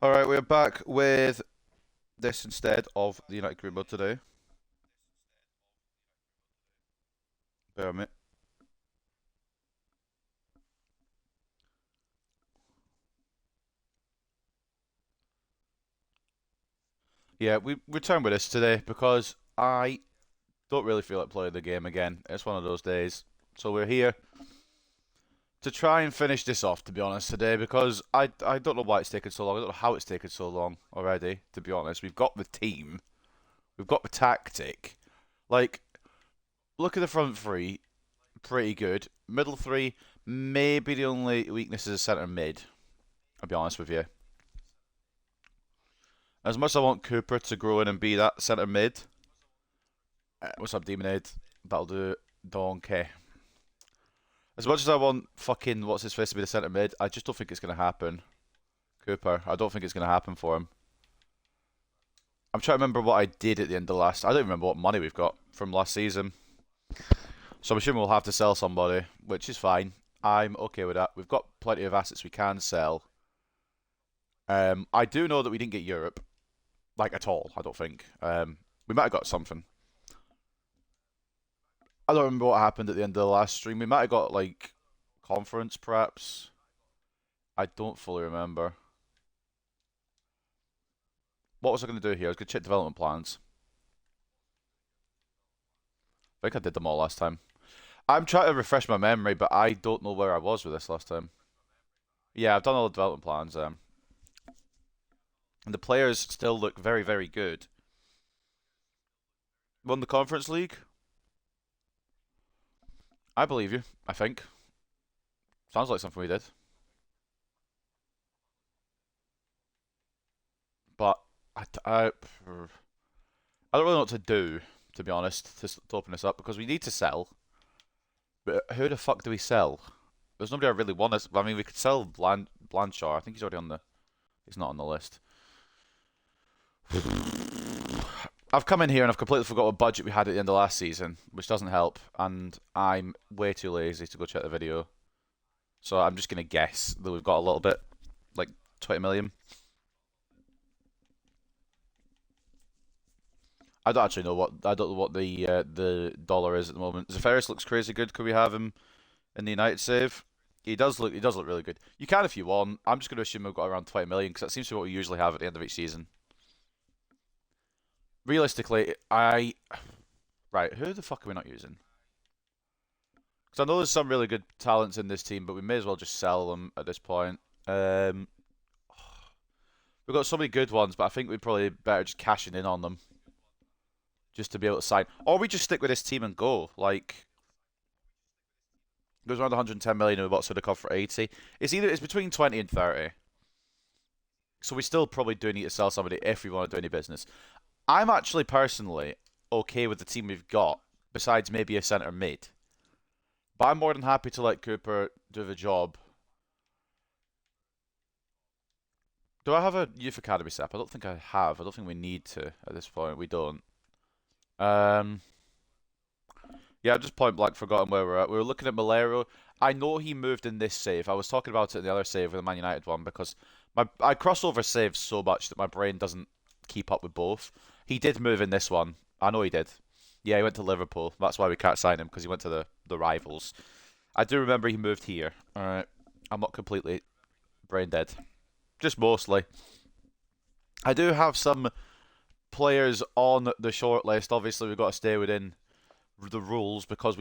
Alright, we're back with this instead of the United Group mode today. Bear with me. Yeah, we return with this today because I don't really feel like playing the game again. It's one of those days. So we're here to try and finish this off, to be honest, today, because I don't know why it's taken so long. I don't know how it's taken so long already, to be honest. We've got the team. We've got the tactic. Like, look at the front three. Pretty good. Middle three, maybe the only weakness is centre mid. I'll be honest with you. As much as I want Cooper to grow in and be that centre mid, what's up, Demon Head? That'll do donkey. As much as I want fucking what's his face to be the centre mid, I just don't think it's gonna happen. Cooper, I don't think it's gonna happen for him. I'm trying to remember what I did at the end of last. I don't remember what money we've got from last season. So I'm assuming we'll have to sell somebody, which is fine. I'm okay with that. We've got plenty of assets we can sell. I do know that we didn't get Europe, like at all. I don't think. We might have got something. I don't remember what happened at the end of the last stream. We might have got like conference, perhaps. I don't fully remember. What was I going to do here? I was going to check development plans. I think I did them all last time. I'm trying to refresh my memory, but I don't know where I was with this last time. Yeah, I've done all the development plans. And the players still look very, very good. Won the Conference League? I believe you, I think. Sounds like something we did. But I don't really know what to do, to be honest, to open this up, because we need to sell. But who the fuck do we sell? There's nobody I really want us. I mean, we could sell Blanchard. I think he's already on the. He's not on the list. I've come in here and I've completely forgot what budget we had at the end of last season, which doesn't help. And I'm way too lazy to go check the video. So I'm just gonna guess that we've got a little bit, like 20 million. I don't actually know what the dollar is at the moment. Zafaris looks crazy good. Could we have him in the United save? He does look really good. You can if you want. I'm just going to assume we've got around 20 million because that seems to be what we usually have at the end of each season. Realistically, right, who the fuck are we not using? Because I know there's some really good talents in this team, but we may as well just sell them at this point. We've got so many good ones, but I think we'd probably better just cashing in on them just to be able to sign. Or we just stick with this team and go. Like, it goes around 110 million and we bought Sudakov for 80. It's between 20 and 30. So we still probably do need to sell somebody if we want to do any business. I'm actually personally okay with the team we've got, besides maybe a centre mid. But I'm more than happy to let Cooper do the job. Do I have a youth academy set up? I don't think I have. I don't think we need to at this point. We don't. Um, yeah, I've just point blank forgotten where we're at. We were looking at Malero. I know he moved in this save. I was talking about it in the other save with the Man United one because I cross over saves so much that my brain doesn't keep up with both. He did move in this one. I know he did. Yeah, he went to Liverpool. That's why we can't sign him because he went to the rivals. I do remember he moved here. All right, I'm not completely brain dead, just mostly. I do have some players on the short list. Obviously, we've got to stay within the rules because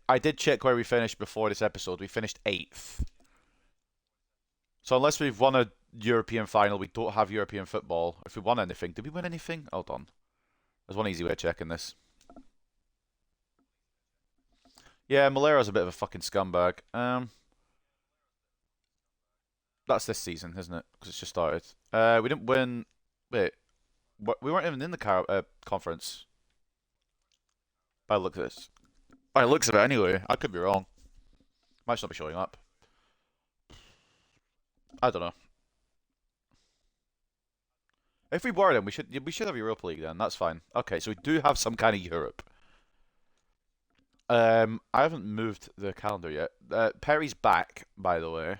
I did check where we finished before this episode. We finished 8th. So unless we've won a European final, we don't have European football. If we won anything, did we win anything? Hold on. There's one easy way of checking this. Yeah, Malera's a bit of a fucking scumbag. That's this season, isn't it? Because it's just started. We didn't win. Wait, we weren't even in the conference. By the look at this. By the looks of it, anyway. I could be wrong. Might just not be showing up. I don't know. If we were then, we should have Europa League then. That's fine. Okay, so we do have some kind of Europe. I haven't moved the calendar yet. Perry's back, by the way.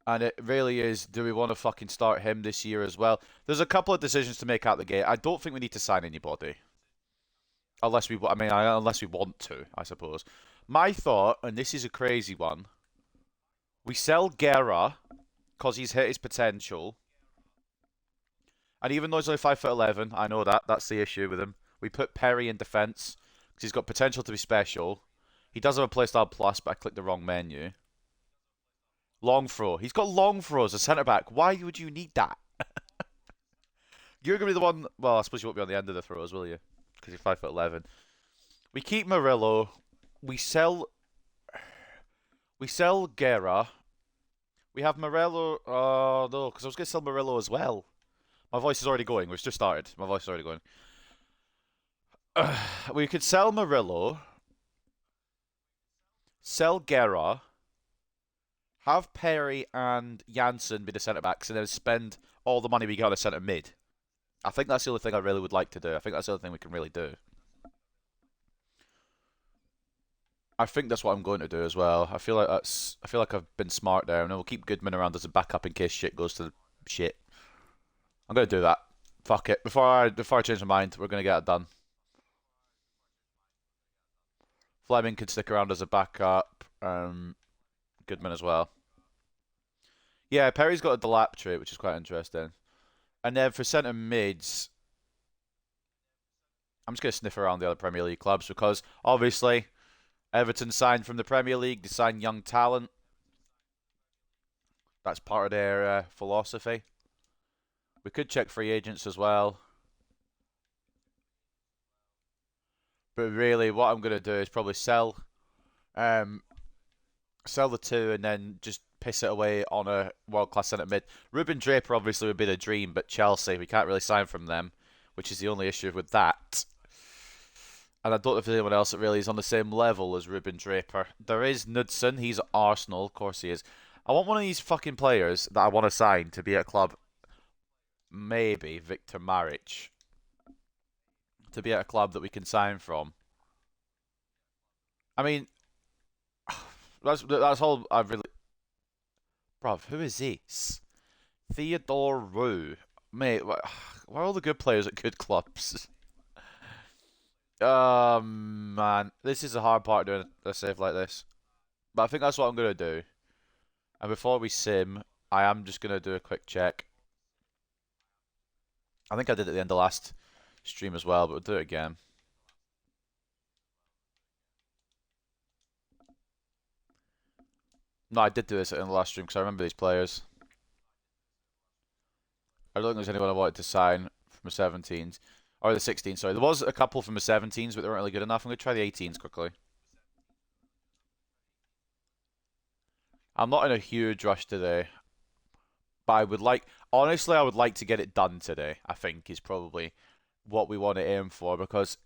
And it really is, do we want to fucking start him this year as well? There's a couple of decisions to make out the gate. I don't think we need to sign anybody. Unless we want to, I suppose. My thought, and this is a crazy one, we sell Guerra because he's hit his potential. And even though he's only 5'11", I know that. That's the issue with him. We put Perry in defence because he's got potential to be special. He does have a playstyle plus, but I clicked the wrong menu. Long throw. He's got long throw as a centre back. Why would you need that? You're going to be the one. Well, I suppose you won't be on the end of the throws, will you? Because you're 5'11". We keep Murillo. We sell. We sell Guerra. We have Murillo. Oh no, because I was going to sell Murillo as well. My voice is already going. We've just started. My voice is already going. We could sell Murillo. Sell Guerra. Have Perry and Janssen be the centre backs, and then spend all the money we got on a centre mid. I think that's the only thing I really would like to do. I think that's the only thing we can really do. I think that's what I'm going to do as well. I feel like I've been smart there, and we'll keep Goodman around as a backup in case shit goes to shit. I'm going to do that. Fuck it. Before I change my mind, we're going to get it done. Fleming can stick around as a backup. Goodman as well. Yeah, Perry's got a Delap trait, which is quite interesting. And then for centre mids, I'm just going to sniff around the other Premier League clubs because obviously Everton signed from the Premier League. They signed young talent. That's part of their philosophy. We could check free agents as well. But really, what I'm going to do is probably sell the two and then just piss it away on a world-class centre mid. Ruben Draper obviously would be the dream, but Chelsea, we can't really sign from them, which is the only issue with that. And I don't know if there's anyone else that really is on the same level as Ruben Draper. There is Knudsen, he's at Arsenal, of course he is. I want one of these fucking players that I want to sign to be at a club. Maybe Victor Maric. To be at a club that we can sign from. I mean, that's all I've really... Bruv, who is this? Theodore Roux. Mate, why are all the good players at good clubs? Man. This is the hard part of doing a save like this. But I think that's what I'm going to do. And before we sim, I am just going to do a quick check. I think I did it at the end of last stream as well, but we'll do it again. No, I did do this in the last stream because I remember these players. I don't think there's anyone I wanted to sign from the 17s. Or the 16s, sorry. There was a couple from the 17s, but they weren't really good enough. I'm going to try the 18s quickly. I'm not in a huge rush today. But I would like... Honestly, I would like to get it done today, I think, is probably what we want to aim for. Because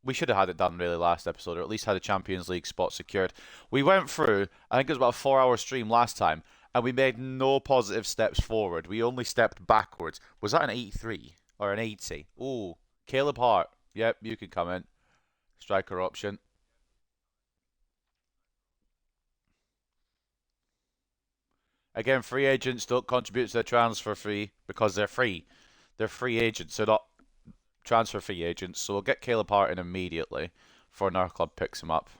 we should have had it done really last episode, or at least had a Champions League spot secured. We went through, I think it was about a 4-hour stream last time, and we made no positive steps forward. We only stepped backwards. Was that an 83 or an 80? Ooh, Caleb Hart. Yep, you can come in. Striker option. Again, free agents don't contribute to their transfer fee because they're free. They're free agents, they're not transfer fee agents. So we'll get Caleb Hart in immediately before another club picks him up.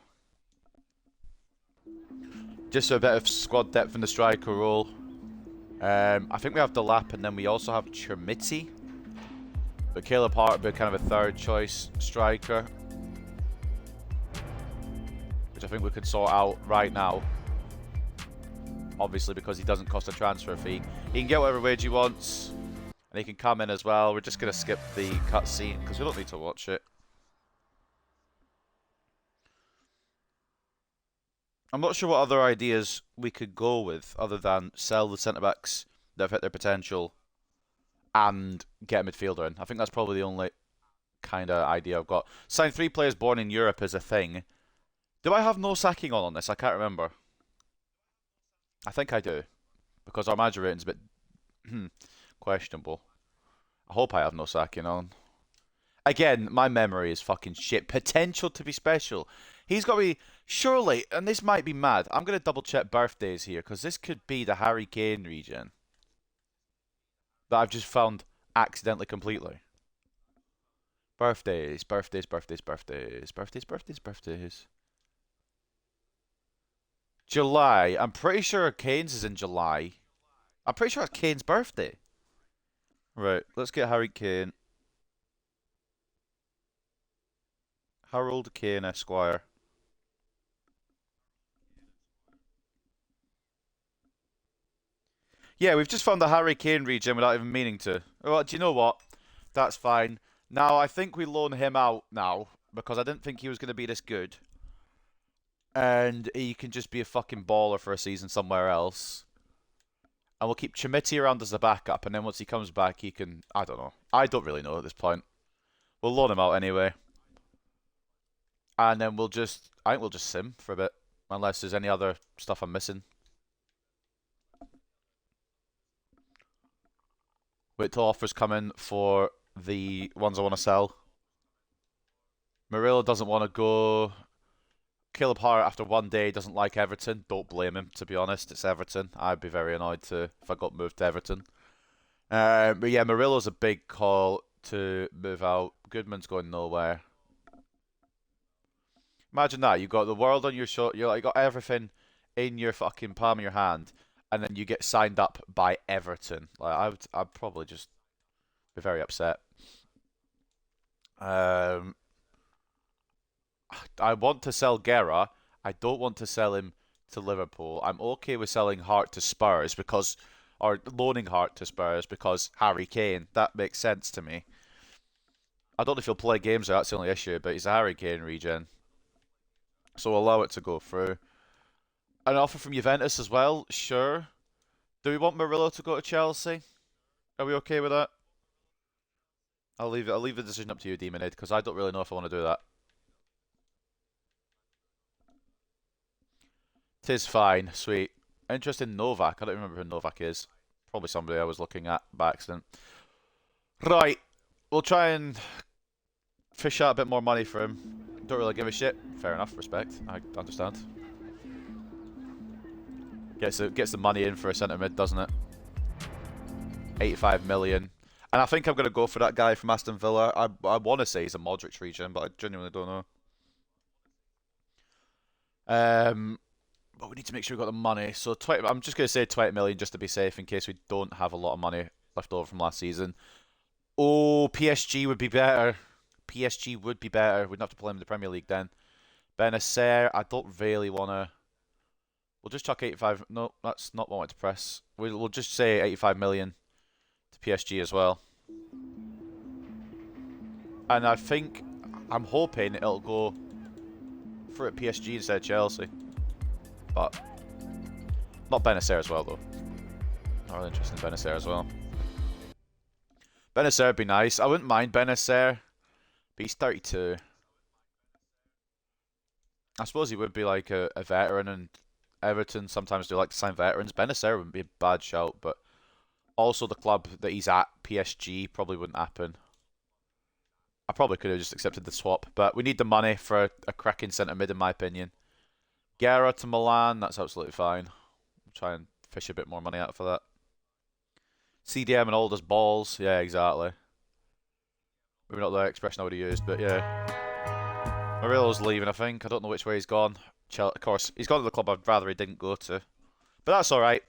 Just a bit of squad depth in the striker role. I think we have Delap and then we also have Chermiti. But Caleb Hart would be kind of a third choice striker, which I think we could sort out right now. Obviously, because he doesn't cost a transfer fee. He can get whatever wage he wants, and he can come in as well. We're just going to skip the cutscene because we don't need to watch it. I'm not sure what other ideas we could go with other than sell the centre-backs that have hit their potential and get a midfielder in. I think that's probably the only kind of idea I've got. Sign 3 players born in Europe is a thing. Do I have no sacking on this? I can't remember. I think I do, because our manager rating's a bit questionable. I hope I have no sacking on. Again, my memory is fucking shit. Potential to be special. He's got to be surely, and this might be mad. I'm gonna double check birthdays here because this could be the Harry Kane region that I've just found accidentally completely. Birthdays, birthdays, birthdays, birthdays, birthdays, birthdays, birthdays. July. I'm pretty sure Kane's is in July. I'm pretty sure it's Kane's birthday. Right, let's get Harry Kane. Harold Kane Esquire. Yeah, we've just found the Harry Kane region without even meaning to. Well, do you know what? That's fine. Now, I think we loan him out now because I didn't think he was going to be this good. And he can just be a fucking baller for a season somewhere else. And we'll keep Chimiti around as a backup, and then once he comes back, he can... I don't know. I don't really know at this point. We'll loan him out anyway. And then we'll just... I think we'll just sim for a bit. Unless there's any other stuff I'm missing. Wait till offers come in for the ones I want to sell. Murillo doesn't want to go. Caleb Hart, after one day, doesn't like Everton. Don't blame him, to be honest. It's Everton. I'd be very annoyed too if I got moved to Everton. But yeah, Murillo's a big call to move out. Goodman's going nowhere. Imagine that. You got the world on your shoulder. You got everything in your fucking palm of your hand, and then you get signed up by Everton. Like I'd probably just be very upset. Um, I want to sell Guerra. I don't want to sell him to Liverpool. I'm okay with selling Hart to Spurs because, or loaning Hart to Spurs because Harry Kane. That makes sense to me. I don't know if he'll play games. That's the only issue. But he's a Harry Kane regen, so we'll allow it to go through. An offer from Juventus as well. Sure. Do we want Murillo to go to Chelsea? Are we okay with that? I'll leave it. I'll leave the decision up to you, Demonid, because I don't really know if I want to do that. Tis fine. Sweet. Interest in Novak. I don't remember who Novak is. Probably somebody I was looking at by accident. Right. We'll try and fish out a bit more money for him. Don't really give a shit. Fair enough. Respect. I understand. Gets the money in for a centre mid, doesn't it? 85 million. And I think I'm going to go for that guy from Aston Villa. I want to say he's a Modric region, but I genuinely don't know. But we need to make sure we've got the money. So 20, I'm just going to say 20 million just to be safe in case we don't have a lot of money left over from last season. Oh, PSG would be better. PSG would be better. We wouldn't have to play him in the Premier League then. Benacer, I don't really want to... We'll just chuck 85... No, that's not what I want to press. We'll just say 85 million to PSG as well. And I think... I'm hoping it'll go for PSG instead of Chelsea. But... Not Benacer as well, though. Not really interested in Benacer as well. Benacer would be nice. I wouldn't mind Benacer. But he's 32. I suppose he would be like a veteran, and Everton sometimes do like to sign veterans. Benacer wouldn't be a bad shout, but also the club that he's at, PSG, probably wouldn't happen. I probably could have just accepted the swap, but we need the money for a cracking centre mid, in my opinion. Guerra to Milan, that's absolutely fine. We'll try and fish a bit more money out for that. CDM and all does balls, yeah, exactly. Maybe not the expression I would have used, but yeah. Murillo's leaving, I think. I don't know which way he's gone. Of course, he's gone to the club I'd rather he didn't go to. But that's alright.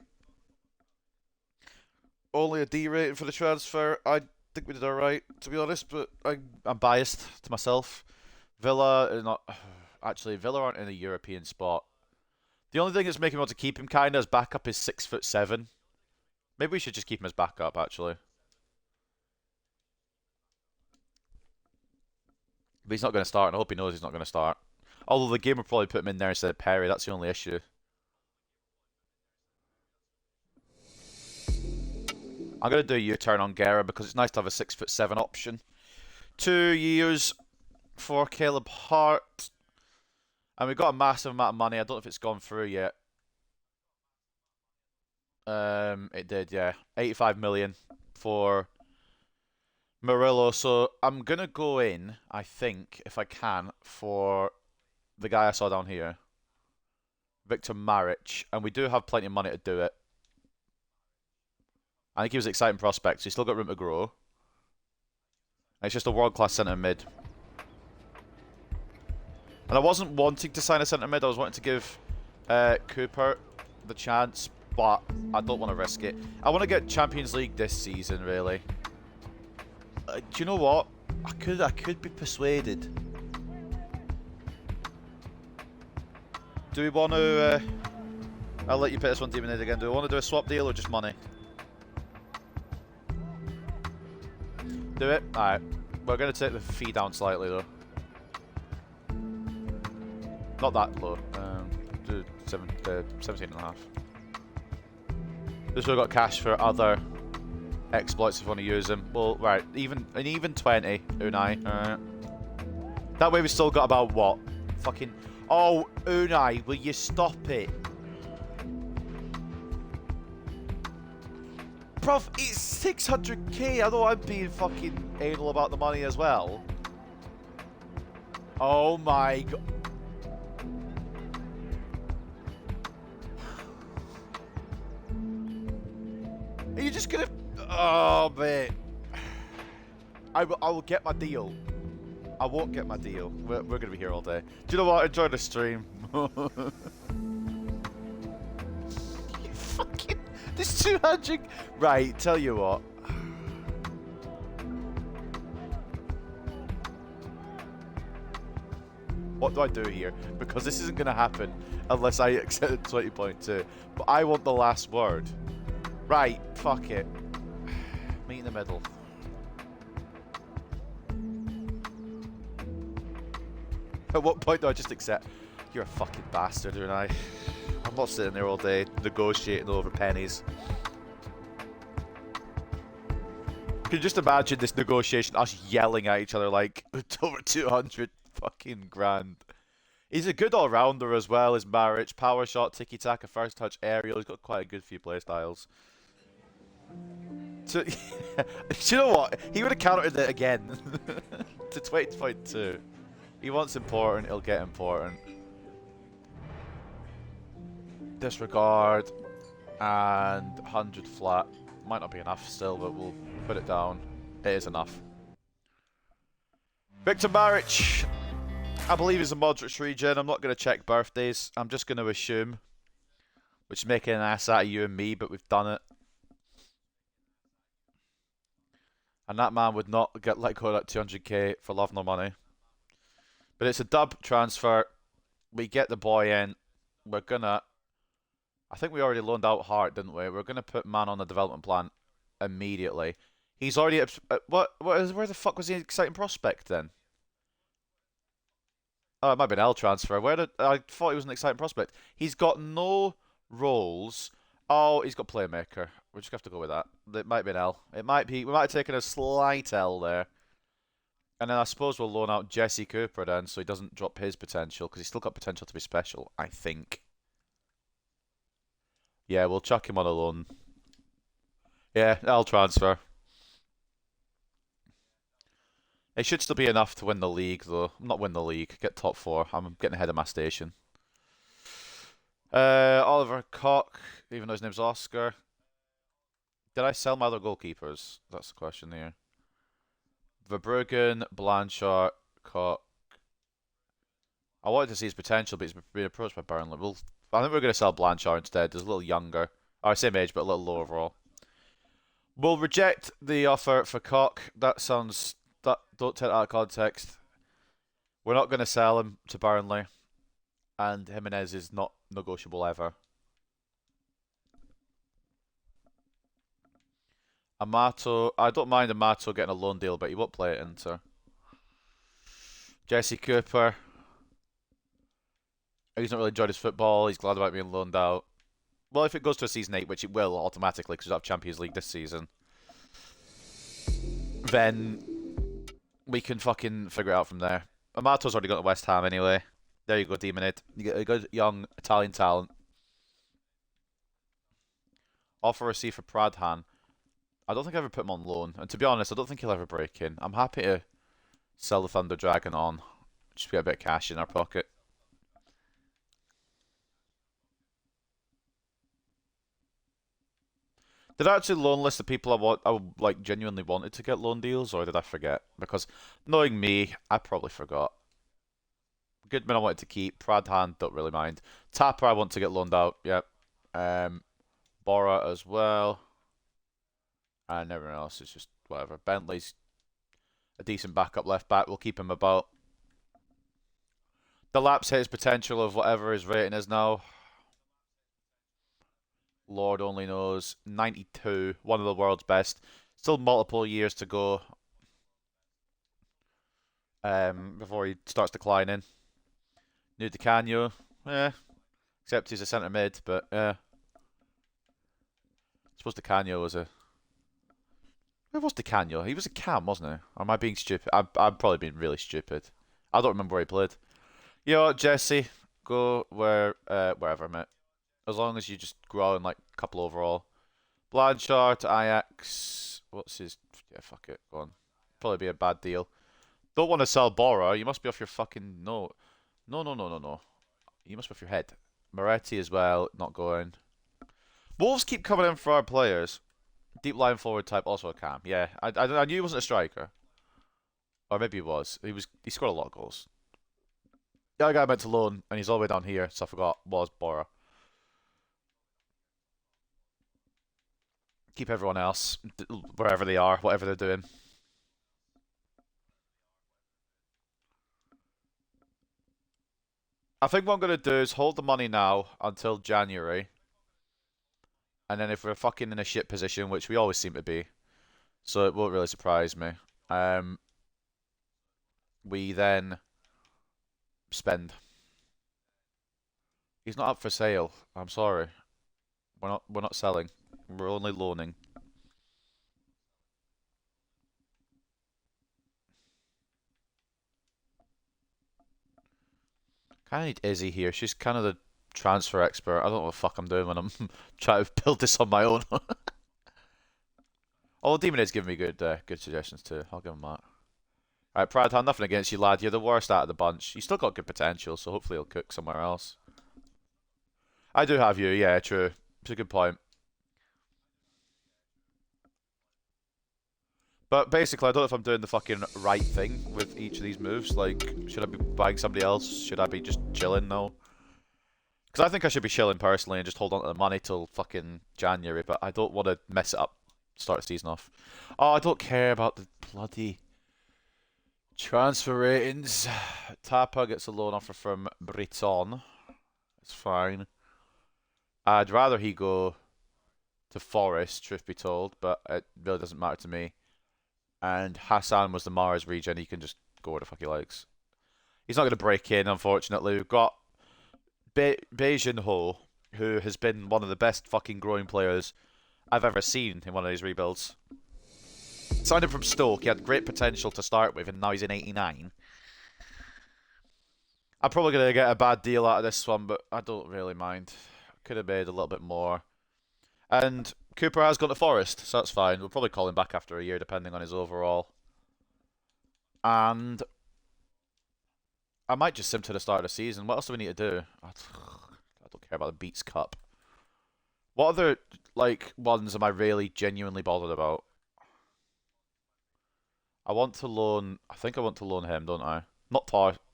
Only a D rating for the transfer. I think we did alright, to be honest, but I'm biased to myself. Villa, not... Actually, Villa aren't in a European spot. The only thing that's making me want to keep him kind of as backup is 6'7". Maybe we should just keep him as backup, actually. But he's not going to start, and I hope he knows he's not going to start. Although the game will probably put him in there instead of Perry, that's the only issue. I'm going to do a U-turn on Guerra because it's nice to have a 6'7" option. 2 years for Caleb Hart. And we've got a massive amount of money. I don't know if it's gone through yet. It did, yeah. 85 million for Murillo. So I'm going to go in, I think, if I can, for the guy I saw down here, Victor Maric, and we do have plenty of money to do it. I think he was an exciting prospect, so he's still got room to grow. And it's just a world-class centre mid. And I wasn't wanting to sign a centre mid, I was wanting to give Cooper the chance, but I don't want to risk it. I want to get Champions League this season, really. Do you know what? I could be persuaded. Do we want to... I'll let you pick this one, Demon Head, again. Do we want to do a swap deal or just money? Do it? Alright. We're going to take the fee down slightly, though. Not that low. Do 17.5. Just so we've got cash for other exploits if we want to use them. Well, right. Even 20, Unai. That way we've still got about what? Fucking... Oh, Unai, will you stop it? Bruv, it's 600k. I know I'm being fucking anal about the money as well. Oh my god. Are you just gonna... Oh, mate. I will get my deal. I won't get my deal. We're gonna be here all day. Do you know what? Enjoy the stream. You fucking... This 200... Right, tell you what. What do I do here? Because this isn't gonna happen unless I accept 20.2. But I want the last word. Right, fuck it. Meet in the middle. At what point do I just accept? You're a fucking bastard, aren't I? I'm not sitting there all day negotiating over pennies. Can you just imagine this negotiation, us yelling at each other like, it's over 200 fucking grand. He's a good all-rounder as well, is Maric. Power shot, tiki-taka, first touch, aerial. He's got quite a good few play styles. So, do you know what? He would have countered it again to 20.2. He wants important, he'll get important. Disregard and 100 flat. Might not be enough still, but we'll put it down. It is enough. Victor Maric, I believe he's a Modric regen. I'm not going to check birthdays. I'm just going to assume. Which is making an ass out of you and me, but we've done it. And that man would not get let go of that 200k for love nor money. But it's a dub transfer. We get the boy in. We're gonna... I think we already loaned out Hart, didn't we? We're gonna put man on the development plan immediately. He's already... where the fuck was the exciting prospect then? Oh, it might be an L transfer. I thought he was an exciting prospect. He's got no roles. Oh, he's got playmaker. We're just going to have to go with that. It might be an L. It might be. We might have taken a slight L there. And then I suppose we'll loan out Jesse Cooper then, so he doesn't drop his potential, because he's still got potential to be special, I think. Yeah, we'll chuck him on a loan. Yeah, L transfer. It should still be enough to win the league, though. Not win the league, get top 4. I'm getting ahead of my station. Oliver Koch, even though his name's Oscar. Did I sell my other goalkeepers? That's the question here. Verbruggen, Blanchard, Koch. I wanted to see his potential, but he's been approached by Burnley. I think we're going to sell Blanchard instead. He's a little younger. Or same age, but a little lower overall. We'll reject the offer for Koch. That sounds... Don't take that out of context. We're not going to sell him to Burnley. And Jimenez is not negotiable ever. Amato. I don't mind Amato getting a loan deal, but he won't play at Inter. Jesse Cooper. He's not really enjoyed his football. He's glad about being loaned out. Well, if it goes to a season 8, which it will automatically because we have Champions League this season, then we can fucking figure it out from there. Amato's already got to West Ham anyway. There you go, Demonid. You get a good young Italian talent. Offer received for Pradhan. I don't think I ever put him on loan. And to be honest, I don't think he'll ever break in. I'm happy to sell the Thunder Dragon on. Just get a bit of cash in our pocket. Did I actually loan list the people I like genuinely wanted to get loan deals, or did I forget? Because knowing me, I probably forgot. Goodman I wanted to keep. Pradhan, don't really mind. Tapper I want to get loaned out. Yep. Bora as well. And everyone else is just whatever. Bentley's a decent backup left back. We'll keep him about. The Lap's hit his potential of whatever his rating is now. Lord only knows. 92. One of the world's best. Still multiple years to go before he starts declining. New DiCanio. Except he's a centre mid, but I suppose DiCanio was a... Where was DiCanio? He was a cam, wasn't he? Or am I being stupid? I'm probably being really stupid. I don't remember where he played. You know what, Jesse? Go wherever, mate. As long as you just grow in like a couple overall. Blanchard to Ajax. What's his... Yeah, fuck it. Go on. Probably be a bad deal. Don't want to sell Bora. You must be off your fucking... No. No, no, no, no, no. You must be off your head. Moretti as well. Not going. Wolves keep coming in for our players. Deep line forward type, also a cam. Yeah, I knew he wasn't a striker. Or maybe he was. He scored a lot of goals. The other guy I meant to loan, and he's all the way down here, so I forgot, was Bora. Keep everyone else, wherever they are, whatever they're doing. I think what I'm going to do is hold the money now until January. And then if we're fucking in a shit position, which we always seem to be, so it won't really surprise me, we then spend. He's not up for sale. I'm sorry. We're not selling. We're only loaning. Kind of need Izzy here. She's kind of the transfer expert. I don't know what the fuck I'm doing when I'm trying to build this on my own. Although Demon is giving me good suggestions too. I'll give him that. Alright, Pride, had nothing against you, lad. You're the worst out of the bunch. You still got good potential, so hopefully he'll cook somewhere else. I do have you, yeah, true. It's a good point. But basically, I don't know if I'm doing the fucking right thing with each of these moves. Like, should I be buying somebody else? Should I be just chilling now? Because I think I should be chilling personally and just hold on to the money till fucking January, but I don't want to mess it up, start the season off. Oh, I don't care about the bloody transfer ratings. Tapa gets a loan offer from Breton. It's fine. I'd rather he go to Forest, truth be told, but it really doesn't matter to me. And Hassan was the Mars regen. He can just go where the fuck he likes. He's not going to break in, unfortunately. We've got Beijing Ho, who has been one of the best fucking growing players I've ever seen in one of these rebuilds. Signed him from Stoke. He had great potential to start with, and now he's in 89. I'm probably going to get a bad deal out of this one, but I don't really mind. Could have made a little bit more. And Cooper has gone to Forest, so that's fine. We'll probably call him back after a year, depending on his overall. And I might just sim to the start of the season. What else do we need to do? I don't care about the Beats Cup. What other ones am I really genuinely bothered about? I want to loan. I think I want to loan him, don't I? Not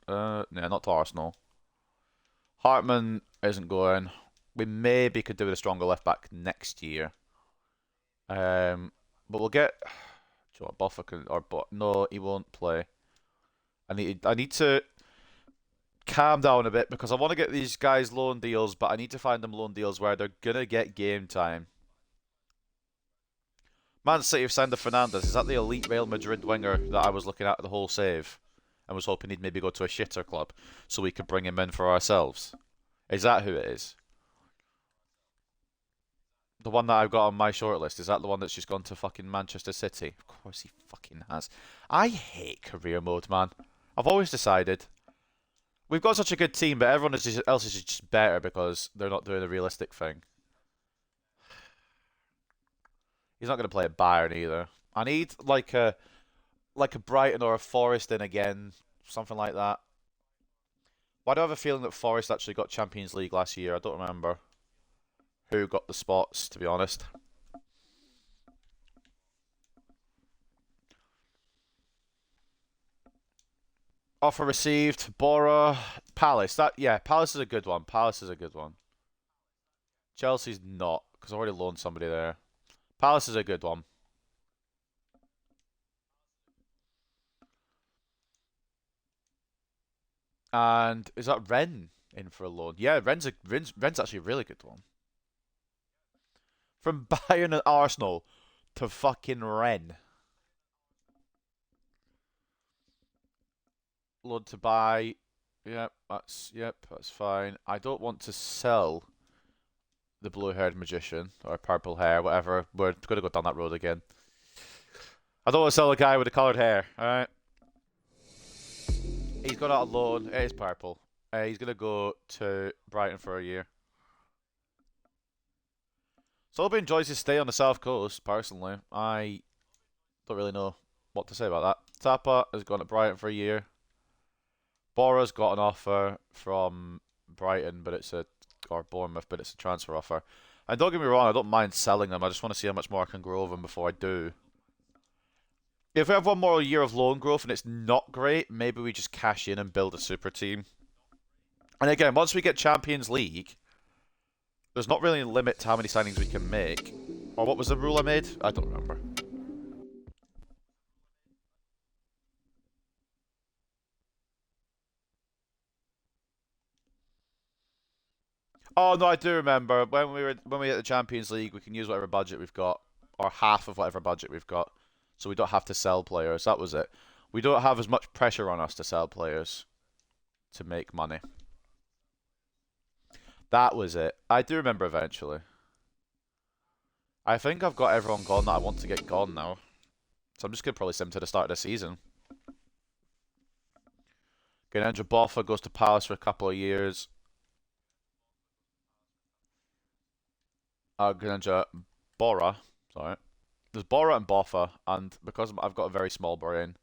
not to Arsenal. Hartman isn't going. We maybe could do with a stronger left back next year. But we'll get. Do you know what, Buffer can no, he won't play. I need to calm down a bit because I want to get these guys loan deals, but I need to find them loan deals where they're gonna get game time. Man City have signed the Fernandes. Is that the elite Real Madrid winger that I was looking at the whole save and was hoping he'd maybe go to a shitter club so we could bring him in for ourselves? Is that who it is? The one that I've got on my shortlist, is that the one that's just gone to fucking Manchester City? Of course he fucking has. I hate career mode, man. I've always decided. We've got such a good team, but everyone else is just better because they're not doing the realistic thing. He's not going to play at Bayern either. I need like a Brighton or a Forest in again, something like that. Why do I have a feeling that Forest actually got Champions League last year? I don't remember who got the spots, to be honest. Offer received. Bora. Palace. Yeah, Palace is a good one. Palace is a good one. Chelsea's not, because I already loaned somebody there. Palace is a good one. And is that Ren in for a loan? Yeah, Ren's actually a really good one. From Bayern and Arsenal to fucking Ren. Loan to buy. Yep, that's fine. I don't want to sell the blue-haired magician or purple hair, whatever. We're gonna go down that road again. I don't want to sell a guy with the coloured hair. All right. He's gone out on loan. It is purple. He's gonna go to Brighton for a year. Solby enjoys his stay on the south coast. Personally, I don't really know what to say about that. Tapa has gone to Brighton for a year. Bora's got an offer from Brighton, but or Bournemouth, but it's a transfer offer. And don't get me wrong, I don't mind selling them. I just want to see how much more I can grow them before I do. If we have one more year of loan growth and it's not great, maybe we just cash in and build a super team. And again, once we get Champions League, there's not really a limit to how many signings we can make. Or what was the rule I made? I don't remember. Oh no, I do remember when we hit the Champions League, we can use whatever budget we've got, or half of whatever budget we've got, so we don't have to sell players. That was it. We don't have as much pressure on us to sell players to make money. That was it. I do remember eventually. I think I've got everyone gone that I want to get gone now, so I'm just gonna probably sim to the start of the season. Andrew Boffa goes to Palace for a couple of years. Ganja Bora, sorry. There's Bora and Boffa, and because I've got a very small brain,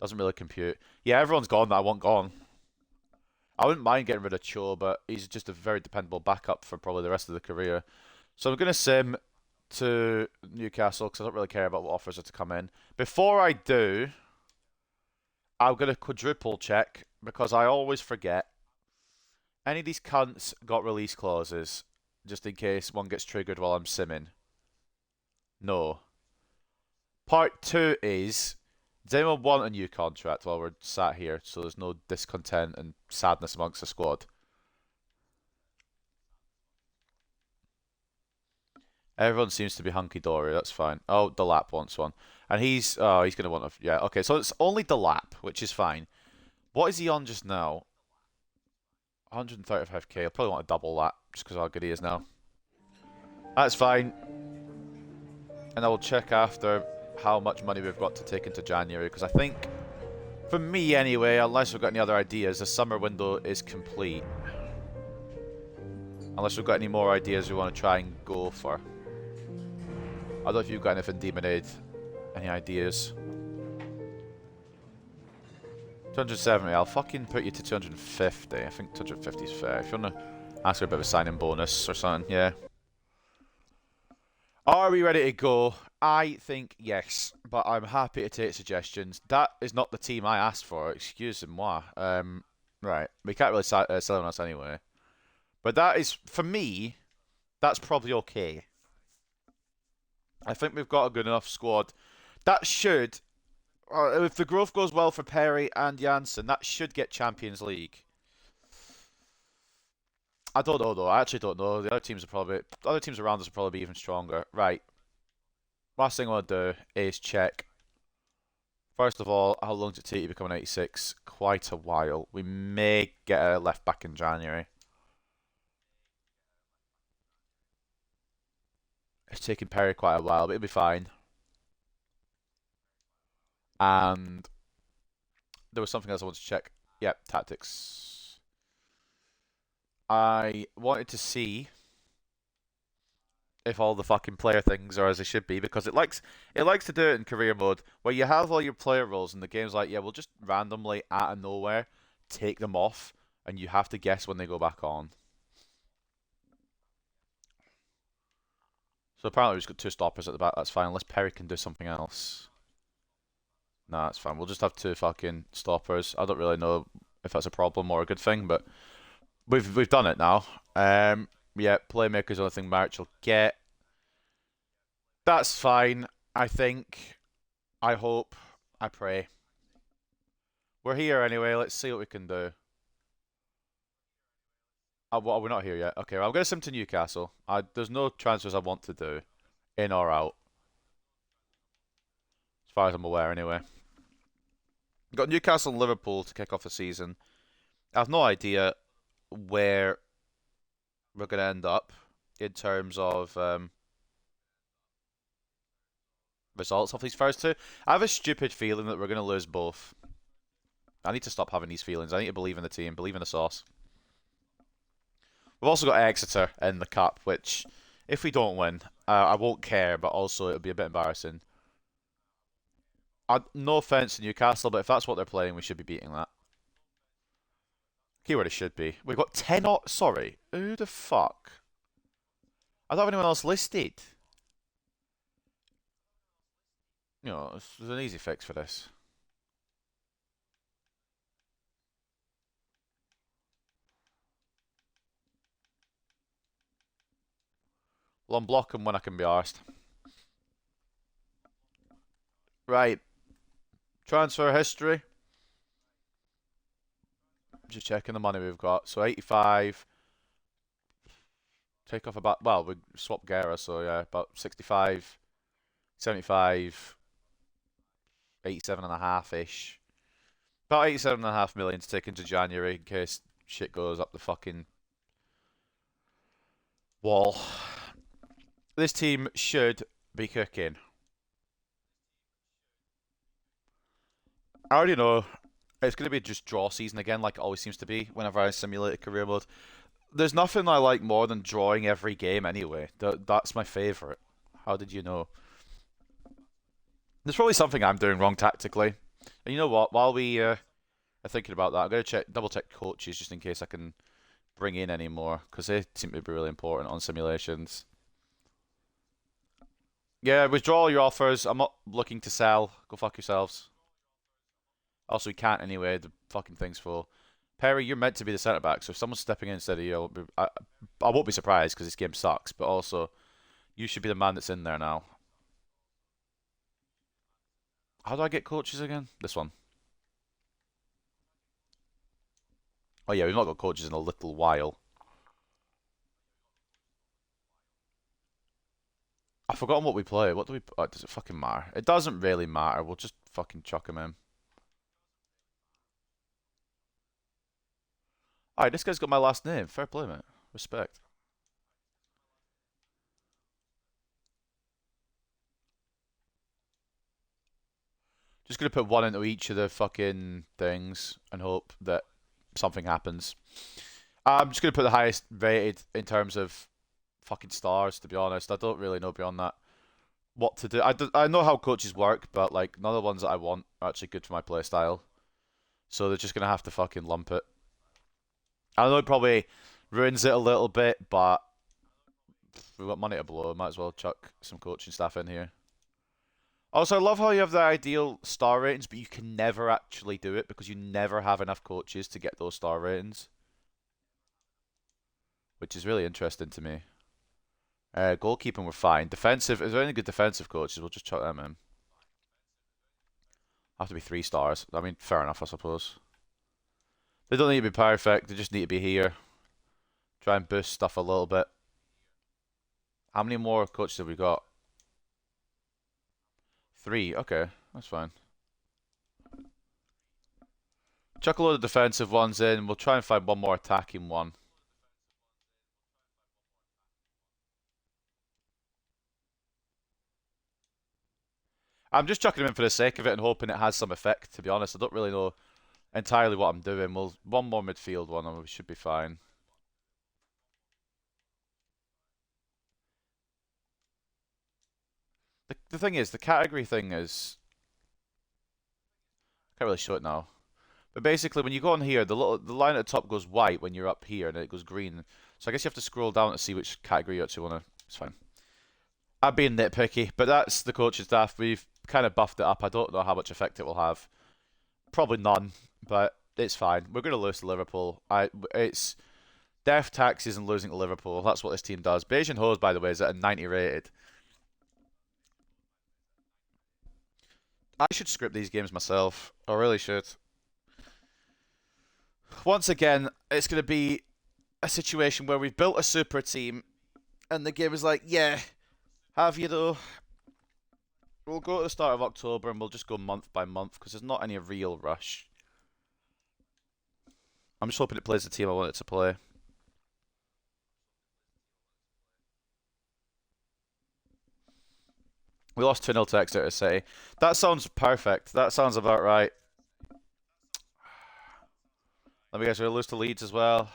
doesn't really compute. Yeah, everyone's gone that I want gone. I wouldn't mind getting rid of Cho, but he's just a very dependable backup for probably the rest of the career. So I'm going to sim to Newcastle because I don't really care about what offers are to come in. Before I do, I'm going to quadruple check because I always forget. Any of these cunts got release clauses just in case one gets triggered while I'm simming? No. Part 2 is, does anyone want a new contract while we're sat here so there's no discontent and sadness amongst the squad? Everyone seems to be hunky-dory, that's fine. Oh, Delap wants one. And he's going to want a... Yeah, okay, so it's only Delap, which is fine. What is he on just now? 135k. I'll probably want to double that, just because how good he is now. That's fine. And I will check after how much money we've got to take into January, because I think, for me anyway, unless we've got any other ideas, the summer window is complete. Unless we've got any more ideas we want to try and go for. I don't know if you've got anything, Demonade. Any ideas? 270, I'll fucking put you to 250. I think 250 is fair. If you want to ask for a bit of a signing bonus or something, yeah. Are we ready to go? I think yes, but I'm happy to take suggestions. That is not the team I asked for, excusez-moi. Right, we can't really sell on us anyway. But that is, for me, that's probably okay. I think we've got a good enough squad. That should, if the growth goes well for Perry and Janssen, that should get Champions League. I don't know though. I actually don't know. The other teams around us will probably be even stronger. Right. Last thing I want to do is check. First of all, how long does it take to become an 86? Quite a while. We may get a left back in January. It's taken Perry quite a while, but it'll be fine. And there was something else I wanted to check. Yep, tactics. I wanted to see if all the fucking player things are as they should be, because it likes to do it in career mode where you have all your player roles and the game's like, yeah, we'll just randomly out of nowhere take them off and you have to guess when they go back on. So apparently we've just got two stoppers at the back, that's fine, unless Perry can do something else. Nah, it's fine. We'll just have two fucking stoppers. I don't really know if that's a problem or a good thing, but we've done it now. Yeah, playmaker's the only thing March will get. That's fine. I think. I hope. I pray. We're here anyway. Let's see what we can do. Well, we're not here yet. Okay, well, I'm going to sim to Newcastle. There's no transfers I want to do, in or out, as far as I'm aware anyway. Got Newcastle and Liverpool to kick off the season. I have no idea where we're going to end up in terms of results of these first two. I have a stupid feeling that we're going to lose both. I need to stop having these feelings. I need to believe in the team, believe in the sauce. We've also got Exeter in the cup, which, if we don't win, I won't care, but also it'll be a bit embarrassing. No offense to Newcastle, but if that's what they're playing, we should be beating that. Keyword it should be. We've got 10 odd. Sorry. Who the fuck? I don't have anyone else listed. You know, there's an easy fix for this. Well, I'm blocking when I can be arsed. Right. Transfer history. Just checking the money we've got. So 85. Take off about, well, we swapped Guerra, so yeah, about 65, 75, 87 and a half-ish. About 87.5 million to take into January in case shit goes up the fucking wall. This team should be cooking. I already know it's going to be just draw season again, like it always seems to be whenever I simulate a career mode. There's nothing I like more than drawing every game anyway. That's my favourite. How did you know? There's probably something I'm doing wrong tactically. And you know what? While we are thinking about that, I'm going to double check coaches just in case I can bring in any more, because they seem to be really important on simulations. Yeah, withdraw all your offers. I'm not looking to sell. Go fuck yourselves. Also, we can't anyway. The fucking thing's full. Perry, you're meant to be the centre back, so if someone's stepping in instead of you, I won't be surprised because this game sucks. But also, you should be the man that's in there now. How do I get coaches again? This one. Oh yeah, we've not got coaches in a little while. I've forgotten what we play. What do we? Does it fucking matter? It doesn't really matter. We'll just fucking chuck him in. Alright, this guy's got my last name. Fair play, mate. Respect. Just gonna put one into each of the fucking things and hope that something happens. I'm just gonna put the highest rated in terms of fucking stars, to be honest. I don't really know beyond that what to do. I know how coaches work, but like none of the ones that I want are actually good for my playstyle. So they're just gonna have to fucking lump it. I know it probably ruins it a little bit, but we've got money to blow. Might as well chuck some coaching staff in here. Also, I love how you have the ideal star ratings, but you can never actually do it because you never have enough coaches to get those star ratings, which is really interesting to me. Goalkeeping, we're fine. Defensive, is there any good defensive coaches? We'll just chuck them in. Have to be 3 stars. I mean, fair enough, I suppose. They don't need to be perfect. They just need to be here. Try and boost stuff a little bit. How many more coaches have we got? 3. Okay, that's fine. Chuck a load of defensive ones in. We'll try and find one more attacking one. I'm just chucking them in for the sake of it and hoping it has some effect, to be honest. I don't really know entirely what I'm doing. One more midfield one and we should be fine. The thing is, the category thing is... I can't really show it now. But basically, when you go on here, the line at the top goes white when you're up here, and it goes green. So I guess you have to scroll down to see which category you actually want to... It's fine. I'm being nitpicky, but that's the coaching staff. We've kind of buffed it up. I don't know how much effect it will have. Probably none, but it's fine. We're going to lose to Liverpool. It's death taxes and losing to Liverpool. That's what this team does. Beijing Hose, by the way, is at a 90 rated. I should script these games myself. I really should. Once again, it's going to be a situation where we've built a super team, and the game is like, yeah, have you though? We'll go to the start of October, and we'll just go month by month, because there's not any real rush. I'm just hoping it plays the team I want it to play. We lost 2-0 to Exeter City. That sounds perfect. That sounds about right. Let me guess, we're going to lose to Leeds as well.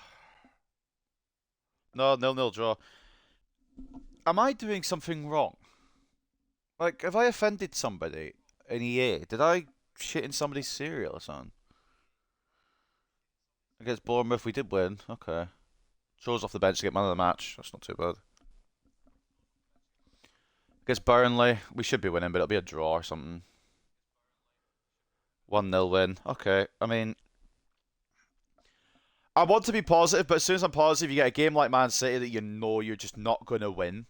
No, 0-0 draw. Am I doing something wrong? Like, have I offended somebody in EA? Did I shit in somebody's cereal or something? Against Bournemouth, we did win. Okay. Chose off the bench to get man of the match. That's not too bad. Against Burnley, we should be winning, but it'll be a draw or something. 1-0 win. Okay. I mean, I want to be positive, but as soon as I'm positive, you get a game like Man City that you know you're just not going to win.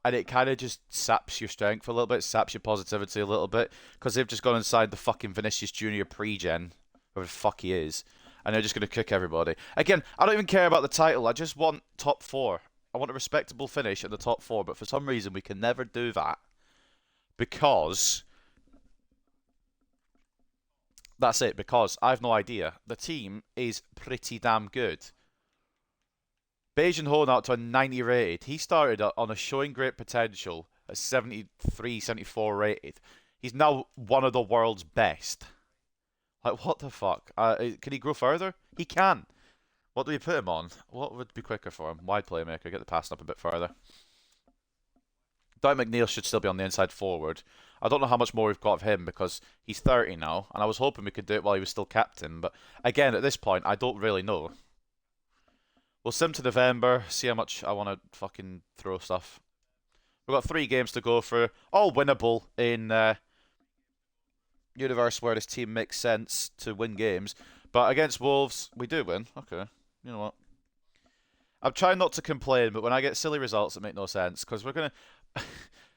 And it kind of just saps your strength a little bit, saps your positivity a little bit, because they've just gone inside the fucking Vinicius Junior pre-gen, whoever the fuck he is, and they're just going to cook everybody. Again, I don't even care about the title, I just want top 4. I want a respectable finish at the top 4, but for some reason we can never do that, because... That's it, because I have no idea. The team is pretty damn good. Beijing Ho out to a 90 rated. He started on a showing great potential at 73, 74 rated. He's now one of the world's best. Like, what the fuck? Can he grow further? He can. What do we put him on? What would be quicker for him? Wide playmaker. Get the passing up a bit further. Dwight McNeil should still be on the inside forward. I don't know how much more we've got of him because he's 30 now, and I was hoping we could do it while he was still captain. But again, at this point, I don't really know. We'll sim to November, see how much I want to fucking throw stuff. We've got 3 games to go through, all winnable in universe where this team makes sense to win games. But against Wolves, we do win. Okay, you know what? I'm trying not to complain, but when I get silly results that make no sense, because we're going to...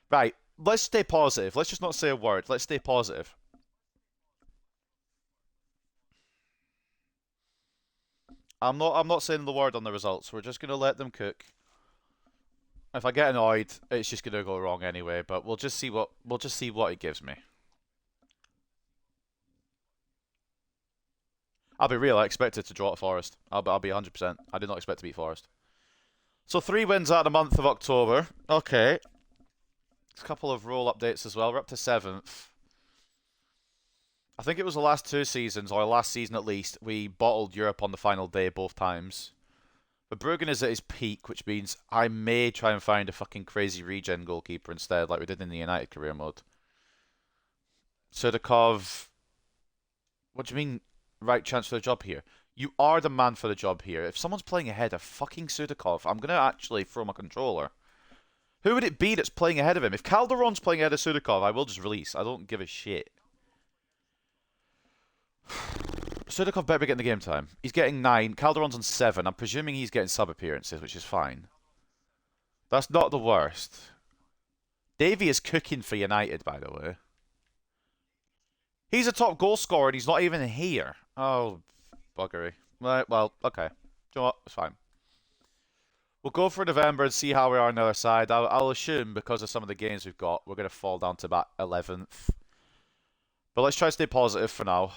Right, let's stay positive. Let's just not say a word. Let's stay positive. I'm not saying the word on the results. We're just going to let them cook. If I get annoyed, it's just going to go wrong anyway, but we'll just see what it gives me. I'll be real, I expected to draw at Forest. I'll be 100%. I did not expect to beat Forest. So 3 wins out of the month of October. Okay. A couple of role updates as well. We're up to 7th. I think it was the last 2 seasons, or last season at least, we bottled Europe on the final day both times. But Bruggen is at his peak, which means I may try and find a fucking crazy regen goalkeeper instead, like we did in the United career mode. Sudakov... What do you mean, right chance for the job here? You are the man for the job here. If someone's playing ahead of fucking Sudakov, I'm going to actually throw my controller. Who would it be that's playing ahead of him? If Calderon's playing ahead of Sudakov, I will just release. I don't give a shit. Sudakov better be getting the game time. He's getting 9. Calderon's on 7. I'm presuming he's getting sub-appearances, which is fine. That's not the worst. Davey is cooking for United, by the way. He's a top goal scorer and he's not even here. Oh, buggery. Right, well, okay. Do you know what? It's fine. We'll go for November and see how we are on the other side. I'll assume, because of some of the games we've got, we're going to fall down to about 11th. But let's try to stay positive for now.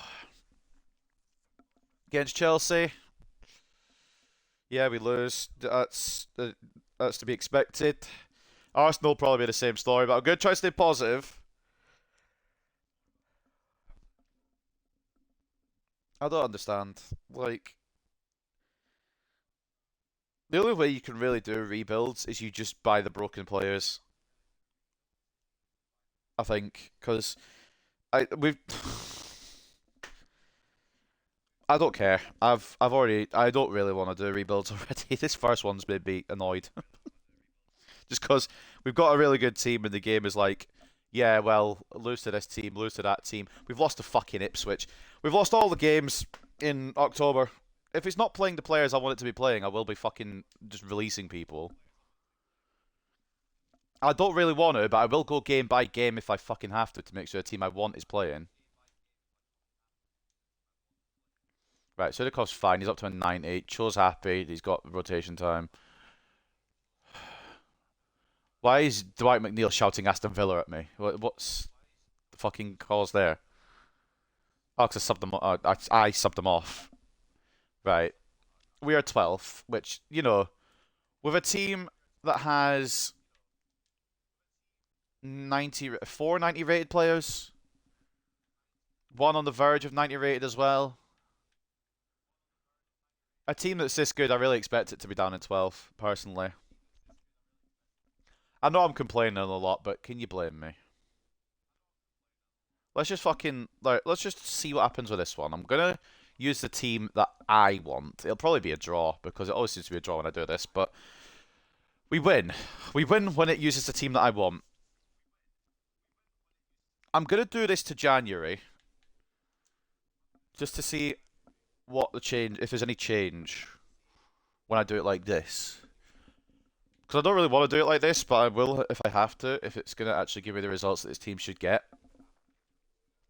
Against Chelsea. Yeah, we lose. That's to be expected. Arsenal will probably be the same story, but I'm going to try to stay positive. I don't understand. Like, the only way you can really do rebuilds is you just buy the broken players. I think, because I don't care. I don't really want to do rebuilds already. This first one's made me annoyed. Just because we've got a really good team and the game is like, Yeah, well, lose to this team, lose to that team. We've lost to fucking Ipswich. We've lost all the games in October. If it's not playing the players I want it to be playing, I will be fucking just releasing people. I don't really want to, but I will go game by game if I fucking have to make sure the team I want is playing. Right, Sudikov's fine. He's up to a 90. Cho's happy. He's got rotation time. Why is Dwight McNeil shouting Aston Villa at me? What's the fucking cause there? Oh, because I subbed them. I subbed them off. Right. We are 12th, which, with a team that has 90 rated players, one on the verge of 90 rated as well. A team that's this good, I really expect it to be down in 12th, personally. I know I'm complaining a lot, but can you blame me? Let's just let's just see what happens with this one. I'm gonna use the team that I want. It'll probably be a draw because it always seems to be a draw when I do this, but we win. We win when it uses the team that I want. I'm gonna do this to January just to see what the change, if there's any change when I do it like this. Because I don't really want to do it like this, but I will if I have to, if it's going to actually give me the results that this team should get.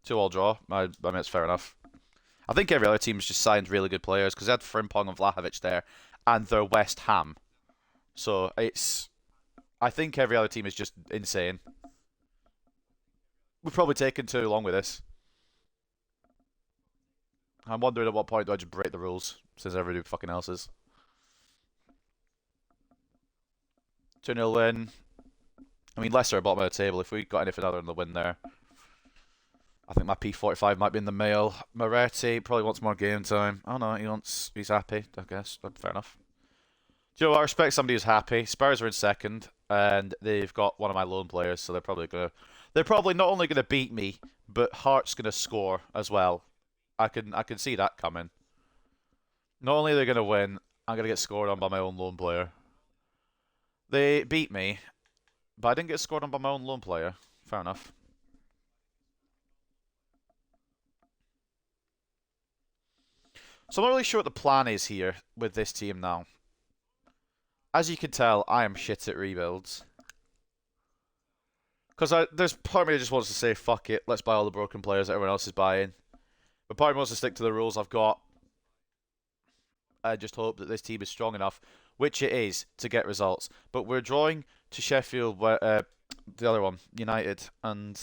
2-all draw. I mean, it's fair enough. I think every other team's just signed really good players, because they had Frimpong and Vlahovic there, and they're West Ham. So it's... I think every other team is just insane. We've probably taken too long with this. I'm wondering at what point do I just break the rules, since everybody fucking else is. 2-0 win. I mean, Leicester are bottom of the table. If we got anything other than the win there, I think my P45 might be in the mail. Moretti probably wants more game time. Oh no, he's happy, I guess. Fair enough. Do you know what? I respect somebody who's happy. Spurs are in second, and they've got one of my loan players, so they're probably not only gonna beat me, but Hart's gonna score as well. I can see that coming. Not only are they gonna win, I'm gonna get scored on by my own loan player. They beat me, but I didn't get scored on by my own loan player. Fair enough. So I'm not really sure what the plan is here with this team now. As you can tell, I am shit at rebuilds. Because there's part of me that just wants to say, fuck it, let's buy all the broken players that everyone else is buying. But part of me wants to stick to the rules I've got. I just hope that this team is strong enough, which it is, to get results. But we're drawing to Sheffield, the other one, United, and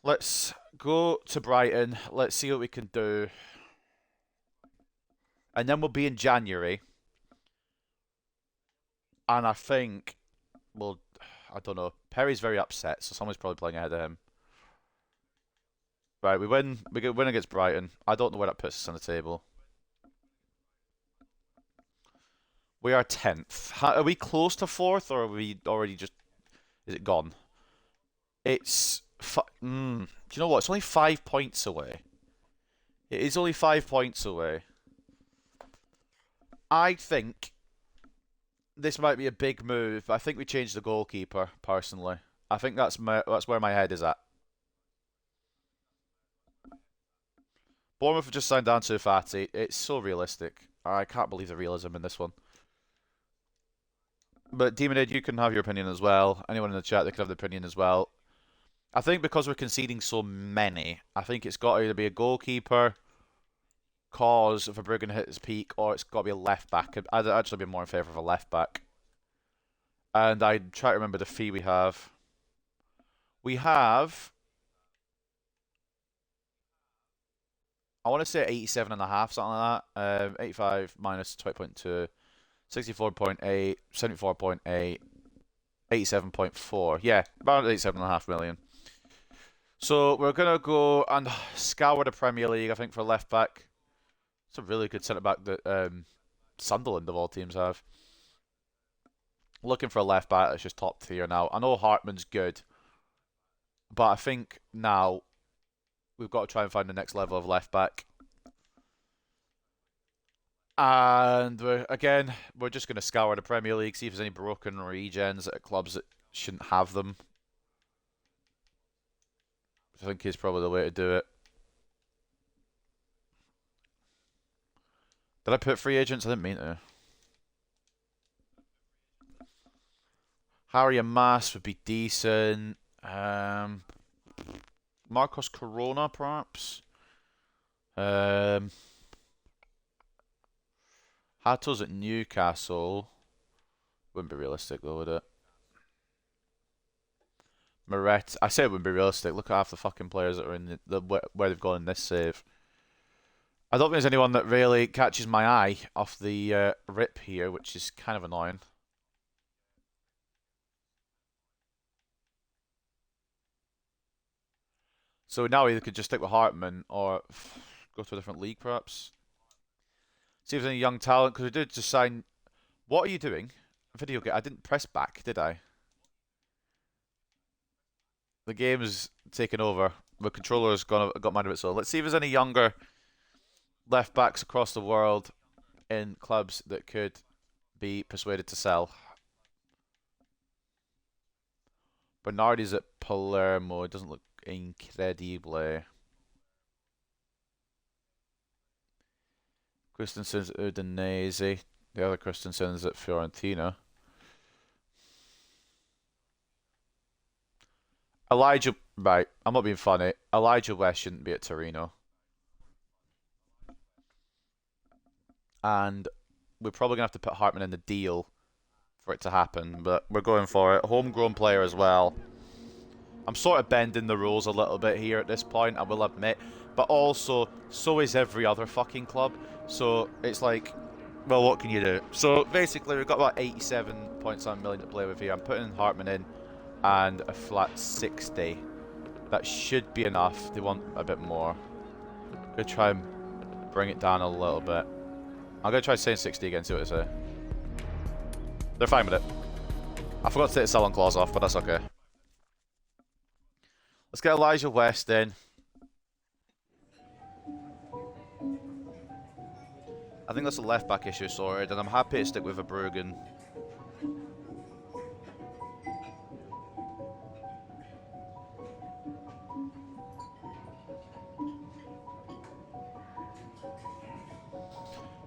let's go to Brighton. Let's see what we can do. And then we'll be in January. And I think, well, I don't know. Perry's very upset, so someone's probably playing ahead of him. Right, we win against Brighton. I don't know where that puts us on the table. We are 10th. Are we close to 4th, or are we already just... Is it gone? It's... Do you know what? It's only 5 points away. It is only 5 points away. I think this might be a big move. I think we changed the goalkeeper, personally. I think that's where my head is at. Bournemouth have just signed Ansu Fati. It's so realistic. I can't believe the realism in this one. But Demonade, you can have your opinion as well. Anyone in the chat, they can have their opinion as well. I think because we're conceding so many, I think it's got to either be a goalkeeper, cause if Verbruggen hit his peak, or it's got to be a left back. I'd actually be more in favour of a left back. And I try to remember the fee we have. We have... I want to say 87.5, something like that. 85 minus 20.2, 64.8, 74.8, 87.4. Yeah, about 87.5 million. So we're going to go and scour the Premier League, I think, for left back. It's a really good centre back that Sunderland, of all teams, have. Looking for a left back that's just top tier now. I know Hartman's good, but I think now we've got to try and find the next level of left back. And we're just going to scour the Premier League, see if there's any broken regens at clubs that shouldn't have them. I think is probably the way to do it. Did I put free agents? I didn't mean to. Harry and Mass would be decent. Marcos Corona, perhaps. Hato's at Newcastle. Wouldn't be realistic though, would it? Moret. I say it wouldn't be realistic. Look at half the fucking players that are in where they've gone in this save. I don't think there's anyone that really catches my eye off the rip here, which is kind of annoying. So now we could just stick with Hartman or go to a different league, perhaps. See if there's any young talent, because we did just sign. What are you doing? Video game. I didn't press back, did I? The game's taken over. The controller's got mind of it. So let's see if there's any younger left backs across the world in clubs that could be persuaded to sell. Bernardi's at Palermo. It doesn't look incredibly. Christensen's at Udinese. The other Christensen's at Fiorentina. Elijah, right, I'm not being funny. Elijah West shouldn't be at Torino. And we're probably going to have to put Hartman in the deal for it to happen, but we're going for it. Homegrown player as well. I'm sort of bending the rules a little bit here at this point, I will admit. But also, so is every other fucking club. So it's like, well, what can you do? So basically, we've got about 87.7 million to play with here. I'm putting Hartman in and a flat 60. That should be enough. They want a bit more. I'm going to try and bring it down a little bit. I'm going to try saying 60 again, see what they say. They're fine with it. I forgot to take the sell-on clause off, but that's okay. Let's get Elijah West in. I think that's a left-back issue sorted, and I'm happy to stick with Verbruggen.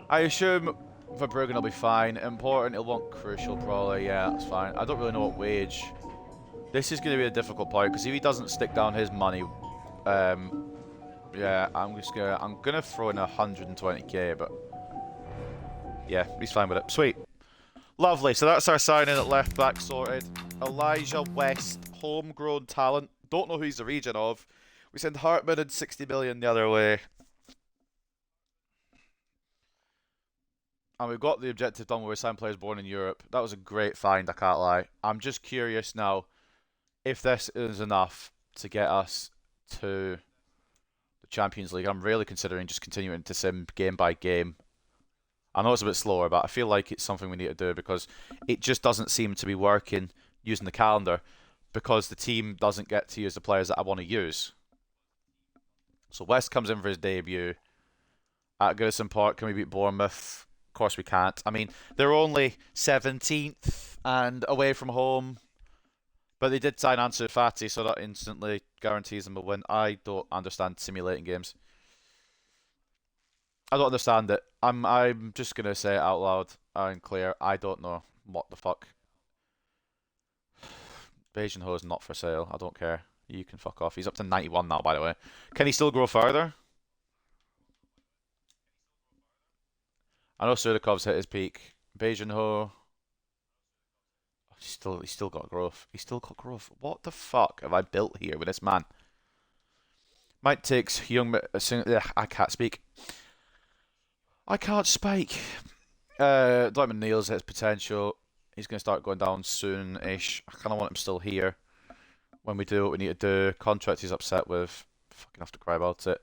I assume Verbruggen will be fine. Important, he'll want crucial probably. Yeah, that's fine. I don't really know what wage. This is going to be a difficult point because if he doesn't stick down his money, yeah, I'm gonna throw in 120k, but yeah, he's fine with it. Sweet, lovely. So that's our signing at left back sorted. Elijah West, homegrown talent. Don't know who he's the region of. We send Hartman and 60 million the other way. And we've got the objective done where we sign players born in Europe. That was a great find, I can't lie. I'm just curious now if this is enough to get us to the Champions League. I'm really considering just continuing to sim game by game. I know it's a bit slower, but I feel like it's something we need to do because it just doesn't seem to be working using the calendar because the team doesn't get to use the players that I want to use. So West comes in for his debut at Goodison Park. Can we beat Bournemouth? Of course we can't. I mean, they're only 17th and away from home. But they did sign Ansu Fati, so that instantly guarantees them a win. I don't understand simulating games. I don't understand it. I'm just gonna say it out loud and clear. I don't know what the fuck. Beijing Ho is not for sale. I don't care. You can fuck off. He's up to 91 now, by the way. Can he still grow further? I know Sudakov's hit his peak. Beijing Ho. He's still got growth. He's still got growth. What the fuck have I built here with this man? Might takes young. I can't speak. I can't speak. Diamond Neal's his potential. He's going to start going down soon-ish. I kind of want him still here when we do what we need to do. Contract he's upset with. Fucking have to cry about it.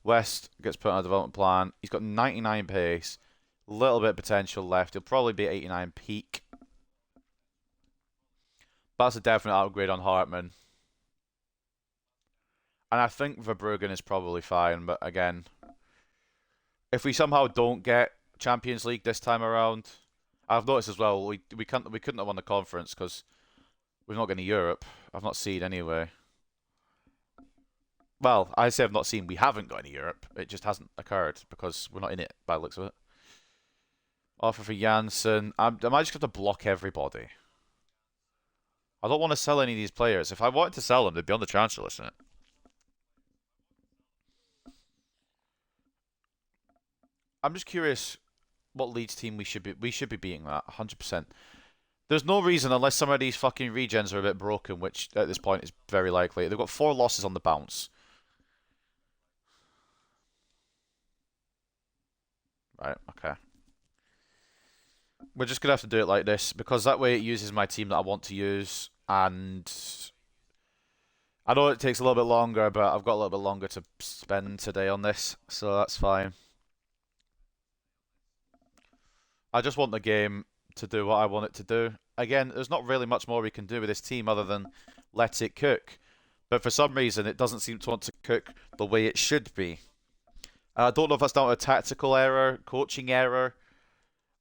West gets put on a development plan. He's got 99 pace. Little bit of potential left. He'll probably be 89 peak. That's a definite upgrade on Hartman. And I think Verbruggen is probably fine, but again, if we somehow don't get Champions League this time around, I've noticed as well we couldn't have won the conference because We've not got any Europe. I've not seen anyway. Well, I say I've not seen. We haven't got any Europe. It just hasn't occurred because we're not in it by the looks of it. Offer for Janssen. I might just have to block everybody. I don't want to sell any of these players. If I wanted to sell them, they'd be on the transfer list, isn't it? I'm just curious what Leeds team we should be beating that 100%. There's no reason unless some of these fucking regens are a bit broken, which at this point is very likely. They've got 4 losses on the bounce. Right, okay. We're just gonna have to do it like this because that way it uses my team that I want to use, and I know it takes a little bit longer, but I've got a little bit longer to spend today on this, so that's fine. I just want the game to do what I want it to do. Again, there's not really much more we can do with this team other than let it cook. But for some reason, it doesn't seem to want to cook the way it should be. I don't know if that's down to a tactical error, coaching error.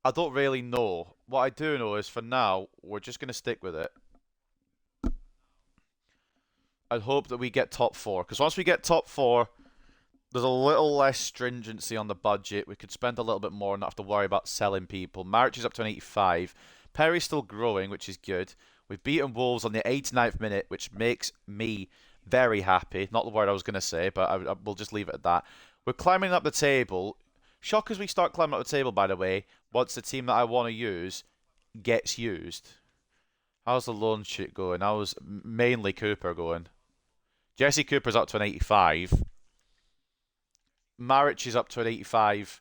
I don't really know. What I do know is for now, we're just going to stick with it. I hope that we get top 4. Because once we get top 4, there's a little less stringency on the budget. We could spend a little bit more and not have to worry about selling people. Marriage is up to an 85. Perry's still growing, which is good. We've beaten Wolves on the 89th minute, which makes me very happy. Not the word I was going to say, but we'll just leave it at that. We're climbing up the table. Shock as we start climbing up the table, by the way, once the team that I want to use gets used. How's the loan sheet going? How's mainly Cooper going? Jesse Cooper's up to an 85. Maric is up to an 85,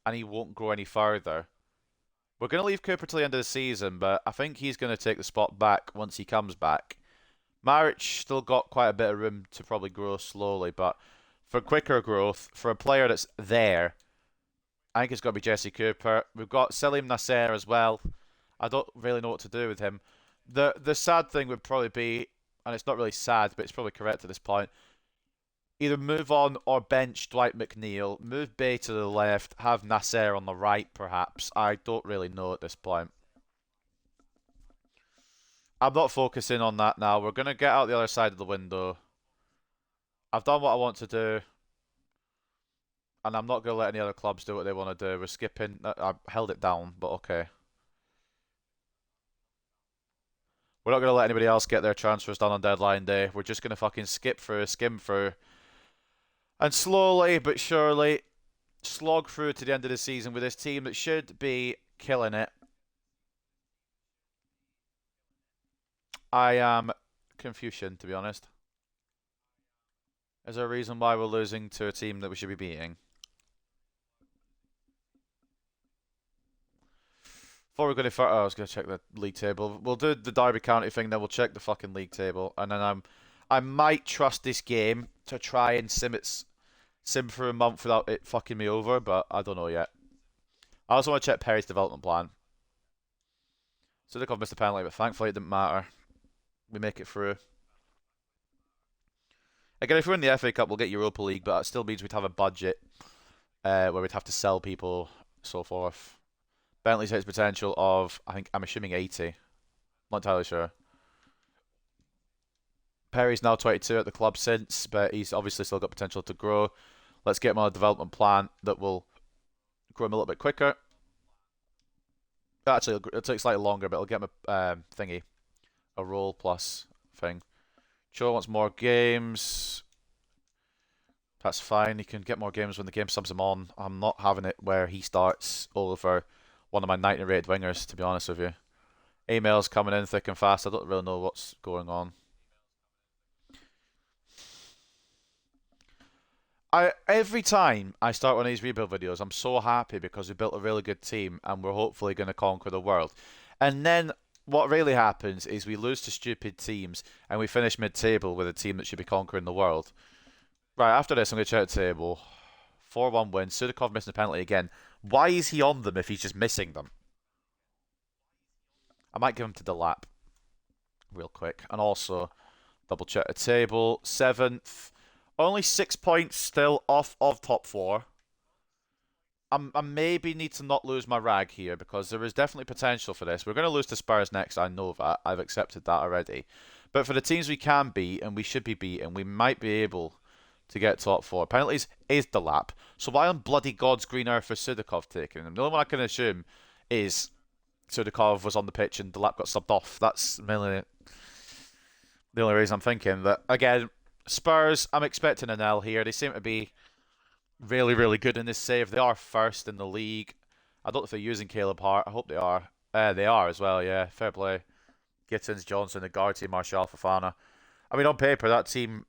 and he won't grow any further. We're going to leave Cooper till the end of the season, but I think he's going to take the spot back once he comes back. Maric still got quite a bit of room to probably grow slowly, but for quicker growth, for a player that's there, I think it's got to be Jesse Cooper. We've got Selim Nasser as well. I don't really know what to do with him. The sad thing would probably be, and it's not really sad, but it's probably correct at this point, either move on or bench Dwight McNeil, move Bay to the left, have Nasser on the right, perhaps. I don't really know at this point. I'm not focusing on that now. We're going to get out the other side of the window. I've done what I want to do, and I'm not going to let any other clubs do what they want to do. We're skipping. I held it down, but okay. We're not going to let anybody else get their transfers done on deadline day. We're just going to fucking skip through, skim through, and slowly but surely slog through to the end of the season with this team that should be killing it. I am Confucian, to be honest. Is there a reason why we're losing to a team that we should be beating? Before we go any further, I was going to check the league table. We'll do the Derby County thing, then we'll check the fucking league table, and then I might trust this game to try and sim for a month without it fucking me over, but I don't know yet. I also want to check Perry's development plan. So they could have missed a penalty, but thankfully it didn't matter. We make it through. Again, if we're in the FA Cup, we'll get Europa League, but that still means we'd have a budget where we'd have to sell people, so forth. Bentley's hit his potential of, I'm assuming 80. Not entirely sure. Perry's now 22 at the club since, but he's obviously still got potential to grow. Let's get him on a development plan that will grow him a little bit quicker. Actually, it'll take slightly longer, but it'll get him a thingy. A role plus thing. Cho wants more games. That's fine. He can get more games when the game subs him on. I'm not having it where he starts over one of my 90 rated wingers, to be honest with you. Emails coming in thick and fast. I don't really know what's going on. Every time I start one of these rebuild videos, I'm so happy because we built a really good team and we're hopefully going to conquer the world. And then what really happens is we lose to stupid teams and we finish mid-table with a team that should be conquering the world. Right, after this, I'm going to check the table. 4-1 win. Sudakov missing a penalty again. Why is he on them if he's just missing them? I might give him to Delap real quick. And also, double check the table. 7th. Only 6 points still off of top 4. I maybe need to not lose my rag here because there is definitely potential for this. We're going to lose to Spurs next. I know that. I've accepted that already. But for the teams we can beat and we should be beating, we might be able to get top four. Penalties is the lap. So why on bloody God's green earth is Sudakov taking them? The only one I can assume is Sudakov was on the pitch and the lap got subbed off. That's mainly the only reason I'm thinking that. Again, Spurs, I'm expecting an L here. They seem to be really, really good in this save. They are first in the league. I don't know if they're using Caleb Hart. I hope they are. They are as well, yeah. Fair play. Gittins, Johnson, Agarty, Martial, Fofana. I mean, on paper, that team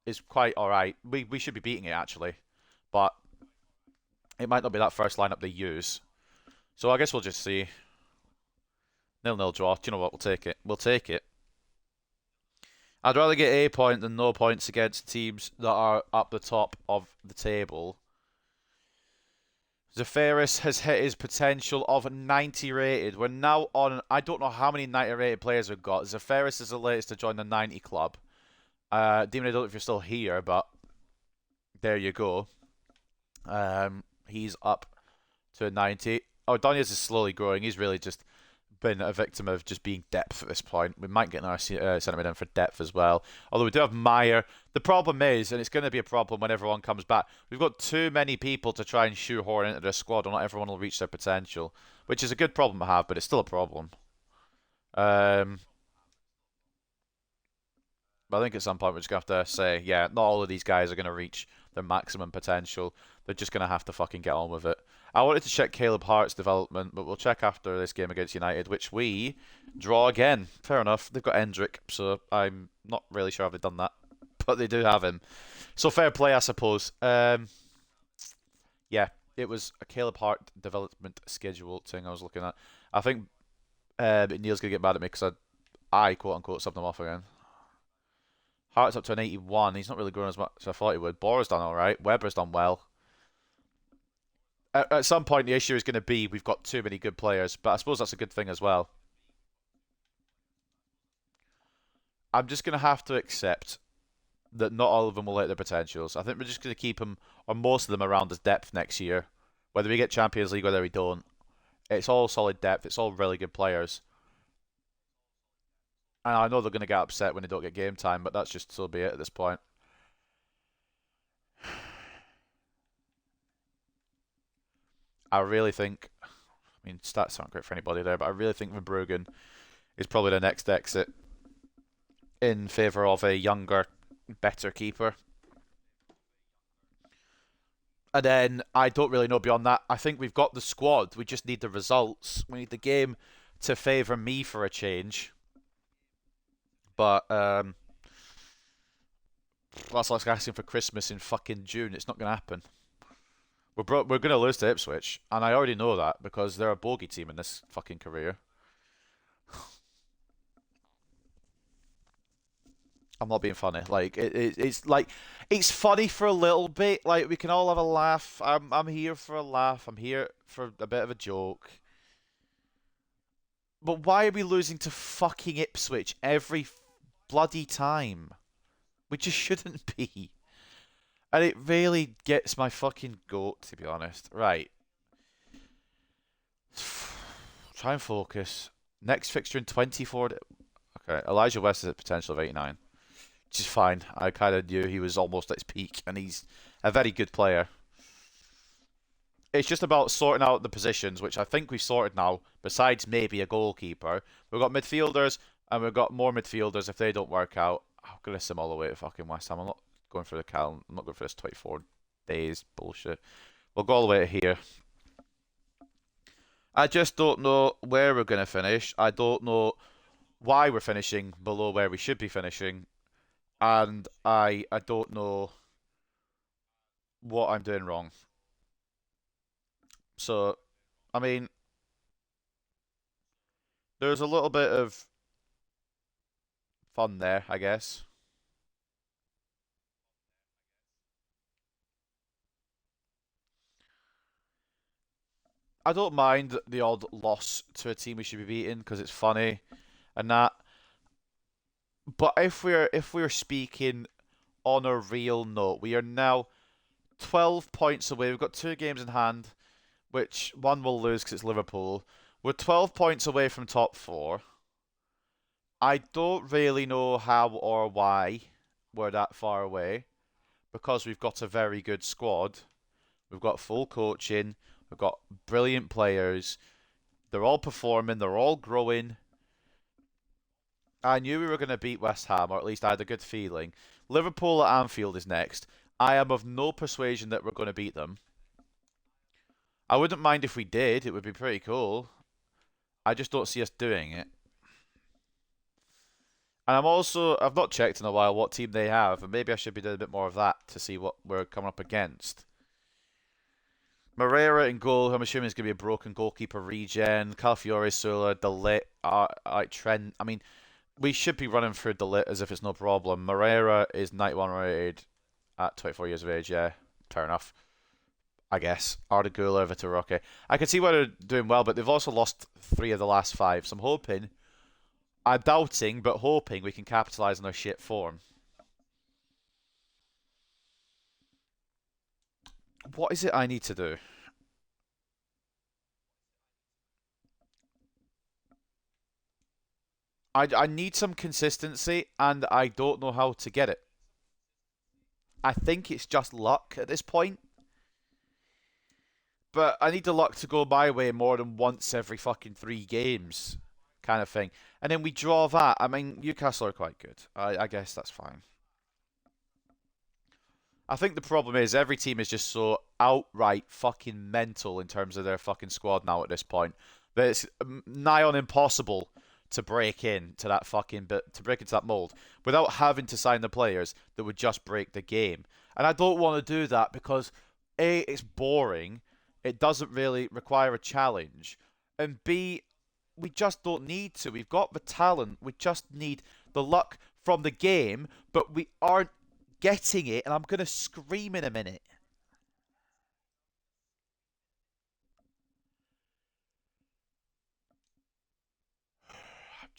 is quite alright. We should be beating it, actually. But it might not be that first lineup they use. So I guess we'll just see. 0-0 draw. Do you know what? We'll take it. We'll take it. I'd rather get a point than no points against teams that are up the top of the table. Zafaris has hit his potential of 90 rated. We're now on, I don't know how many 90 rated players we've got. Zafaris is the latest to join the 90 club. Demon, I don't know if you're still here, but there you go. He's up to 90. Oh, Donias is slowly growing. He's really just been a victim of just being depth at this point. We might get our centre mid in for depth as well. Although we do have Meyer. The problem is, and it's going to be a problem when everyone comes back, we've got too many people to try and shoehorn into the squad, and not everyone will reach their potential, which is a good problem to have, but it's still a problem. But I think at some point we're just going to have to say, yeah, not all of these guys are going to reach their maximum potential. They're just going to have to fucking get on with it. I wanted to check Caleb Hart's development, but we'll check after this game against United, which we draw again. Fair enough. They've got Endrick, so I'm not really sure how they've done that. But they do have him. So fair play, I suppose. Yeah, it was a Caleb Hart development schedule thing I was looking at. I think Neil's going to get mad at me because I quote-unquote, subbed him off again. Hart's up to an 81. He's not really growing as much as I thought he would. Bora's done all right. Weber's done well. At some point, the issue is going to be we've got too many good players, but I suppose that's a good thing as well. I'm just going to have to accept that not all of them will hit their potentials. I think we're just going to keep them, or most of them, around as depth next year. Whether we get Champions League, whether we don't. It's all solid depth. It's all really good players. And I know they're going to get upset when they don't get game time, but that's just so be it at this point. I really think, I mean, stats aren't great for anybody there, but I really think Verbruggen is probably the next exit in favour of a younger, better keeper. And then I don't really know beyond that. I think we've got the squad. We just need the results. We need the game to favour me for a change. But that's like asking for Christmas in fucking June. It's not going to happen. We're going to lose to Ipswich, and I already know that because they're a bogey team in this fucking career. I'm not being funny. Like it's like it's funny for a little bit. Like we can all have a laugh. I'm here for a laugh. I'm here for a bit of a joke. But why are we losing to fucking Ipswich every bloody time? We just shouldn't be. And it really gets my fucking goat, to be honest. Right. Try and focus. Next fixture in 24. Okay, Elijah West has a potential of 89. Which is fine. I kind of knew he was almost at his peak, and he's a very good player. It's just about sorting out the positions, which I think we've sorted now, besides maybe a goalkeeper. We've got midfielders, and we've got more midfielders if they don't work out. I'm going to sim all the way to fucking West Ham. I'm not going for the calendar. I'm not going for this 24 days bullshit. We'll go all the way to here. I just don't know where we're going to finish. I don't know why we're finishing below where we should be finishing. And I don't know what I'm doing wrong. So, I mean, there's a little bit of fun there, I guess. I don't mind the odd loss to a team we should be beating because it's funny and that. But if we're speaking on a real note, we are now 12 points away. We've got 2 games in hand. which one will lose because it's Liverpool. We're 12 points away from top four. I don't really know how or why we're that far away because we've got a very good squad. We've got full coaching. We've got brilliant players. They're all performing. They're all growing. I knew we were going to beat West Ham, or at least I had a good feeling. Liverpool at Anfield is next. I am of no persuasion that we're going to beat them. I wouldn't mind if we did. It would be pretty cool. I just don't see us doing it. And I've not checked in a while what team they have, and maybe I should be doing a bit more of that to see what we're coming up against. Moreira in goal, I'm assuming is going to be a broken goalkeeper regen. Calafiore, Sula, De Trent. I mean, we should be running through De as if it's no problem. Moreira is 91 rated at 24 years of age, yeah. Fair enough. I guess. Ardagula, Vitor I can see why they're doing well, but they've also lost 3 of the last 5, so I'm doubting, but hoping we can capitalise on their shit form. What is it I need to do? I need some consistency, and I don't know how to get it. I think it's just luck at this point. But I need the luck to go my way more than once every fucking 3 games, kind of thing. And then we draw that. I mean, Newcastle are quite good. I guess that's fine. I think the problem is every team is just so outright fucking mental in terms of their fucking squad now at this point that it's nigh on impossible to break into that fucking bit, to break into that mold without having to sign the players that would just break the game. And I don't want to do that because A, it's boring, it doesn't really require a challenge, and B, we just don't need to. We've got the talent, we just need the luck from the game, but we aren't getting it, and I'm going to scream in a minute.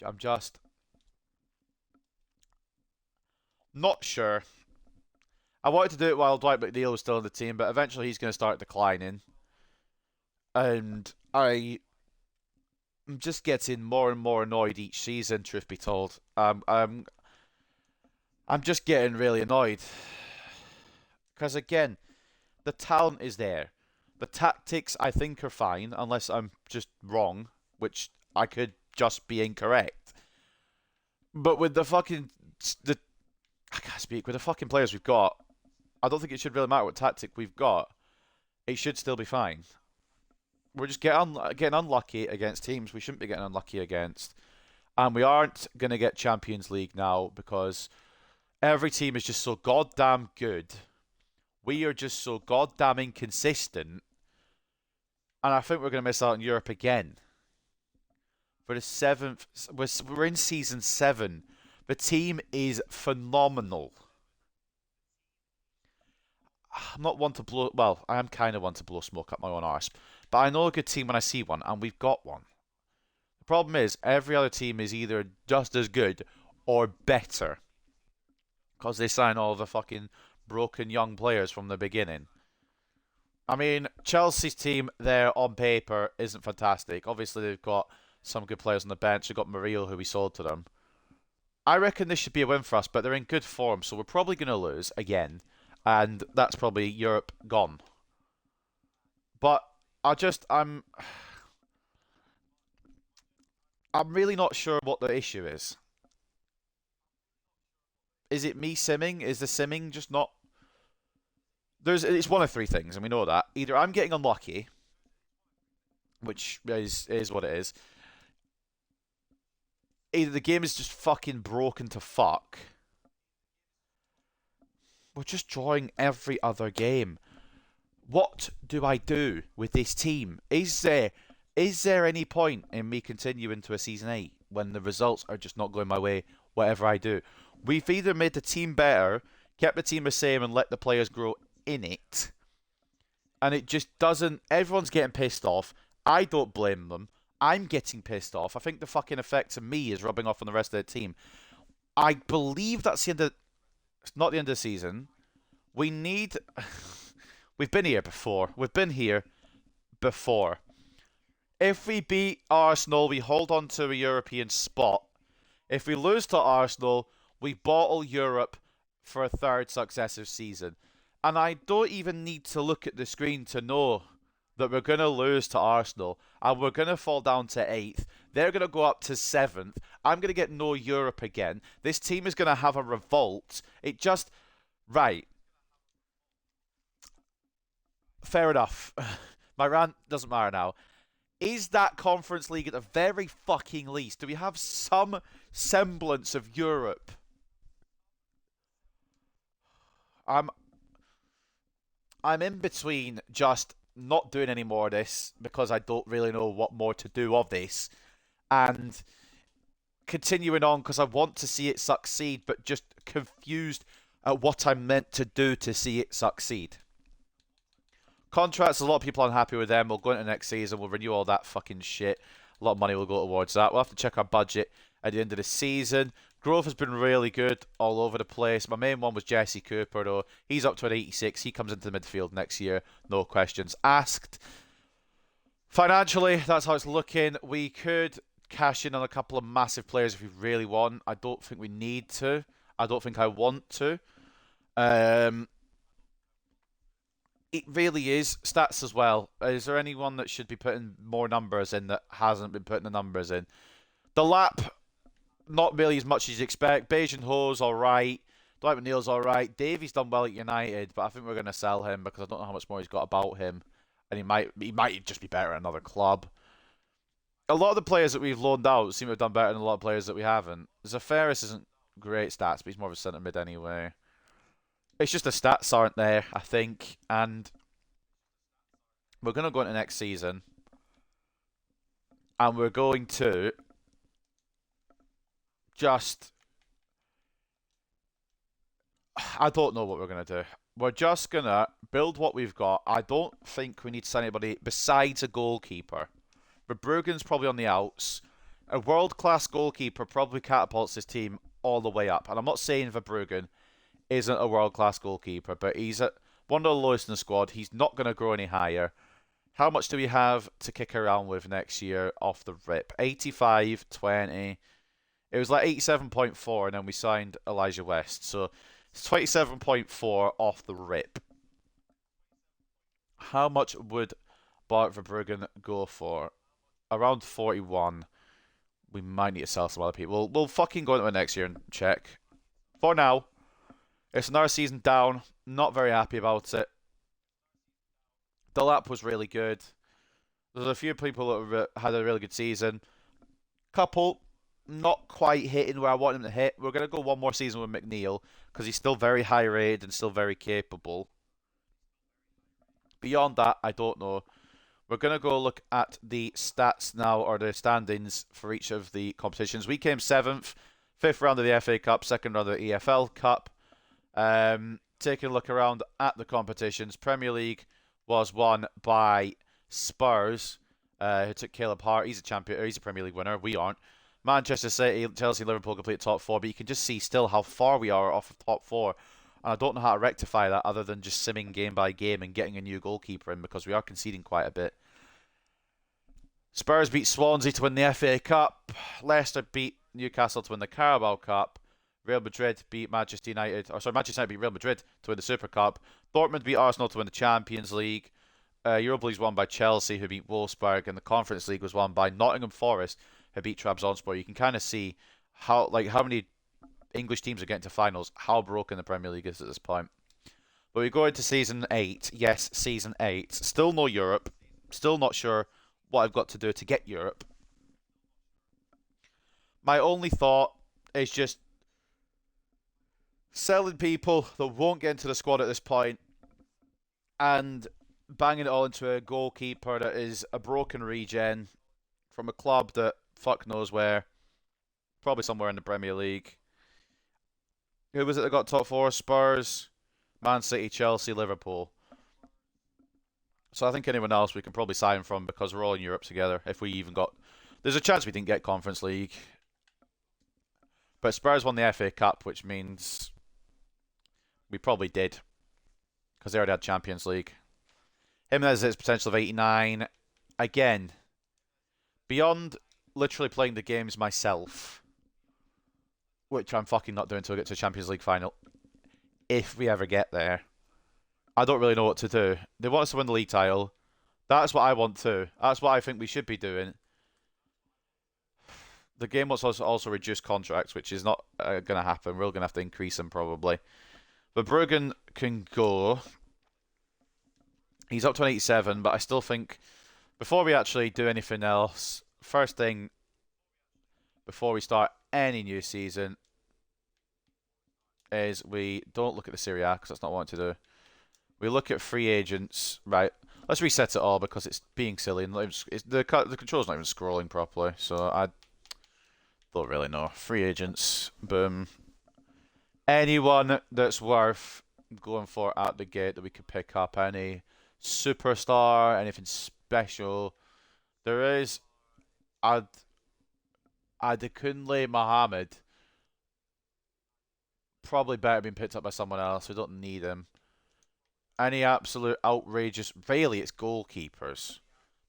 I'm just not sure. I wanted to do it while Dwight McNeil was still in the team, but eventually he's going to start declining. And I'm just getting more and more annoyed each season, truth be told. I'm just getting really annoyed. Because again, the talent is there. The tactics, I think, are fine, unless I'm just wrong, which I could just be incorrect. But with the fucking I can't speak with the fucking players we've got. I don't think it should really matter what tactic we've got. It should still be fine. We're just getting unlucky against teams we shouldn't be getting unlucky against, and we aren't gonna get Champions League now because every team is just so goddamn good. We are just so goddamn inconsistent, and I think we're gonna miss out on Europe again. For the 7th, we're in season 7. The team is phenomenal. I'm not one to blow. Well, I am kind of one to blow smoke up my own arse, but I know a good team when I see one, and we've got one. The problem is every other team is either just as good or better because they sign all the fucking broken young players from the beginning. I mean, Chelsea's team there on paper isn't fantastic. Obviously, they've got some good players on the bench. They've got Murillo, who we sold to them. I reckon this should be a win for us, but they're in good form, so we're probably going to lose again, and that's probably Europe gone. But I'm really not sure what the issue is. Is it me simming? Is the simming just not? It's one of 3 things, and we know that. Either I'm getting unlucky, which is what it is. Either the game is just fucking broken to fuck. We're just drawing every other game. What do I do with this team? Is there any point in me continuing to a season 8 when the results are just not going my way, whatever I do? We've either made the team better, kept the team the same, and let the players grow in it, and it just doesn't. Everyone's getting pissed off. I don't blame them. I'm getting pissed off. I think the fucking effect of me is rubbing off on the rest of the team. I believe that's the end of. It's not the end of the season. We need. We've been here before. We've been here before. If we beat Arsenal, we hold on to a European spot. If we lose to Arsenal, we bottle Europe for a third successive season. And I don't even need to look at the screen to know that we're going to lose to Arsenal and we're going to fall down to 8th. They're going to go up to 7th. I'm going to get no Europe again. This team is going to have a revolt. It just. Right. Fair enough. My rant doesn't matter now. Is that Conference League at the very fucking least? Do we have some semblance of Europe? I'm I'm in between just not doing any more of this because I don't really know what more to do of this, and continuing on because I want to see it succeed, but just confused at what I'm meant to do to see it succeed. Contracts, a lot of people are unhappy with them. We'll go into next season. We'll renew all that fucking shit. A lot of money will go towards that. We'll have to check our budget at the end of the season. Growth has been really good all over the place. My main one was Jesse Cooper, though. He's up to an 86. He comes into the midfield next year. No questions asked. Financially, that's how it's looking. We could cash in on a couple of massive players if we really want. I don't think we need to. I don't think I want to. It really is. Stats as well. Is there anyone that should be putting more numbers in that hasn't been putting the numbers in? The lap, not really as much as you expect. Beijing Ho's alright. Dwight McNeil's alright. Davies done well at United, but I think we're going to sell him because I don't know how much more he's got about him. And he might just be better at another club. A lot of the players that we've loaned out seem to have done better than a lot of players that we haven't. Zafaris isn't great stats, but he's more of a centre mid anyway. It's just the stats aren't there, I think, and we're going to go into next season, and we're going to just... I don't know what we're going to do. We're just going to build what we've got. I don't think we need to sign anybody besides a goalkeeper. Verbruggen's probably on the outs. A world-class goalkeeper probably catapults his team all the way up, and I'm not saying Verbruggen isn't a world-class goalkeeper, but he's at one of the lowest in the squad. He's not going to grow any higher. How much do we have to kick around with next year off the rip? 85, 20. It was like 87.4, and then we signed Elijah West. So it's 27.4 off the rip. How much would Bart Verbruggen go for? Around 41. We might need to sell some other people. We'll fucking go into it next year and check. For now, it's another season down. Not very happy about it. The lap was really good. There's a few people that had a really good season. Couple not quite hitting where I want him to hit. We're going to go one more season with McNeil because he's still very high rated and still very capable. Beyond that, I don't know. We're going to go look at the stats now, or the standings for each of the competitions. We came 7th, 5th round of the FA Cup, 2nd round of the EFL Cup. Taking a look around at the competitions, Premier League was won by Spurs, who took Caleb Hart. He's a champion. He's a Premier League winner. We aren't. Manchester City, Chelsea, Liverpool complete top 4, but you can just see still how far we are off of top 4. And I don't know how to rectify that other than just simming game by game and getting a new goalkeeper in because we are conceding quite a bit. Spurs beat Swansea to win the FA Cup. Leicester beat Newcastle to win the Carabao Cup. Real Madrid beat Manchester United. Manchester United beat Real Madrid to win the Super Cup. Dortmund beat Arsenal to win the Champions League. Europa League was won by Chelsea, who beat Wolfsburg, and the Conference League was won by Nottingham Forest, who beat Trabzonspor. You can kind of see how many English teams are getting to finals, how broken the Premier League is at this point. But we go into season 8. Yes, season 8. Still no Europe. Still not sure what I've got to do to get Europe. My only thought is just selling people that won't get into the squad at this point and banging it all into a goalkeeper that is a broken regen from a club that fuck knows where. Probably somewhere in the Premier League. Who was it that got top 4? Spurs, Man City, Chelsea, Liverpool. So I think anyone else we can probably sign from because we're all in Europe together. If we even got... There's a chance we didn't get Conference League. But Spurs won the FA Cup, which means we probably did. Because they already had Champions League. Him has its potential of 89. Again, beyond literally playing the games myself, which I'm fucking not doing until we get to a Champions League final, if we ever get there, I don't really know what to do. They want us to win the league title. That's what I want too. That's what I think we should be doing. The game wants us to also reduce contracts, which is not going to happen. We're going to have to increase them probably. But Bruggen can go. He's up to an 87, but I still think before we actually do anything else, first thing before we start any new season is we don't look at the Serie A because that's not what I want to do. We look at free agents, right? Let's reset it all because it's being silly and the control's not even scrolling properly, so I don't really know. Free agents, boom. Anyone that's worth going for at the gate that we could pick up, any superstar, anything special. There is Adekunle Mohammed. Probably better being picked up by someone else. We don't need him. Any absolute outrageous... Really, it's goalkeepers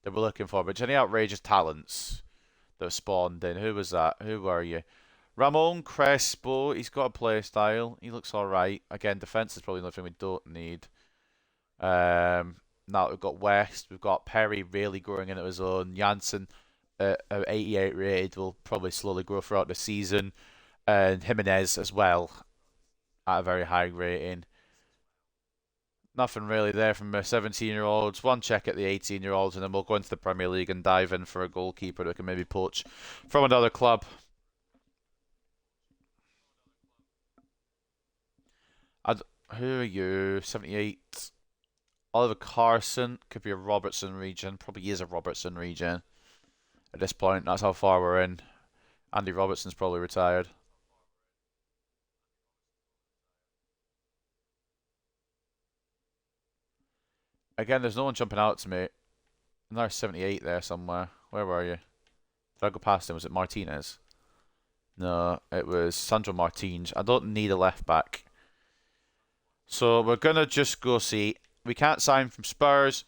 that we're looking for, but any outrageous talents that have spawned in. Who was that? Who were you? Ramon Crespo. He's got a play style. He looks alright. Again, defence is probably nothing we don't need. Now we've got West. We've got Perry really growing into his own. Janssen, 88 rated, will probably slowly grow throughout the season. And Jimenez as well, at a very high rating. Nothing really there from the 17-year-olds. One check at the 18-year-olds, and then we'll go into the Premier League and dive in for a goalkeeper that can maybe poach from another club. Who are you? 78. Oliver Carson. Could be a Robertson region. Probably is a Robertson region at this point. That's how far we're in. Andy Robertson's probably retired. Again, there's no one jumping out to me. Another 78 there somewhere. Where were you? Did I go past him? Was it Martinez? No, it was Sandro Martins. I don't need a left back. So we're going to just go see. We can't sign from Spurs,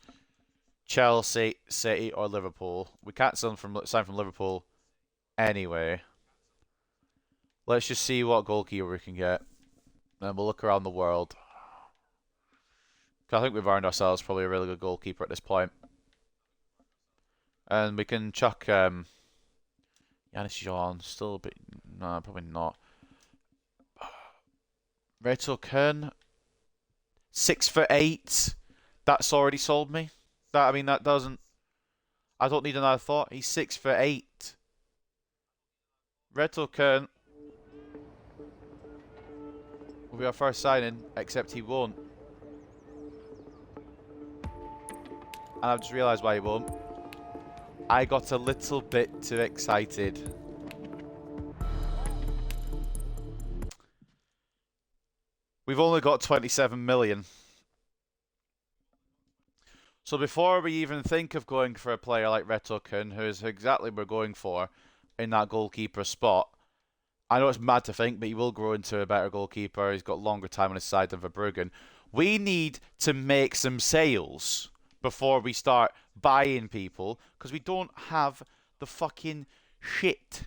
Chelsea, City, or Liverpool. We can't sign from Liverpool anyway. Let's just see what goalkeeper we can get. And we'll look around the world. I think we've earned ourselves probably a really good goalkeeper at this point. And we can chuck Yanis Jean. Still a bit... No, probably not. Reto Kern. 6'8". That's already sold me. That doesn't... I don't need another thought. He's 6'8". Reto Kern will be our first signing, except he won't. And I've just realised why he won't. I got a little bit too excited. We've only got 27 million. So before we even think of going for a player like Reto Kun, who is exactly what we're going for in that goalkeeper spot, I know it's mad to think, but he will grow into a better goalkeeper. He's got longer time on his side than Verbruggen. We need to make some sales before we start buying people, because we don't have the fucking shit.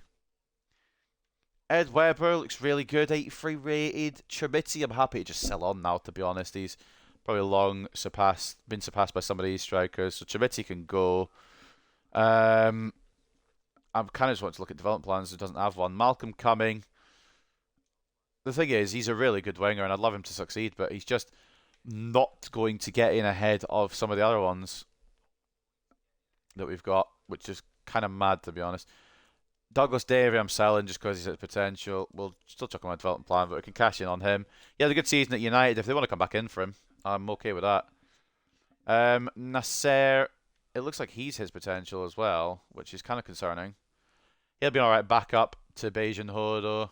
Ed Weber looks really good, 83 rated. Chermiti, I'm happy to just sell on now, to be honest. He's probably been surpassed by some of these strikers, so Chermiti can go. I'm kind of just want to look at development plans. Who doesn't have one? Malcolm Cumming. The thing is, he's a really good winger, and I'd love him to succeed, but he's just not going to get in ahead of some of the other ones that we've got, which is kind of mad, to be honest. Douglas Davey I'm selling just because he's at potential. We'll still check on my development plan, but we can cash in on him. He had a good season at United. If they want to come back in for him, I'm okay with that. Nasser, it looks like he's his potential as well, which is kind of concerning. He'll be alright back up to Beijing Hodo.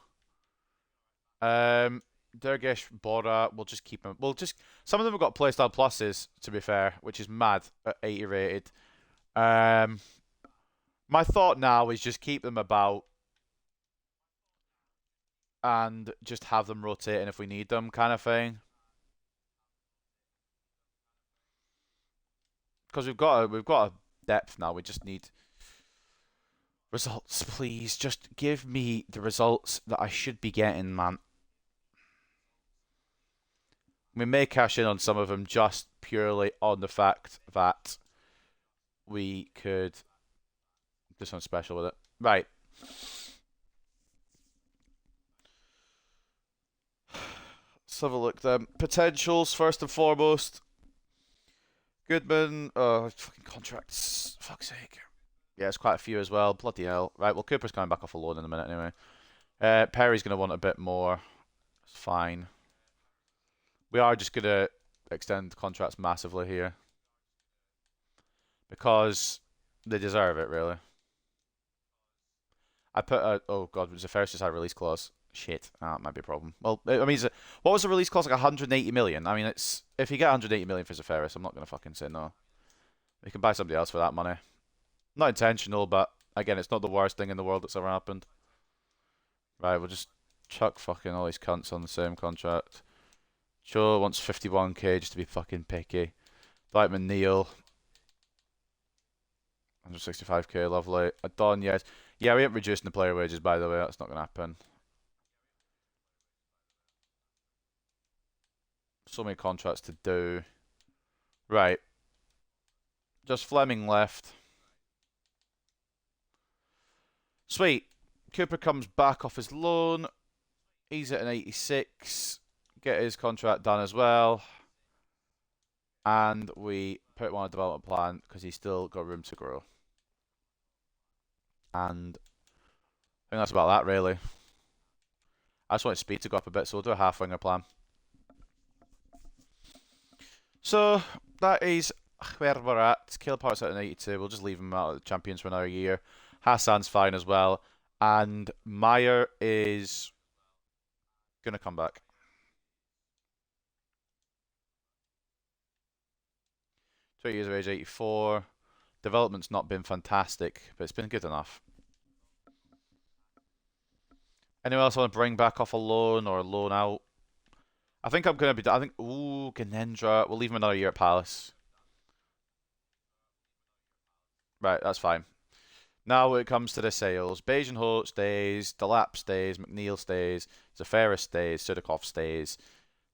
Dergesh Bora, we'll just keep him. Some of them have got playstyle pluses, to be fair, which is mad at 80 rated. My thought now is just keep them about and just have them rotating if we need them, kind of thing. because we've got a depth now. We just need results, please. Just give me the results that I should be getting, man. We may cash in on some of them just purely on the fact that we could do something special with it. Right. Let's have a look then. Potentials, first and foremost. Goodman, fucking contracts. Fuck's sake. Yeah, it's quite a few as well. Bloody hell. Right, well, Cooper's coming back off a loan in a minute anyway. Perry's going to want a bit more. It's fine. We are just going to extend contracts massively here. Because they deserve it, really. I put a... Oh, God, was the first just had release clause? Shit, that might be a problem. Well, I mean, what was the release clause? Like 180 million? I mean, it's if you get 180 million for Zaferis, I'm not going to fucking say no. You can buy somebody else for that money. Not intentional, but again, it's not the worst thing in the world that's ever happened. Right, we'll just chuck fucking all these cunts on the same contract. Joe wants 51k just to be fucking picky. Dwight McNeil. 165k, lovely. Adon, yes. Yeah, we ain't reducing the player wages, by the way. That's not going to happen. So many contracts to do. Right. Just Fleming left. Sweet. Cooper comes back off his loan. He's at an 86. Get his contract done as well. And we put him on a development plan because he's still got room to grow. And I think that's about that, really. I just want his speed to go up a bit, so we'll do a half-winger plan. So, that is where we're at. Caleb Hart's at an 82. We'll just leave him out of the Champions for another year. Hassan's fine as well. And Meyer is going to come back. 20 years of age, 84. Development's not been fantastic, but it's been good enough. Anyone else want to bring back off a loan or a loan out? I think I'm going to be... Ooh, Ganendra. We'll leave him another year at Palace. Right, that's fine. Now when it comes to the sales, Bajanho stays, Delap stays, McNeil stays, Zaferis stays, Sudakov stays.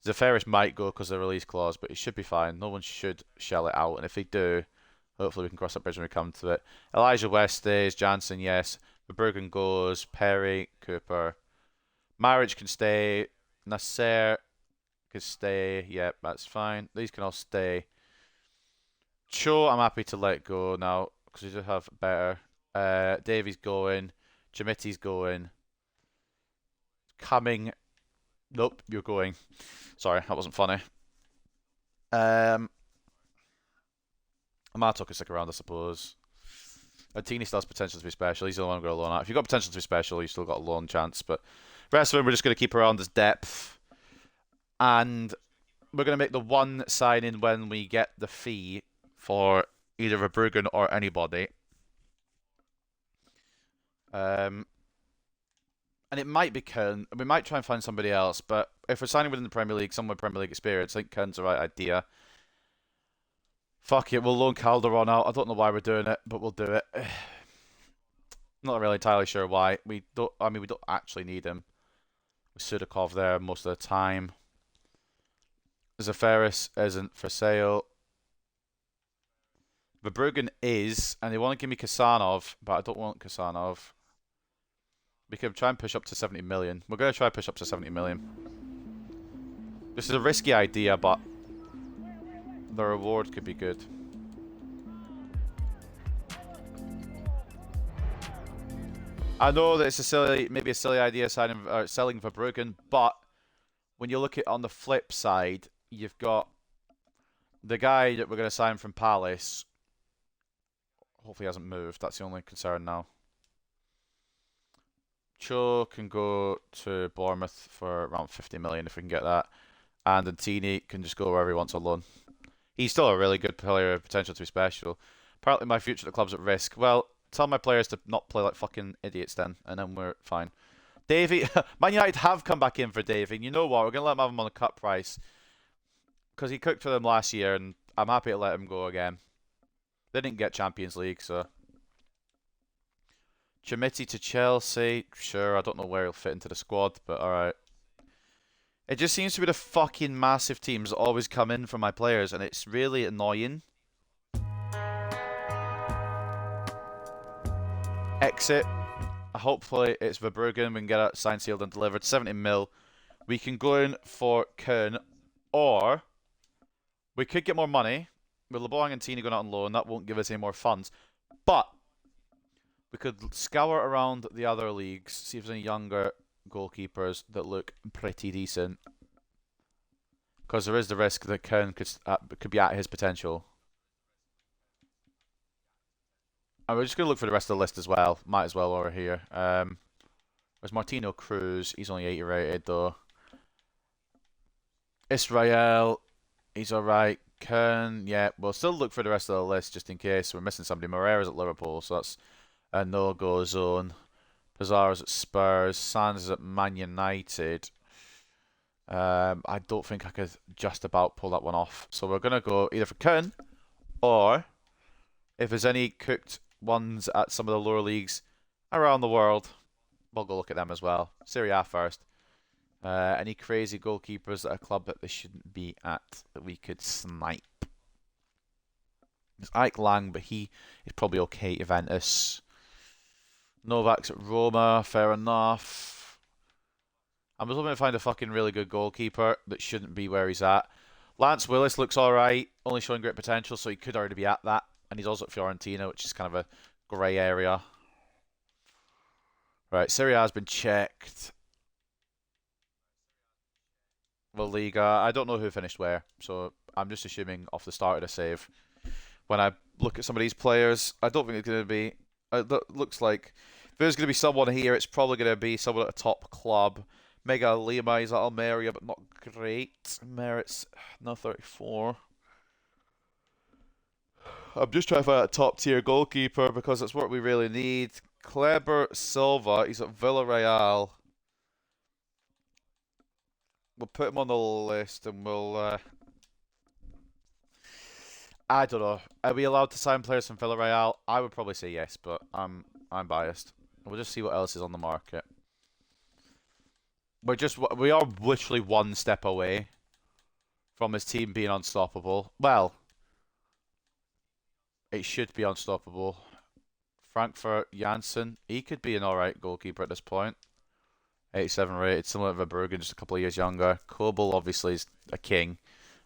Zaferis might go because of the release clause, but he should be fine. No one should shell it out, and if they do, hopefully we can cross that bridge when we come to it. Elijah West stays, Jansen, yes. Verbruggen goes, Perry, Cooper. Marriage can stay, Nasser can stay, yep, that's fine. These can all stay. Cho, I'm happy to let go now, because we just have better. Davies going, Jamitti's going. Coming. Nope, you're going. Sorry, that wasn't funny. Amato can stick around, I suppose. Antini still has potential to be special. He's the only one going to loan out. If you've got potential to be special, you've still got a loan chance. But the rest of them, we're just going to keep around as depth. And we're going to make the one signing when we get the fee for either Verbruggen or anybody. And it might be Kern. We might try and find somebody else, but if we're signing within the Premier League, someone with Premier League experience, I think Kern's the right idea. Fuck it, we'll loan Calderon out. I don't know why we're doing it, but we'll do it. Not really entirely sure why. We don't actually need him. With Sudakov there most of the time. Zaferis isn't for sale. Verbruggen is, and they want to give me Kasanov, but I don't want Kasanov. We can try and push up to 70 million. We're going to try and push up to 70 million. This is a risky idea, but the reward could be good. I know that it's maybe a silly idea selling Verbruggen, but when you look at it on the flip side, you've got the guy that we're going to sign from Palace. Hopefully he hasn't moved. That's the only concern now. Cho can go to Bournemouth for around 50 million if we can get that. And Antini can just go wherever he wants on loan. He's still a really good player with potential to be special. Apparently my future at the club's at risk. Well, tell my players to not play like fucking idiots then, and then we're fine. Davey, Man United have come back in for Davey. And you know what? We're going to let him have him on a cut price. Because he cooked for them last year, and I'm happy to let him go again. They didn't get Champions League, so. Chimiti to Chelsea. Sure, I don't know where he'll fit into the squad, but alright. It just seems to be the fucking massive teams that always come in for my players, and it's really annoying. Exit. Hopefully it's Verbruggen. We can get it signed, sealed, and delivered. 70 mil. We can go in for Kern, or we could get more money with LeBlanc and Tini going out on loan. That won't give us any more funds, but we could scour around the other leagues, see if there's any younger goalkeepers that look pretty decent. Because there is the risk that Kern could be at his potential. And we're just going to look for the rest of the list as well. Might as well over here. There's Martino Cruz. He's only 80 rated though. Israel. He's alright. Kern. Yeah, we'll still look for the rest of the list just in case. We're missing somebody. Moreira's at Liverpool, so that's a no-go zone. Pizarro's at Spurs. Sands is at Man United. I don't think I could just about pull that one off. So we're going to go either for Kern, or if there's any cooked ones at some of the lower leagues around the world, we'll go look at them as well. Serie A first. Any crazy goalkeepers at a club that they shouldn't be at that we could snipe? It's Ike Lang, but he is probably okay at Juventus. Novak's at Roma, fair enough. I'm just hoping to find a fucking really good goalkeeper that shouldn't be where he's at. Lance Willis looks alright, only showing great potential, so he could already be at that. And he's also at Fiorentina, which is kind of a grey area. Right, Serie A has been checked. La Liga, I don't know who finished where, so I'm just assuming off the start of the save. When I look at some of these players, I don't think it's going to be... It looks like if there's going to be someone here, it's probably going to be someone at a top club. Mega Lima is at Almeria, but not great. Merits, no 34. I'm just trying to find a top tier goalkeeper because that's what we really need. Kleber Silva, he's at Villarreal. We'll put him on the list and we'll... I don't know. Are we allowed to sign players from Villarreal? I would probably say yes, but I'm biased. We'll just see what else is on the market. We are literally one step away from his team being unstoppable. Well, it should be unstoppable. Frankfurt Janssen, he could be an alright goalkeeper at this point. 87 rated, similar to Verbruggen, just a couple of years younger. Kobel obviously is a king,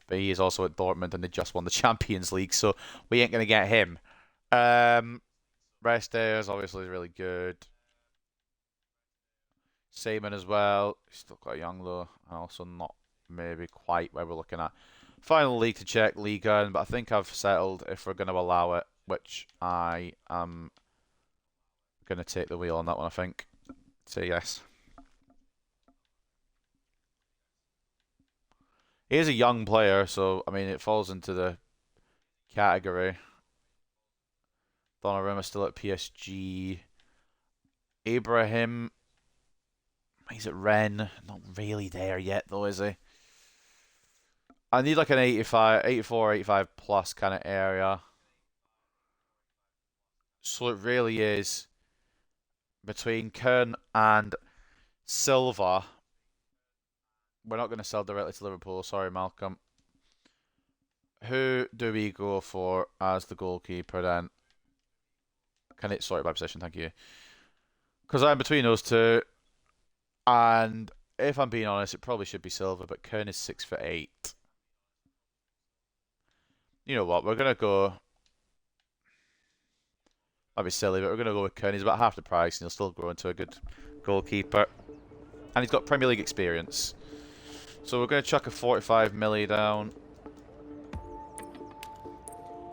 but he is also at Dortmund and they just won the Champions League, so we ain't going to get him. Restes obviously is really good. Seaman as well. He's still quite young though, and also not maybe quite where we're looking at. Final league to check, Ligue 1, but I think I've settled if we're going to allow it, which I am going to take the wheel on that one, I think. Say yes. He is a young player, so, I mean, it falls into the category. Donnarumma still at PSG. Ibrahim... He's at Rennes. Not really there yet, though, is he? I need like an 85, 84, 85 plus kind of area. So it really is between Kern and Silva. We're not going to sell directly to Liverpool. Sorry, Malcolm. Who do we go for as the goalkeeper then? Can it sort by position? Thank you. Because I'm between those two. And if I'm being honest, it probably should be Silva, but Kern is 6'8". You know what? We're gonna go. Might be silly, but we're gonna go with Kern. He's about half the price, and he'll still grow into a good goalkeeper. And he's got Premier League experience. So we're gonna chuck a 45 milli down.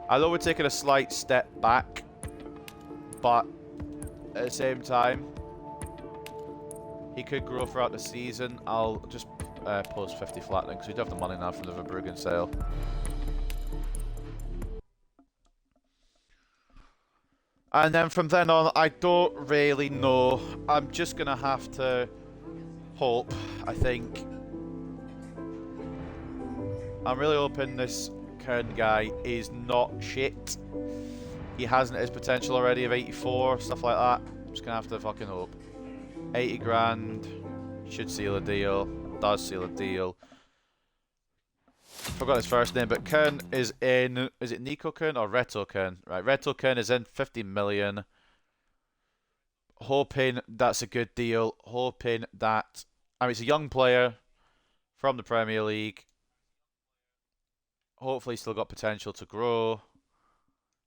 I know we're taking a slight step back, but at the same time, he could grow throughout the season. I'll just post 50 flat then, because we do have the money now from the Verbruggen sale. And then from then on, I don't really know. I'm just going to have to hope, I think. I'm really hoping this Kern guy is not shit. he hasn't his potential already of 84, stuff like that. I'm just gonna have to fucking hope. 80 grand should seal a deal. Does seal a deal. Forgot his first name, but Kern is in. Is it Nico Kern or Reto Kern? Right, Reto Kern is in 50 million. Hoping that's a good deal. Hoping that. I mean, it's a young player from the Premier League. Hopefully, he's still got potential to grow.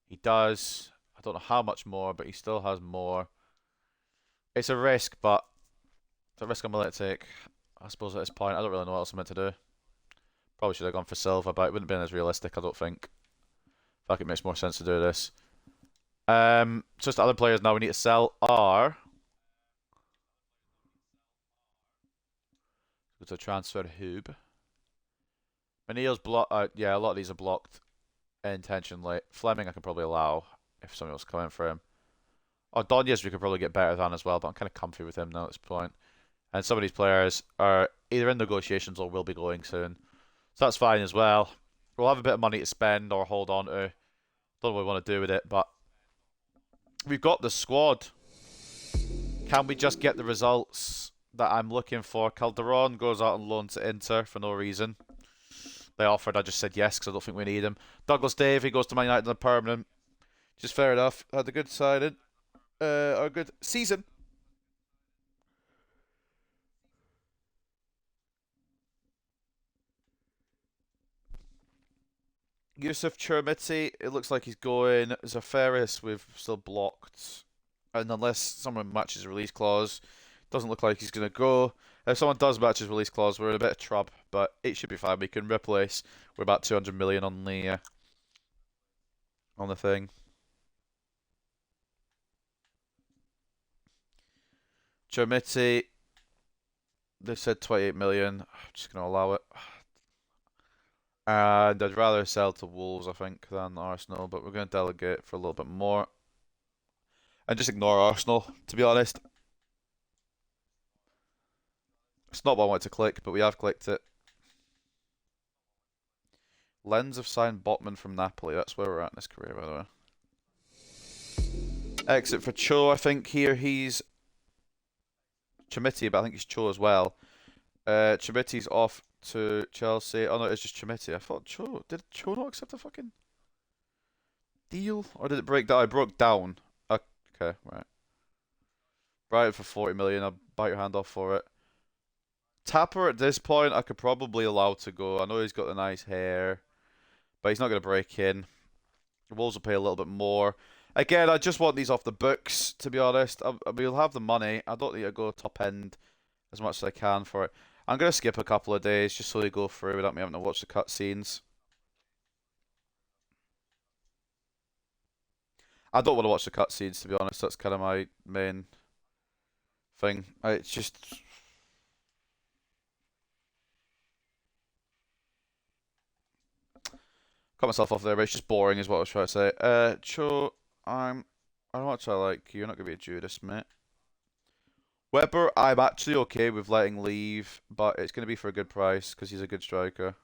He does. I don't know how much more, but he still has more. It's a risk, but it's a risk I'm willing to take. I suppose at this point, I don't really know what else I'm meant to do. Probably should have gone for silver, but it wouldn't have been as realistic, I don't think. I feel like it makes more sense to do this. Just the other players now we need to sell are... Go to transfer hub. Manil's blocked. Yeah, a lot of these are blocked intentionally. Fleming I can probably allow if somebody else coming for him. Oh, Donya's we could probably get better than as well, but I'm kind of comfy with him now at this point. And some of these players are either in negotiations or will be going soon. So that's fine as well. We'll have a bit of money to spend or hold on to. Don't know what we want to do with it, but we've got the squad. Can we just get the results that I'm looking for? Calderon goes out on loan to Inter for no reason. They offered, I just said yes because I don't think we need him. Douglas Davey goes to Man United on a permanent. Just fair enough. Had a good signing. Or a good season. Yusuf Chermiti, it looks like he's going. Zafaris we've still blocked. And unless someone matches his release clause, doesn't look like he's going to go. If someone does match his release clause, we're in a bit of trouble, but it should be fine. We can replace. We're about 200 million on the thing. Chermiti, they said 28 million. I'm just going to allow it. And I'd rather sell to Wolves, I think, than Arsenal, but we're going to delegate for a little bit more. And just ignore Arsenal, to be honest. It's not what I wanted to click, but we have clicked it. Lens have signed Botman from Napoli. That's where we're at in his career, by the way. Exit for Cho, I think here he's... Chermiti, but I think he's Cho as well. Chermiti's off to Chelsea. Oh no, it's just Chermiti. I thought Cho... Did Cho not accept a fucking deal? Or did it break down? I broke down. Okay, right. Brighton for 40 million. I'll bite your hand off for it. Tapper at this point, I could probably allow to go. I know he's got the nice hair, but he's not going to break in. Wolves will pay a little bit more. Again, I just want these off the books, to be honest. We'll have the money. I don't need to go top end as much as I can for it. I'm going to skip a couple of days just so they go through without me having to watch the cutscenes. I don't want to watch the cutscenes, to be honest. That's kind of my main thing. It's just... Cut myself off there, but it's just boring is what I was trying to say. Cho, I don't know what I like. You're not going to be a Judas, mate. Weber, I'm actually okay with letting leave, but it's going to be for a good price because he's a good striker.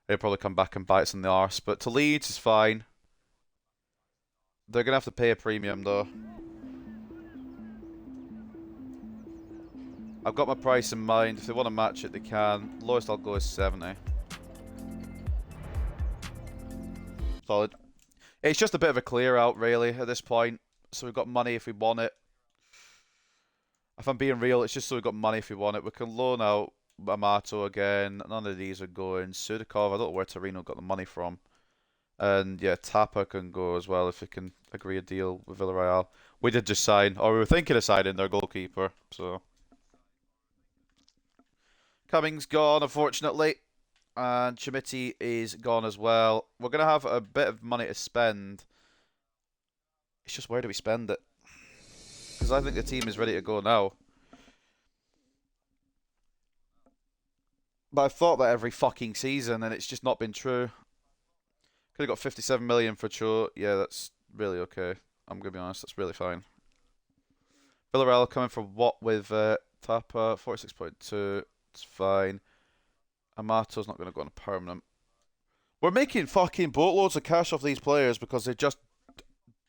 He'll probably come back and bite us in the arse, but to Leeds is fine. They're going to have to pay a premium, though. I've got my price in mind. If they want to match it, they can. Lowest I'll go is 70. Solid. It's just a bit of a clear out, really, at this point. So we've got money if we want it. If I'm being real, it's just so we've got money if we want it. We can loan out Amato again. None of these are going. Sudakov, I don't know where Torino got the money from. And yeah, Tapa can go as well if we can agree a deal with Villarreal. We did just sign, or we were thinking of signing their goalkeeper. So Cummings gone, unfortunately. And Chermiti is gone as well. We're going to have a bit of money to spend. It's just where do we spend it? Because I think the team is ready to go now. But I've thought that every fucking season and it's just not been true. Could have got 57 million for Cho. Yeah, that's really okay. I'm going to be honest, that's really fine. Villarreal coming for what with Tapa? 46.2. It's fine. Amato's not going to go on a permanent. We're making fucking boatloads of cash off these players because they just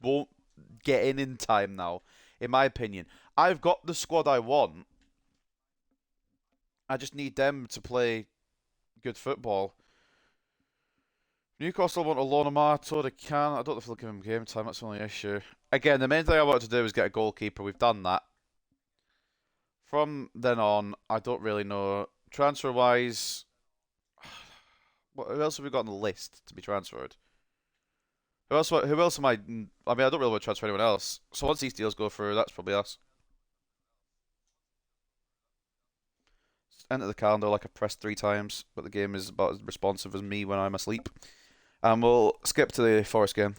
won't get in time now, in my opinion. I've got the squad I want. I just need them to play good football. Newcastle want to loan Amato. They can. I don't know if they'll give him game time. That's the only issue. Again, the main thing I wanted to do was get a goalkeeper. We've done that. From then on, I don't really know. Transfer-wise, who else have we got on the list to be transferred? Who else? Who else am I? I mean, I don't really want to transfer anyone else. So once these deals go through, that's probably us. Enter the calendar like I pressed 3 times, but the game is about as responsive as me when I'm asleep. And we'll skip to the Forest game.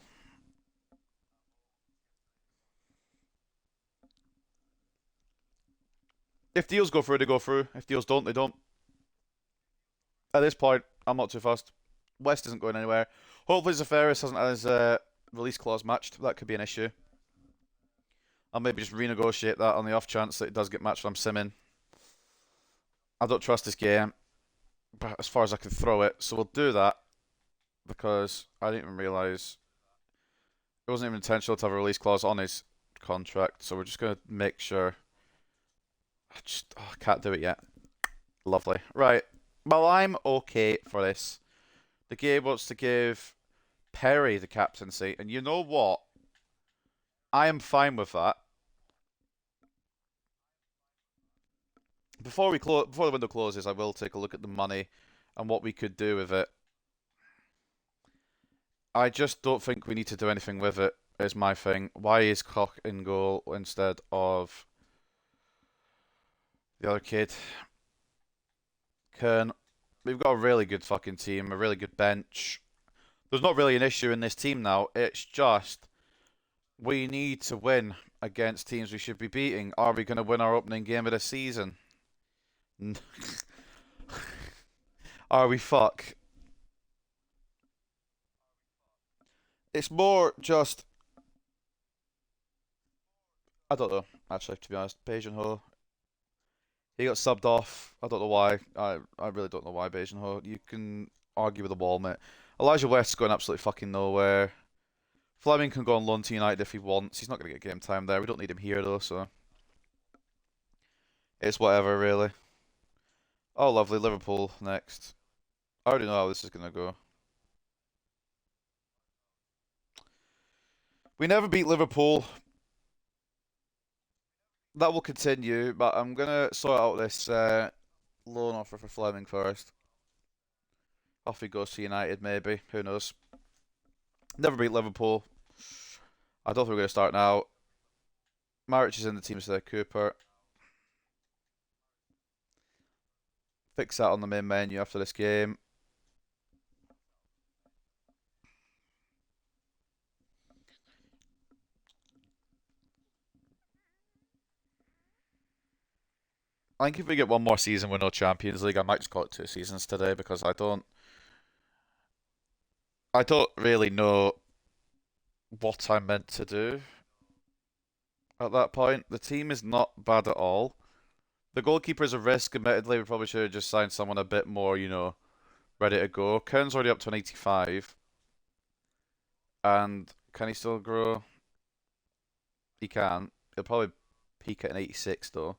If deals go through, they go through. If deals don't, they don't. At this point, I'm not too fussed. West isn't going anywhere. Hopefully Zafaris hasn't had his release clause matched. That could be an issue. I'll maybe just renegotiate that on the off chance that it does get matched when I'm simming. I don't trust this game, but as far as I can throw it, so we'll do that because I didn't even realise it wasn't even intentional to have a release clause on his contract. So we're just gonna make sure. I can't do it yet. Lovely. Right. Well, I'm okay for this. The game wants to give Perry the captaincy, and you know what? I am fine with that. Before the window closes, I will take a look at the money and what we could do with it. I just don't think we need to do anything with it, is my thing. Why is Koch in goal instead of the other kid? Kern. We've got a really good fucking team, a really good bench. There's not really an issue in this team now. It's just we need to win against teams we should be beating. Are we going to win our opening game of the season? Are we fuck? It's more just... I don't know, actually, to be honest. Beijing Ho. He got subbed off. I don't know why. I really don't know why Beijing Ho. You can argue with the wall, mate. Elijah West's going absolutely fucking nowhere. Fleming can go on loan to United if he wants. He's not going to get game time there. We don't need him here, though, so... It's whatever, really. Oh, lovely. Liverpool next. I already know how this is going to go. We never beat Liverpool. That will continue, but I'm going to sort out this loan offer for Fleming first. Off he goes to United, maybe. Who knows? Never beat Liverpool. I don't think we're going to start now. Maric is in the team instead of Cooper. Fix that on the main menu after this game. I think if we get one more season with no Champions League, I might just call it 2 seasons today because I don't really know what I'm meant to do at that point. The team is not bad at all. The goalkeeper is a risk, admittedly. We probably should have just signed someone a bit more, ready to go. Kern's already up to an 85. And can he still grow? He can. He'll probably peak at an 86, though.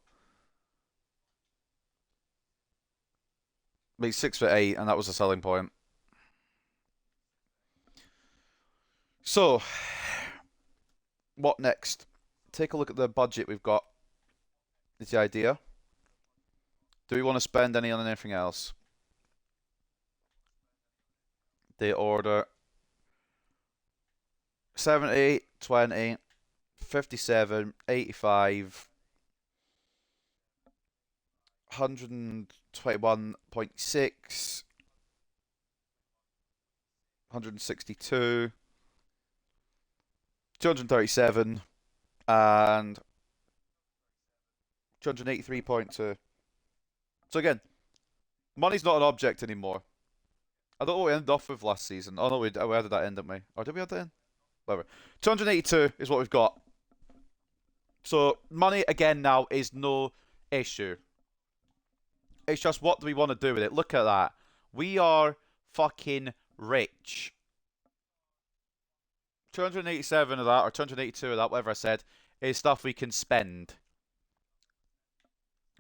But he's 6'8", and that was a selling point. So, what next? Take a look at the budget we've got. Is the idea. Do we want to spend any on anything else? The order 70, 20, 57, 85, 121.6, 162, 237, and 283.2. So again, money's not an object anymore. I don't know what we ended off with last season. Oh no, we had that end, didn't we? Or did we have that in? Whatever. 282 is what we've got. So money again now is no issue. It's just what do we want to do with it? Look at that. We are fucking rich. 287 of that, or 282 of that, whatever I said, is stuff we can spend.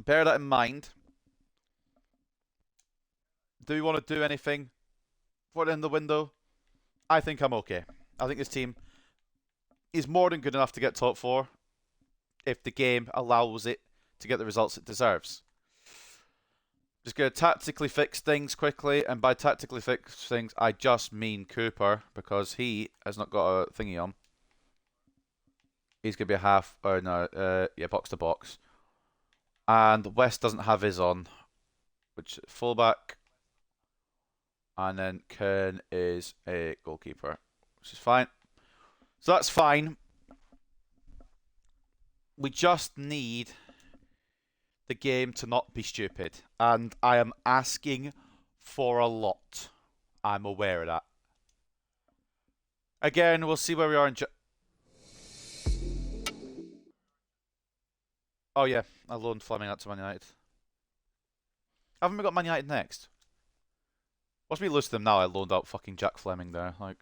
Bear that in mind. Do we want to do anything for it in the window? I think I'm okay. I think this team is more than good enough to get top 4 if the game allows it to get the results it deserves. Just going to tactically fix things quickly, and by tactically fix things, I just mean Cooper, because he has not got a thingy on. He's going to be a half, or no, yeah, box to box. And West doesn't have his on, which fullback. And then Kern is a goalkeeper, which is fine. So that's fine. We just need the game to not be stupid. And I am asking for a lot. I'm aware of that. Again, we'll see where we are in... Oh, yeah. I loaned Fleming out to Man United. Haven't we got Man United next? Watch me lose to them now. I loaned out fucking Jack Fleming there. Like,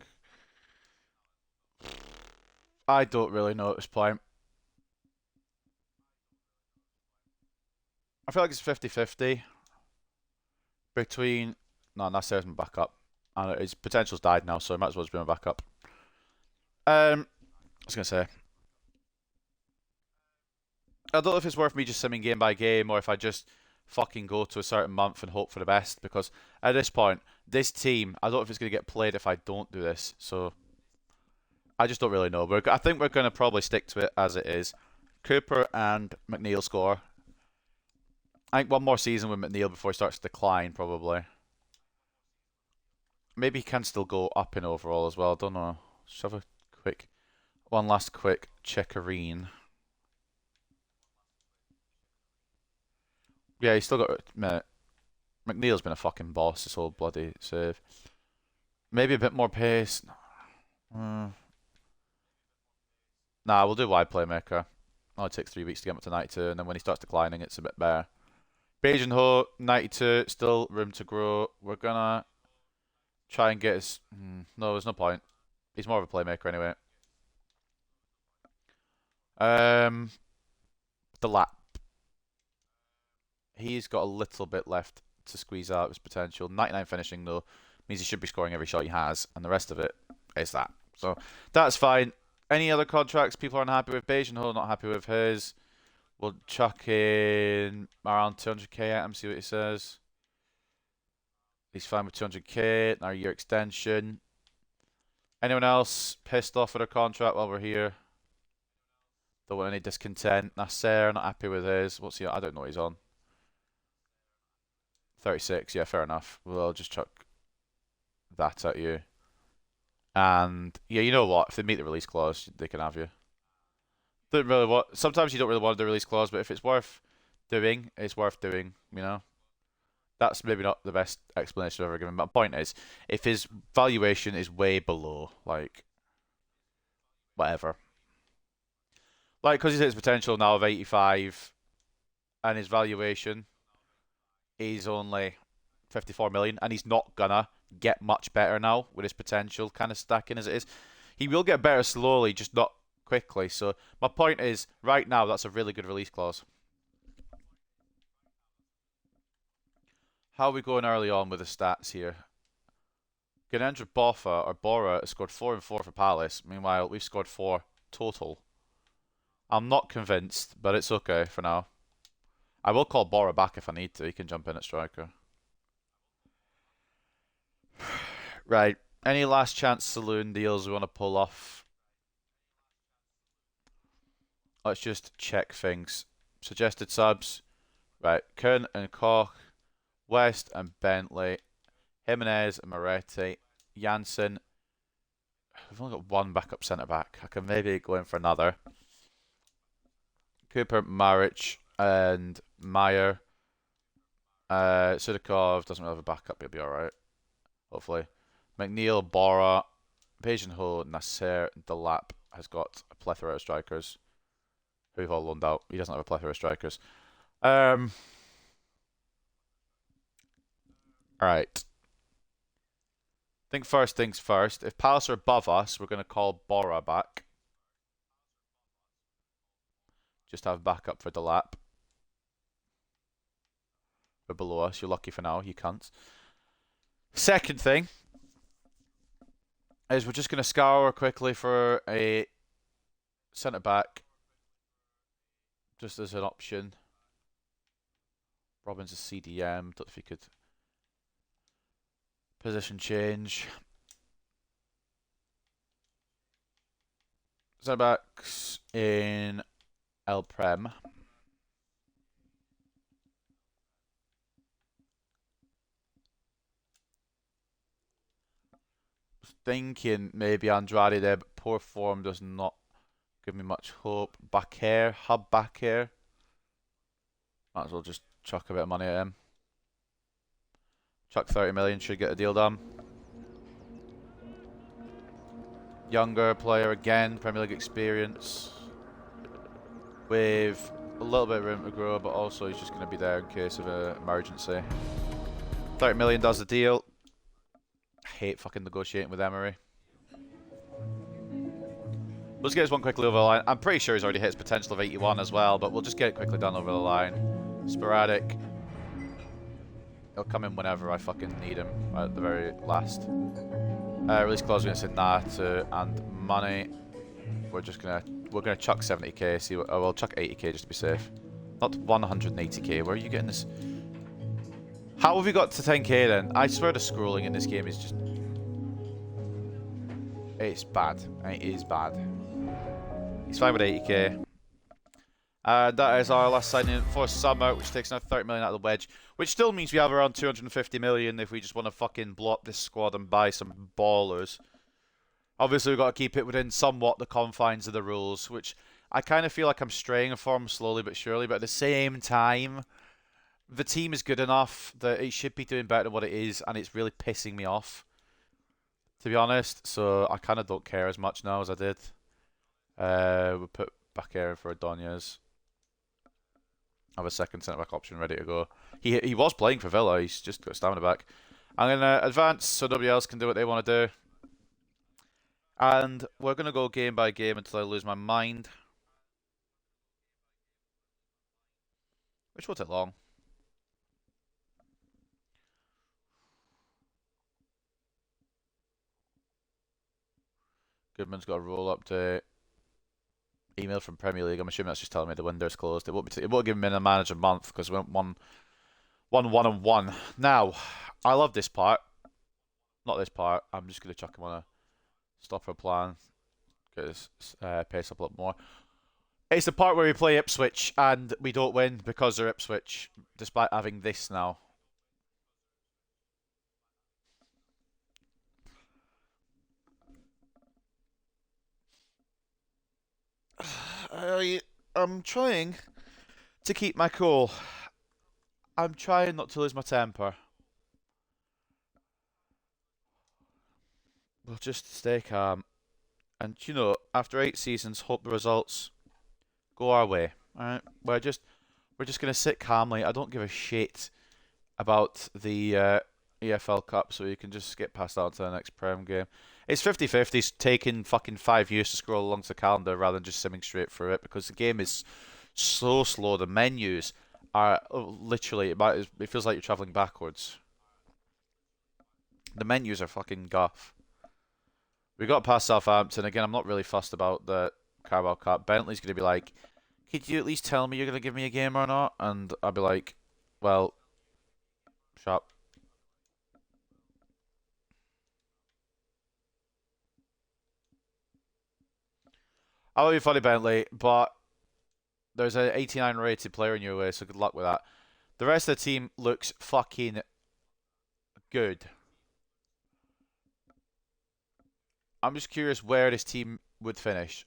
I don't really know at this point. I feel like it's 50-50 between... No, Nasser's my backup. And his potential's died now, so I might as well just be my backup. I was going to say... I don't know if it's worth me just simming game by game, or if I just fucking go to a certain month and hope for the best, because at this point, this team, I don't know if it's going to get played if I don't do this, so I just don't really know. I think we're going to probably stick to it as it is. Cooper and McNeil score. I think one more season with McNeil before he starts to decline, probably. Maybe he can still go up in overall as well, don't know. Just have a quick, one last quick checkerine. Yeah, he's still got... McNeil's been a fucking boss this whole bloody save. Maybe a bit more pace. Nah, we'll do wide playmaker. Only takes 3 weeks to get him up to 92, and then when he starts declining, it's a bit better. Beijing Ho, 92, still room to grow. We're gonna try and get his... No, there's no point. He's more of a playmaker anyway. The lap. He's got a little bit left to squeeze out of his potential. 99 finishing, though, means he should be scoring every shot he has, and the rest of it is that. So that's fine. Any other contracts people aren't happy with? Beijing Ho, not happy with his. We'll chuck in around 200k at him, see what he says. He's fine with 200k. Our year extension. Anyone else pissed off with their contract while we're here? Don't want any discontent. Nasser, not happy with his. What's he on? I don't know what he's on. 36, yeah, fair enough. We'll just chuck that at you. And, yeah, you know what? If they meet the release clause, they can have you. Don't really want... Sometimes you don't really want the release clause, but if it's worth doing, it's worth doing, you know? That's maybe not the best explanation I've ever given, but my point is, if his valuation is way below, like, whatever. Like, because he's hit his potential now of 85, and his valuation is only 54 million, and he's not gonna get much better now with his potential kind of stacking as it is. He will get better slowly, just not quickly. So my point is, right now, that's a really good release clause. How are we going early on with the stats here? Ganendra Bora has scored 4 and 4 for Palace. Meanwhile, we've scored 4 total. I'm not convinced, but it's okay for now. I will call Bora back if I need to. He can jump in at striker. Right. Any last chance saloon deals we want to pull off? Let's just check things. Suggested subs. Right. Kern and Koch. West and Bentley. Jimenez and Moretti. Janssen. We've only got one backup centre back. I can maybe go in for another. Cooper, Maric, and Meyer. Sudakov doesn't really have a backup. He'll be alright. Hopefully. McNeil, Bora, Beijing Ho, Nasser, Delap has got a plethora of strikers. Who we've all loaned out. He doesn't have a plethora of strikers. Alright. I think first things first. If Palace are above us, we're going to call Bora back. Just have backup for Delap. We're below us. You're lucky for now, you cunts. Second thing is we're just going to scour quickly for a centre back. Just as an option. Robin's a CDM. Don't know if you could position change. Centre backs in El Prem. Thinking maybe Andrade there, but poor form does not give me much hope. Bakir, Hub Bakir. Might as well just chuck a bit of money at him. Chuck 30 million, should get a deal done. Younger player again, Premier League experience. With a little bit of room to grow, but also he's just going to be there in case of an emergency. 30 million does the deal. I hate fucking negotiating with Emery. Let's get this one quickly over the line. I'm pretty sure he's already hit his potential of 81 as well, but we'll just get it quickly done over the line. Sporadic. He'll come in whenever I fucking need him at the very last. Release clause, we're gonna say nah to, and money. We're gonna chuck 70k. See what? Oh, we'll chuck 80k just to be safe. Not 180k. Where are you getting this? How have we got to 10k then? I swear the scrolling in this game is just... It's bad. It is bad. He's fine with 80k. That is our last signing for summer, which takes another 30 million out of the wedge, which still means we have around 250 million if we just want to fucking blow up this squad and buy some ballers. Obviously, we've got to keep it within somewhat the confines of the rules, which I kind of feel like I'm straying from slowly but surely, but at the same time, the team is good enough that it should be doing better than what it is, and it's really pissing me off, to be honest. So I kind of don't care as much now as I did. We'll put Bakir for Adonias. Have a second centre back option ready to go. He was playing for Villa. He's just got stamina back. I'm gonna advance so nobody else can do what they want to do. And we're gonna go game by game until I lose my mind, which won't take long. Goodman's got a roll update. Email from Premier League. I'm assuming that's just telling me the window's closed. It won't give me a manager month because we went 1-1-1. Now, I love this part. Not this part. I'm just gonna chuck him on a stopper plan. Get his pace up a lot more. It's the part where we play Ipswich and we don't win because they're Ipswich, despite having this now. I'm trying to keep my cool. I'm trying not to lose my temper. We'll just stay calm. And, you know, after 8 seasons, hope the results go our way. Alright? We're just going to sit calmly. I don't give a shit about the EFL Cup, so you can just skip past that to the next Prem game. It's 50-50. It's taking fucking 5 years to scroll along the calendar rather than just simming straight through it because the game is so slow. The menus are literally, it feels like you're travelling backwards. The menus are fucking guff. We got past Southampton. Again, I'm not really fussed about the Carabao Cup. Bentley's going to be like, could you at least tell me you're going to give me a game or not? And I'll be like, well, shut up. I will be funny, Bentley, but there's an 89 rated player in your way, so good luck with that. The rest of the team looks fucking good. I'm just curious where this team would finish.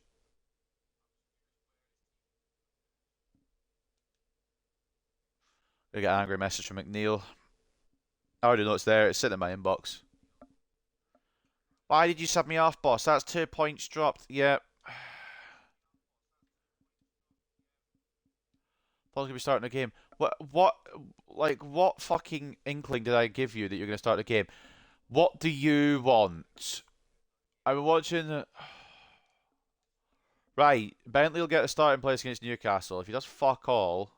I get an angry message from McNeil. I already know it's there. It's sitting in my inbox. Why did you sub me off, boss? That's 2 points dropped. Yeah. Paul's gonna be starting a game. What fucking inkling did I give you that you're gonna start a game? What do you want? I'm watching. Right, Bentley will get a starting place against Newcastle. If he does fuck all,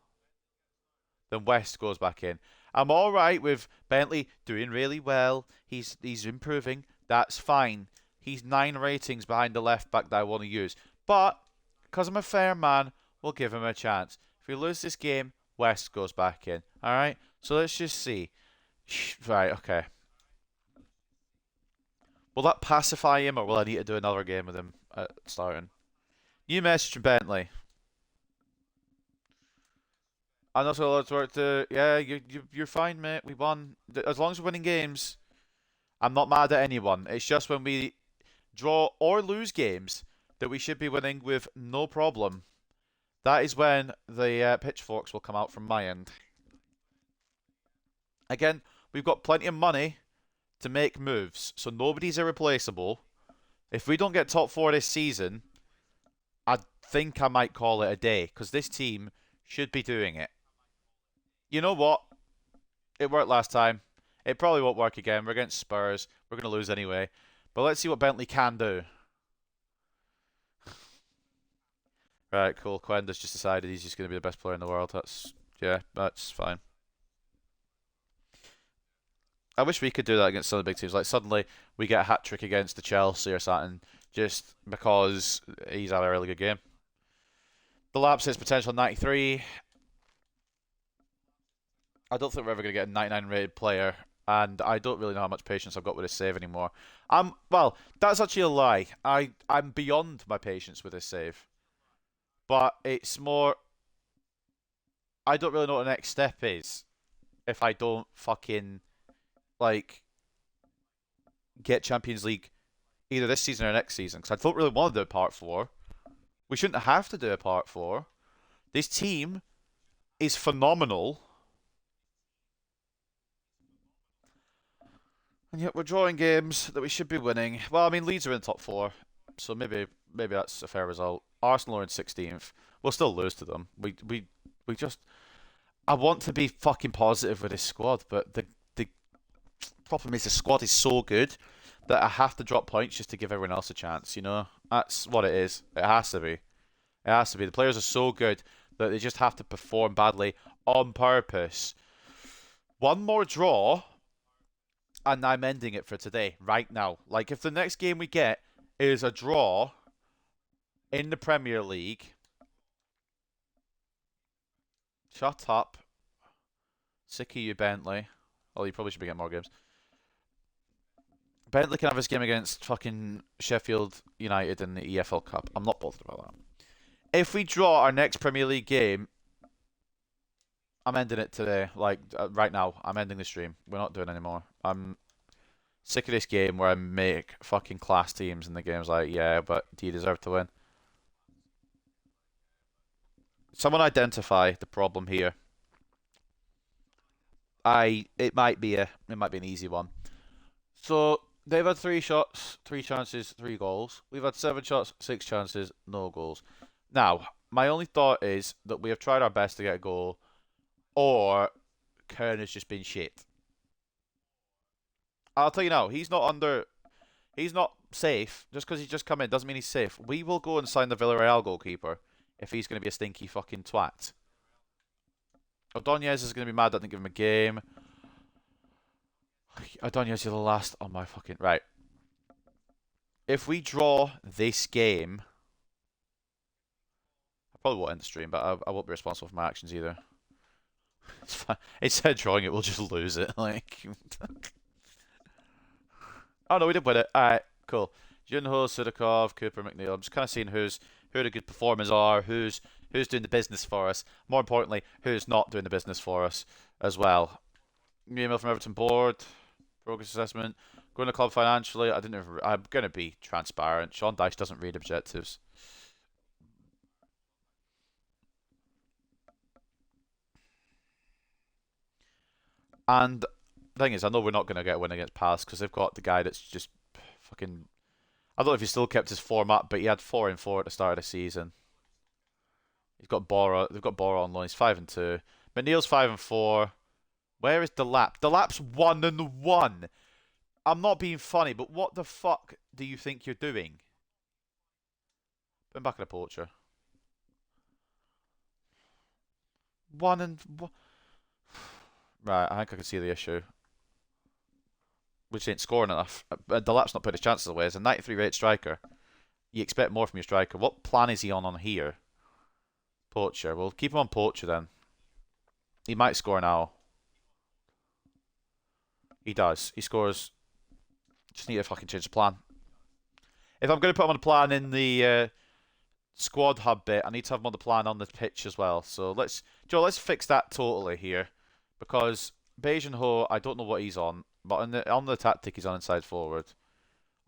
then West goes back in. I'm all right with Bentley doing really well. He's improving. That's fine. He's 9 ratings behind the left back that I want to use. But because I'm a fair man, we'll give him a chance. If we lose this game, West goes back in. All right. So let's just see. Right. Okay. Will that pacify him, or will I need to do another game with him starting? New message from Bentley. I'm not so allowed to work to. Yeah, you're fine, mate. We won. As long as we're winning games, I'm not mad at anyone. It's just when we draw or lose games that we should be winning with no problem. That is when the pitchforks will come out from my end. Again, we've got plenty of money to make moves, so nobody's irreplaceable. If we don't get top 4 this season, I think I might call it a day, because this team should be doing it. You know what? It worked last time. It probably won't work again. We're against Spurs. We're going to lose anyway. But let's see what Bentley can do. Right, cool. Quenda's just decided he's just going to be the best player in the world. Yeah, that's fine. I wish we could do that against some of the big teams. Like, suddenly we get a hat-trick against the Chelsea or something just because he's had a really good game. The lapse hits potential 93. I don't think we're ever going to get a 99 rated player, and I don't really know how much patience I've got with this save anymore. Well, that's actually a lie. I'm beyond my patience with this save. But it's more, I don't really know what the next step is if I don't fucking, like, get Champions League either this season or next season, because I don't really want to do a part 4. We shouldn't have to do a part 4. This team is phenomenal. And yet we're drawing games that we should be winning. Well, I mean, Leeds are in the top 4, so maybe that's a fair result. Arsenal are in 16th. We'll still lose to them. We just. I want to be fucking positive with this squad, but the problem is the squad is so good that I have to drop points just to give everyone else a chance. You know, that's what it is. It has to be. It has to be. The players are so good that they just have to perform badly on purpose. One more draw, and I'm ending it for today, right now. Like, if the next game we get is a draw in the Premier League. Shut up. Sick of you, Bentley. Oh, you probably should be getting more games. Bentley can have his game against fucking Sheffield United in the EFL Cup. I'm not bothered about that. If we draw our next Premier League game, I'm ending it today. Like, right now, I'm ending the stream. We're not doing anymore. I'm sick of this game where I make fucking class teams and the game's like, yeah, but do you deserve to win? Someone identify the problem here. It might be an easy one. So they've had 3 shots, 3 chances, 3 goals. We've had 7 shots, 6 chances, no goals. Now, my only thought is that we have tried our best to get a goal, or Kern has just been shit. I'll tell you now, he's not safe. Just because he's just come in doesn't mean he's safe. We will go and sign the Villarreal goalkeeper if he's going to be a stinky fucking twat. Ordonez is going to be mad that I didn't give him a game. Ordonez, you're the last on my fucking... Right. If we draw this game... I probably won't end the stream, but I won't be responsible for my actions either. It's fine. Instead of drawing it, we'll just lose it. Like... Oh no, we did win it. Alright, cool. Junho, Sudakov, Cooper, McNeil. I'm just kind of seeing who the good performers are, who's doing the business for us. More importantly, who's not doing the business for us as well. New email from Everton board. Progress assessment. Going to club financially. I'm going to be transparent. Sean Dyche doesn't read objectives. And the thing is, I know we're not going to get a win against Palace because they've got the guy that's just fucking... I don't know if he still kept his form up, but he had 4 and 4 at the start of the season. He's got Bora. They've got Bora on loan. He's 5 and 2. McNeil's 5 and 4. Where is Delap? Delap's 1 and 1. I'm not being funny, but what the fuck do you think you're doing? Put him back in a poacher. One and... Right, I think I can see the issue. We just ain't scoring enough. Delap's not putting his chances away. As a 93 rate striker, you expect more from your striker. What plan is he on here? Poacher. We'll keep him on poacher then. He might score now. He does. He scores. Just need to fucking change the plan. If I'm going to put him on the plan in the squad hub bit, I need to have him on the plan on the pitch as well. So let's fix that totally here. Because Beijing Ho, I don't know what he's on. But on the tactic, he's on inside forward.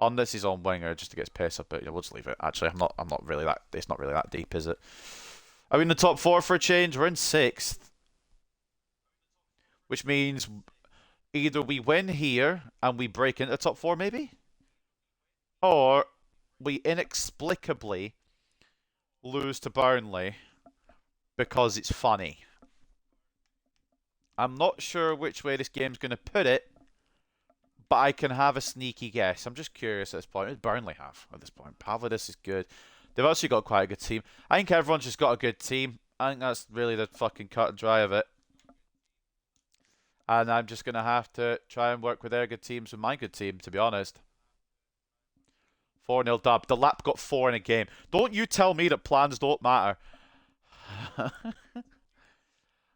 On this, he's on winger just to get his pace up. But we'll just leave it. Actually, I'm not really that. It's not really that deep, is it? Are we in the top 4 for a change? We're in 6th, which means either we win here and we break into the top 4, maybe, or we inexplicably lose to Burnley because it's funny. I'm not sure which way this game's going to put it. But I can have a sneaky guess. I'm just curious at this point. What does Burnley have at this point? Pavlidis is good. They've actually got quite a good team. I think everyone's just got a good team. I think that's really the fucking cut and dry of it. And I'm just going to have to try and work with their good teams with my good team, to be honest. 4-0 dub. The lap got 4 in a game. Don't you tell me that plans don't matter.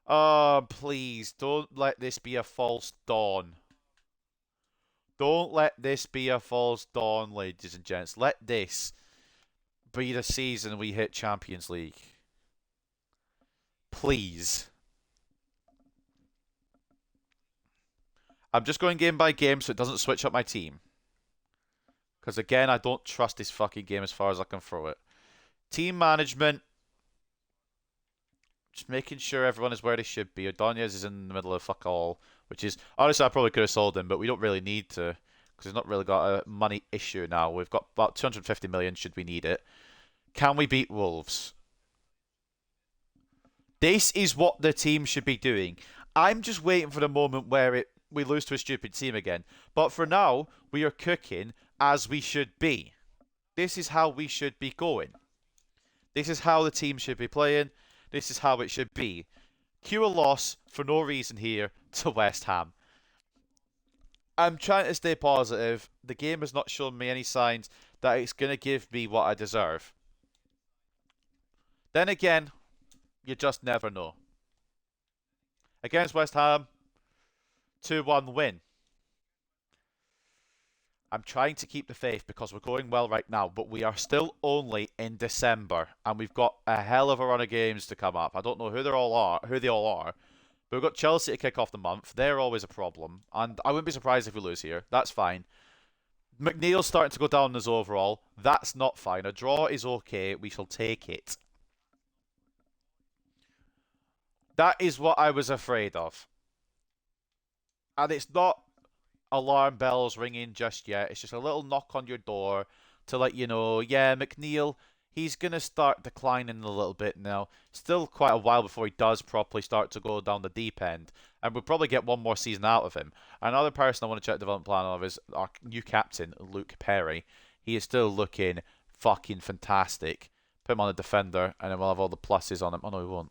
Oh, please. Don't let this be a false dawn. Don't let this be a false dawn, ladies and gents. Let this be the season we hit Champions League. Please. I'm just going game by game so it doesn't switch up my team. Because again, I don't trust this fucking game as far as I can throw it. Team management. Just making sure everyone is where they should be. Ordonez is in the middle of fuck all. Which is, honestly, I probably could have sold him, but we don't really need to. Because he's not really got a money issue now. We've got about 250 million should we need it. Can we beat Wolves? This is what the team should be doing. I'm just waiting for the moment where we lose to a stupid team again. But for now, we are cooking as we should be. This is how we should be going. This is how the team should be playing. This is how it should be. Cue a loss for no reason here to West Ham. I'm trying to stay positive. The game has not shown me any signs that it's going to give me what I deserve. Then again, you just never know. Against West Ham, 2-1 win. I'm trying to keep the faith because we're going well right now, but we are still only in December, and we've got a hell of a run of games to come up. I don't know who they all are, but we've got Chelsea to kick off the month. They're always a problem, and I wouldn't be surprised if we lose here. That's fine. McNeil's starting to go down as overall. That's not fine. A draw is okay. We shall take it. That is what I was afraid of. And it's not alarm bells ringing just yet. It's just a little knock on your door to let you know, yeah, McNeil, he's going to start declining a little bit now. Still quite a while before he does properly start to go down the deep end. And we'll probably get one more season out of him. Another person I want to check the development plan of is our new captain, Luke Perry. He is still looking fucking fantastic. Put him on a defender, and then we'll have all the pluses on him. Oh, no, we won't.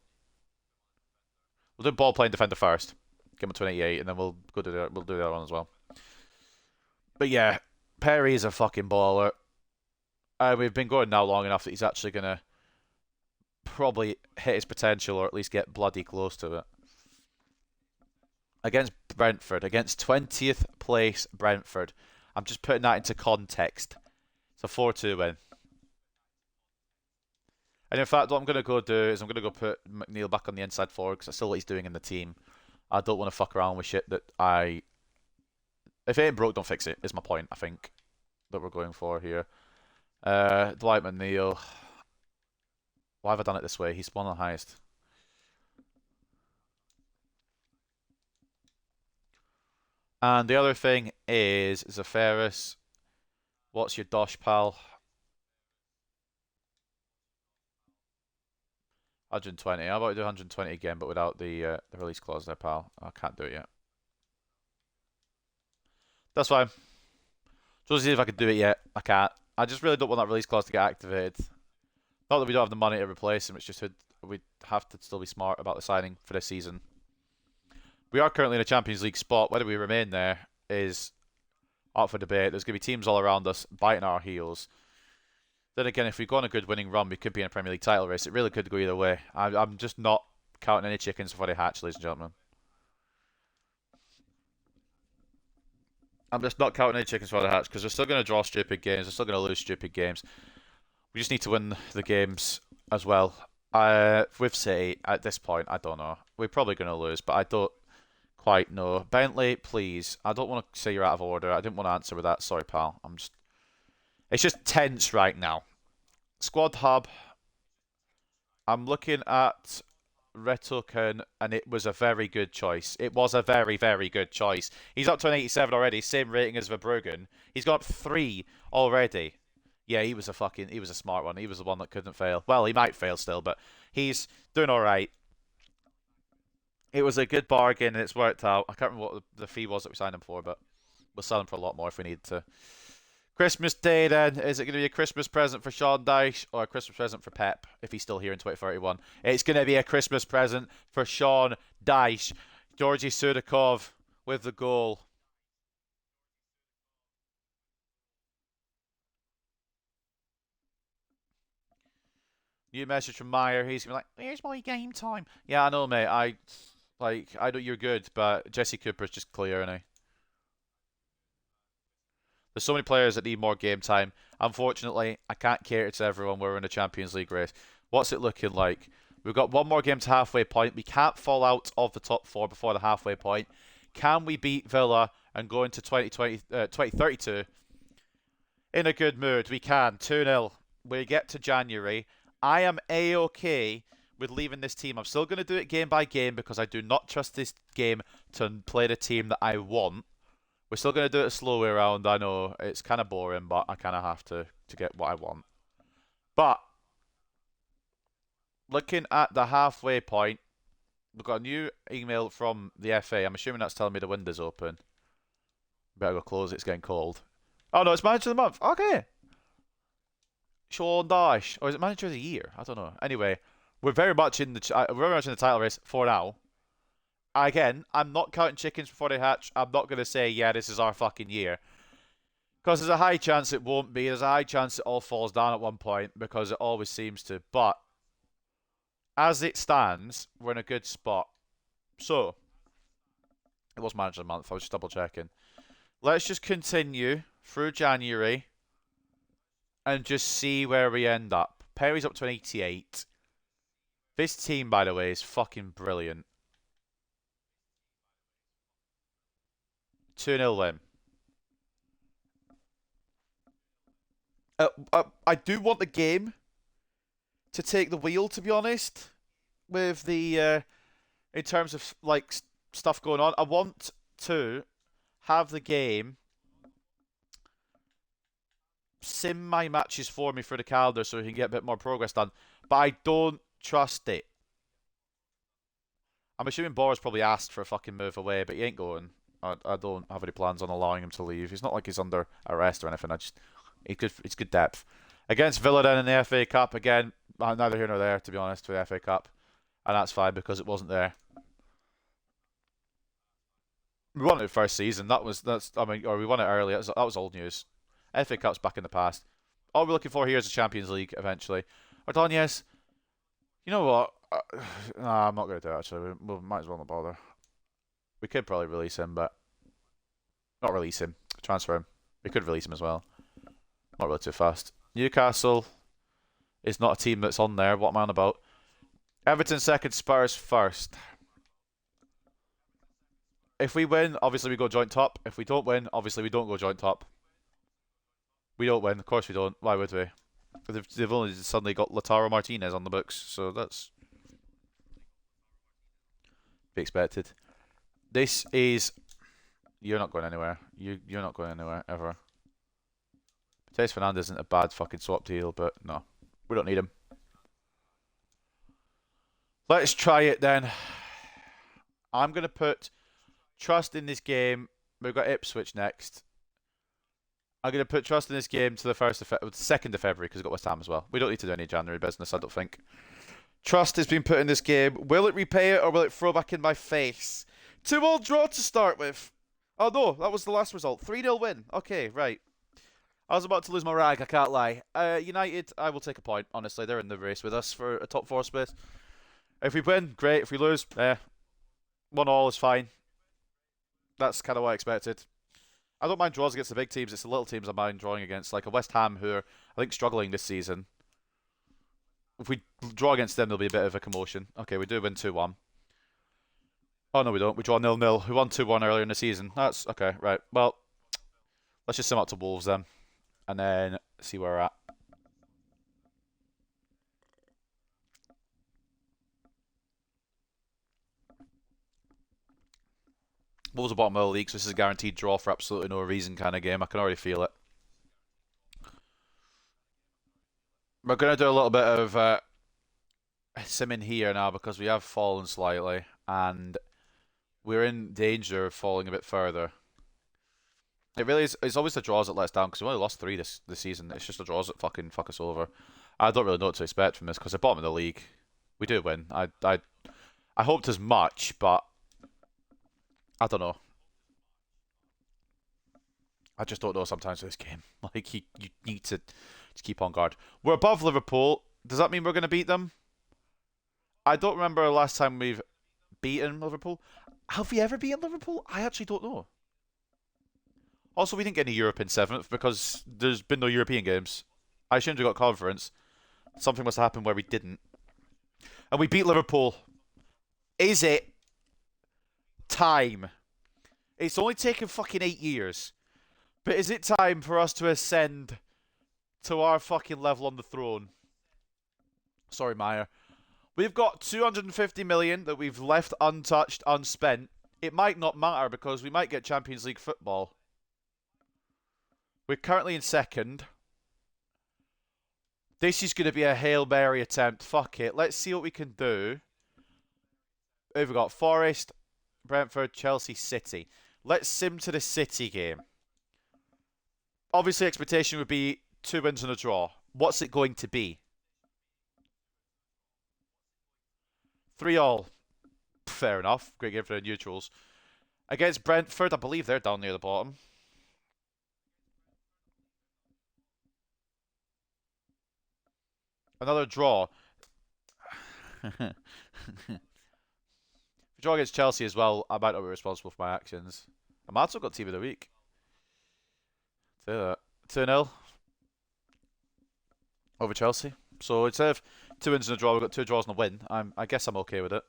We'll do ball playing defender first. Give him a 28, and then we'll do the other one as well. But yeah, Perry is a fucking baller. We've been going now long enough that he's actually going to probably hit his potential or at least get bloody close to it. Against Brentford, against 20th place Brentford. I'm just putting that into context. It's a 4-2 win. And in fact, what I'm going to go do is I'm going to go put McNeil back on the inside forward because that's still what he's doing in the team. I don't want to fuck around with shit that if it ain't broke, don't fix it, is my point, I think, that we're going for here. Dwight McNeil. Why have I done it this way? He's one of the highest. And the other thing is Zaferis. What's your dosh, pal? 120. How about we do 120 again, but without the release clause there, pal? I can't do it yet. That's fine. So see if I can do it yet. I can't. I just really don't want that release clause to get activated. Not that we don't have the money to replace him, it's just we have to still be smart about the signing for this season. We are currently in a Champions League spot. Whether we remain there is up for debate. There's going to be teams all around us biting our heels. Then again, if we go on a good winning run, we could be in a Premier League title race. It really could go either way. I'm just not counting any chickens before they hatch, ladies and gentlemen. I'm just not counting any chickens before they hatch because we're still going to draw stupid games. We're still going to lose stupid games. We just need to win the games as well. With City, at this point, I don't know. We're probably going to lose, but I don't quite know. Bentley, please. I don't want to say you're out of order. I didn't want to answer with that. Sorry, pal. It's just tense right now. Squad hub. I'm looking at Retoken, and it was a very good choice. It was a very, very good choice. He's up to an 87 already, same rating as Verbruggen. He's got 3 already. Yeah, he was a smart one. He was the one that couldn't fail. Well, he might fail still, but he's doing all right. It was a good bargain, and it's worked out. I can't remember what the fee was that we signed him for, but we'll sell him for a lot more if we need to. Christmas Day, then. Is it going to be a Christmas present for Sean Dyche or a Christmas present for Pep if he's still here in 2031? It's going to be a Christmas present for Sean Dyche. Georgi Sudakov with the goal. New message from Meyer. He's going to be like, "Where's my game time?" Yeah, I know, mate. I know you're good, but Jesse Cooper's just clear, isn't he? There's so many players that need more game time. Unfortunately, I can't cater to everyone. We're in a Champions League race. What's it looking like? We've got one more game to halfway point. We can't fall out of the top 4 before the halfway point. Can we beat Villa and go into 2032 in a good mood? We can. 2-0. We get to January. I am A-OK with leaving this team. I'm still going to do it game by game because I do not trust this game to play the team that I want. We're still going to do it a slow way around. I know it's kind of boring, but I kind of have to get what I want. But looking at the halfway point, we've got a new email from the FA. I'm assuming that's telling me the window's open. Better go close it. It's getting cold. Oh no, it's Manager of the Month. Okay. Sean Dyche. Or is it Manager of the Year? I don't know. Anyway, we're very much in the title race for now. Again, I'm not counting chickens before they hatch. I'm not going to say, yeah, this is our fucking year. Because there's a high chance it won't be. There's a high chance it all falls down at one point because it always seems to. But as it stands, we're in a good spot. So, it was Manager of the Month. I was just double checking. Let's just continue through January and just see where we end up. Perry's up to an 88. This team, by the way, is fucking brilliant. 2-0 then. I do want the game to take the wheel, to be honest, with the in terms of like stuff going on. I want to have the game sim my matches for me for the calendar so we can get a bit more progress done, but I don't trust it. I'm assuming Boris probably asked for a fucking move away, but he ain't going. I don't have any plans on allowing him to leave. He's not like he's under arrest or anything. It's good depth. Against Villa then in the FA Cup again. Neither here nor there, to be honest, for the FA Cup, and that's fine because it wasn't there. We won it first season. Or we won it early. That was old news. FA Cup's back in the past. All we're looking for here is a Champions League eventually. Ordonez, you know what? Nah, I'm not going to do it actually. We might as well not bother. We could probably release him, but not release him. Transfer him. We could release him as well. Not really too fast. Newcastle is not a team that's on there. What am I on about? Everton second, Spurs first. If we win, obviously we go joint top. If we don't win, obviously we don't go joint top. We don't win. Of course we don't. Why would we? They've only suddenly got Lautaro Martinez on the books, so that's be expected. This is... You're not going anywhere. You're not going anywhere, ever. Mateus Fernandes isn't a bad fucking swap deal, but no. We don't need him. Let's try it then. I'm going to put trust in this game. We've got Ipswich next. I'm going to put trust in this game to the 2nd of February because we've got West Ham as well. We don't need to do any January business, I don't think. Trust has been put in this game. Will it repay it or will it throw back in my face? 2-2 draw to start with. Oh no, that was the last result. 3-0 win. Okay, right. I was about to lose my rag, I can't lie. United, I will take a point, honestly. They're in the race with us for a top 4 space. If we win, great. If we lose, 1-1 is fine. That's kind of what I expected. I don't mind draws against the big teams. It's the little teams I mind drawing against, like a West Ham who are, I think, struggling this season. If we draw against them, there'll be a bit of a commotion. Okay, we do win 2-1. Oh, no, we don't. We draw 0-0. We won 2-1 earlier in the season. That's okay, right. Well, let's just sim up to Wolves then. And then see where we're at. Wolves are bottom of the league, so this is a guaranteed draw for absolutely no reason kind of game. I can already feel it. We're going to do a little bit of simming here now because we have fallen slightly and we're in danger of falling a bit further. It really is. It's always the draws that let us down because we only lost 3 this season. It's just the draws that fucking fuck us over. I don't really know what to expect from this because they're bottom of the league. We do win. I hoped as much, but I don't know. I just don't know sometimes with this game. Like, you need to keep on guard. We're above Liverpool. Does that mean we're going to beat them? I don't remember the last time we've beaten Liverpool. Have we ever beaten Liverpool? I actually don't know. Also, we didn't get any Europe in 7th because there's been no European games. I assumed we got conference. Something must have happened where we didn't. And we beat Liverpool. Is it time? It's only taken fucking 8 years. But is it time for us to ascend to our fucking level on the throne? Sorry, Meyer. We've got 250 million that we've left untouched, unspent. It might not matter because we might get Champions League football. We're currently in 2nd. This is going to be a Hail Mary attempt. Fuck it. Let's see what we can do. We've got Forest, Brentford, Chelsea, City. Let's sim to the City game. Obviously, expectation would be 2 wins and a draw. What's it going to be? 3-3. Fair enough. Great game for the neutrals. Against Brentford, I believe they're down near the bottom. Another draw. If we draw against Chelsea as well, I might not be responsible for my actions. I might have got Team of the Week. Say that. 2-0 over Chelsea. So instead of 2 wins and a draw, we've got 2 draws and a win. I guess I'm okay with it.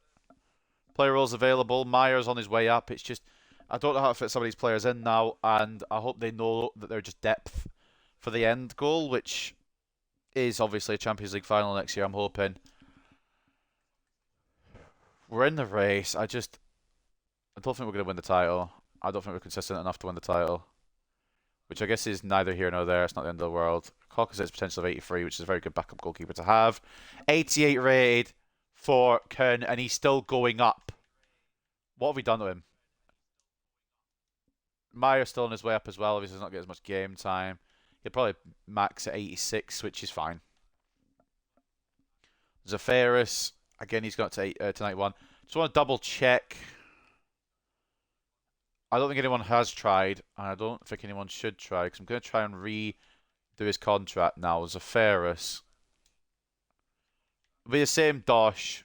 Player roles available. Meyer's on his way up. It's just, I don't know how to fit some of these players in now, and I hope they know that they're just depth for the end goal, which is obviously a Champions League final next year, I'm hoping. We're in the race. I don't think we're going to win the title. I don't think we're consistent enough to win the title. Which I guess is neither here nor there. It's not the end of the world. Caucus has potential of 83, which is a very good backup goalkeeper to have. 88 rated for Kern, and he's still going up. What have we done to him? Meyer's still on his way up as well. Obviously, he's not getting as much game time. He'll probably max at 86, which is fine. Zafaris, again, he's got to 91. Just want to double check. I don't think anyone has tried, and I don't think anyone should try, because I'm going to try and redo his contract now. Zafaris. It'll be the same dosh,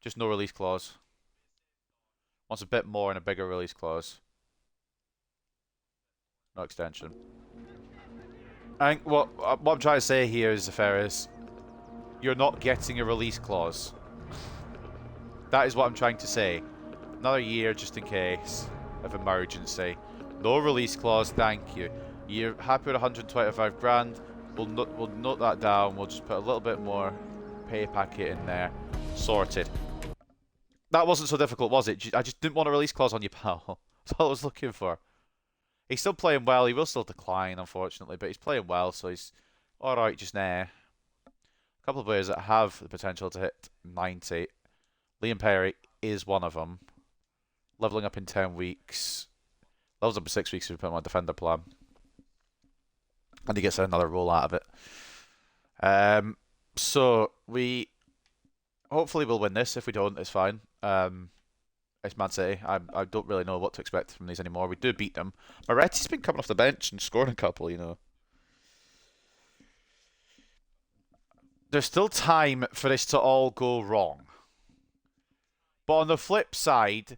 just no release clause. Wants a bit more and a bigger release clause. No extension. I think what I'm trying to say here is, Zafaris, you're not getting a release clause. That is what I'm trying to say. Another year just in case of emergency. No release clause, thank you. You're happy with 125 grand. We'll note that down. We'll just put a little bit more pay packet in there. Sorted. That wasn't so difficult, was it? I just didn't want a release clause on you, pal. That's all I was looking for. He's still playing well. He will still decline, unfortunately, but he's playing well, so he's alright just now. A couple of players that have the potential to hit 90. Liam Perry is one of them. Leveling up in 10 weeks. Levels up in 6 weeks if we put him on defender plan. and he gets another roll out of it. So we hopefully we'll win this. If we don't, it's fine. It's Man City. I don't really know what to expect from these anymore. We do beat them. Moretti's been coming off the bench and scoring a couple, you know. There's still time for this to all go wrong. But on the flip side,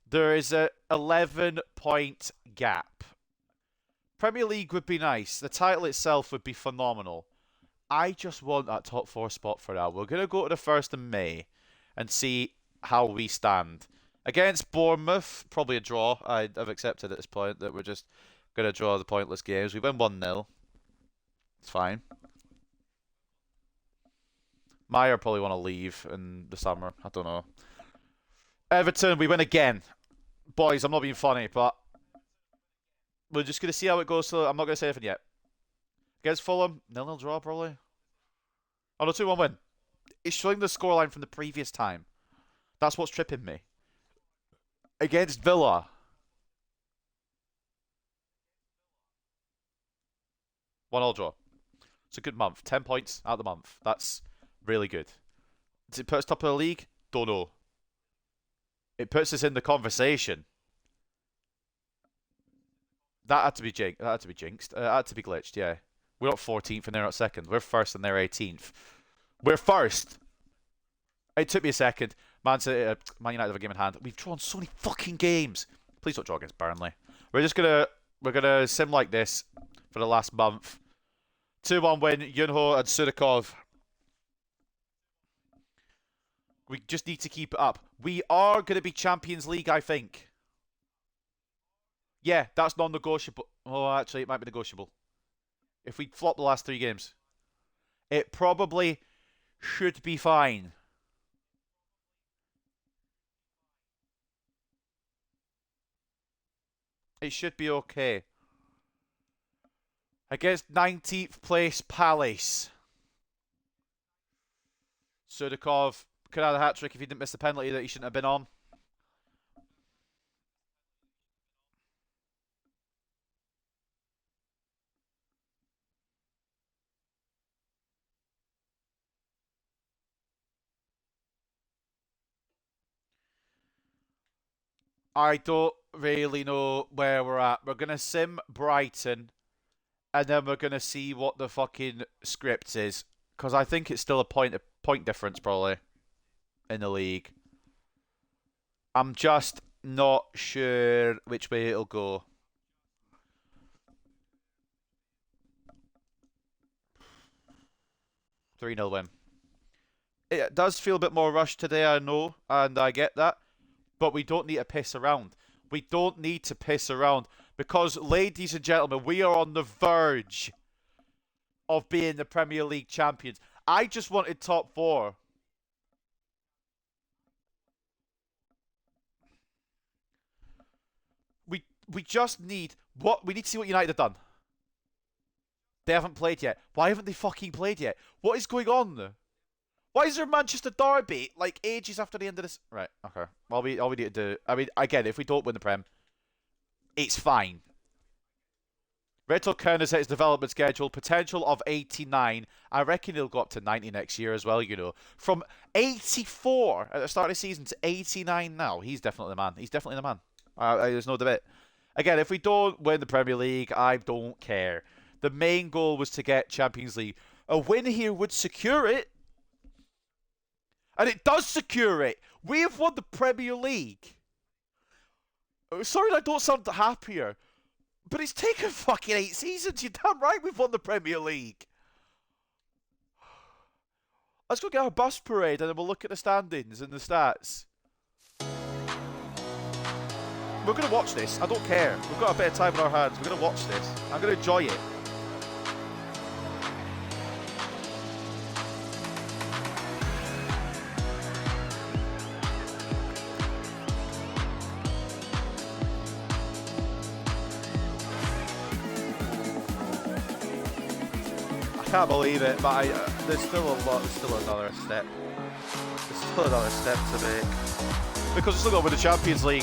there is a 11-point gap. Premier League would be nice. The title itself would be phenomenal. I just want that top 4 spot for now. We're going to go to the 1st of May and see how we stand. Against Bournemouth, probably a draw. I've accepted at this point that we're just going to draw the pointless games. We win 1-0. It's fine. Meyer probably want to leave in the summer. I don't know. Everton, we win again. Boys, I'm not being funny, but we're just going to see how it goes. So I'm not going to say anything yet. Against Fulham, 0-0 draw probably. Oh no, 2-1 win. It's showing the scoreline from the previous time. That's what's tripping me. Against Villa. 1-1 draw. It's a good month. 10 points out of the month. That's really good. Does it put us top of the league? Don't know. It puts us in the conversation. That had to be jinxed. That had to be glitched, yeah. We're not 14th and they're not 2nd. We're 1st and they're 18th. We're 1st. It took me a second. Man United have a game in hand. We've drawn so many fucking games. Please don't draw against Burnley. We're gonna sim like this for the last month. 2-1 win. Yunho and Sudakov. We just need to keep it up. We are going to be Champions League, I think. Yeah, that's non-negotiable. Oh, actually, it might be negotiable. If we flop the last 3 games. It probably should be fine. It should be okay. Against 19th place Palace. Sudakov could have had a hat-trick if he didn't miss the penalty that he shouldn't have been on. I don't really know where we're at. We're going to sim Brighton, and then we're going to see what the fucking script is. Because I think it's still a point difference, probably, in the league. I'm just not sure which way it'll go. Three-0 win. It does feel a bit more rushed today, I know, and I get that. But we don't need to piss around. We don't need to piss around. Because, ladies and gentlemen, we are on the verge of being the Premier League champions. I just wanted top 4. We just need... We need to see what United have done. They haven't played yet. Why haven't they fucking played yet? What is going on? Why is there a Manchester derby like ages after the end of this? Right, okay. All we need to do... I mean, again, if we don't win the Prem, it's fine. Reto Kerner's hit his development schedule. Potential of 89. I reckon he'll go up to 90 next year as well, you know. From 84 at the start of the season to 89 now. He's definitely the man. He's definitely the man. There's no debate. Again, if we don't win the Premier League, I don't care. The main goal was to get Champions League. A win here would secure it. And it does secure it. We have won the Premier League. Sorry I don't sound happier. But it's taken fucking 8 seasons. You're damn right we've won the Premier League. Let's go get our bus parade and then we'll look at the standings and the stats. We're going to watch this. I don't care. We've got a bit of time in our hands. We're going to watch this. I'm going to enjoy it. I can't believe it, but there's still a lot. There's still another step. There's still another step to make. Because we're still going with the Champions League.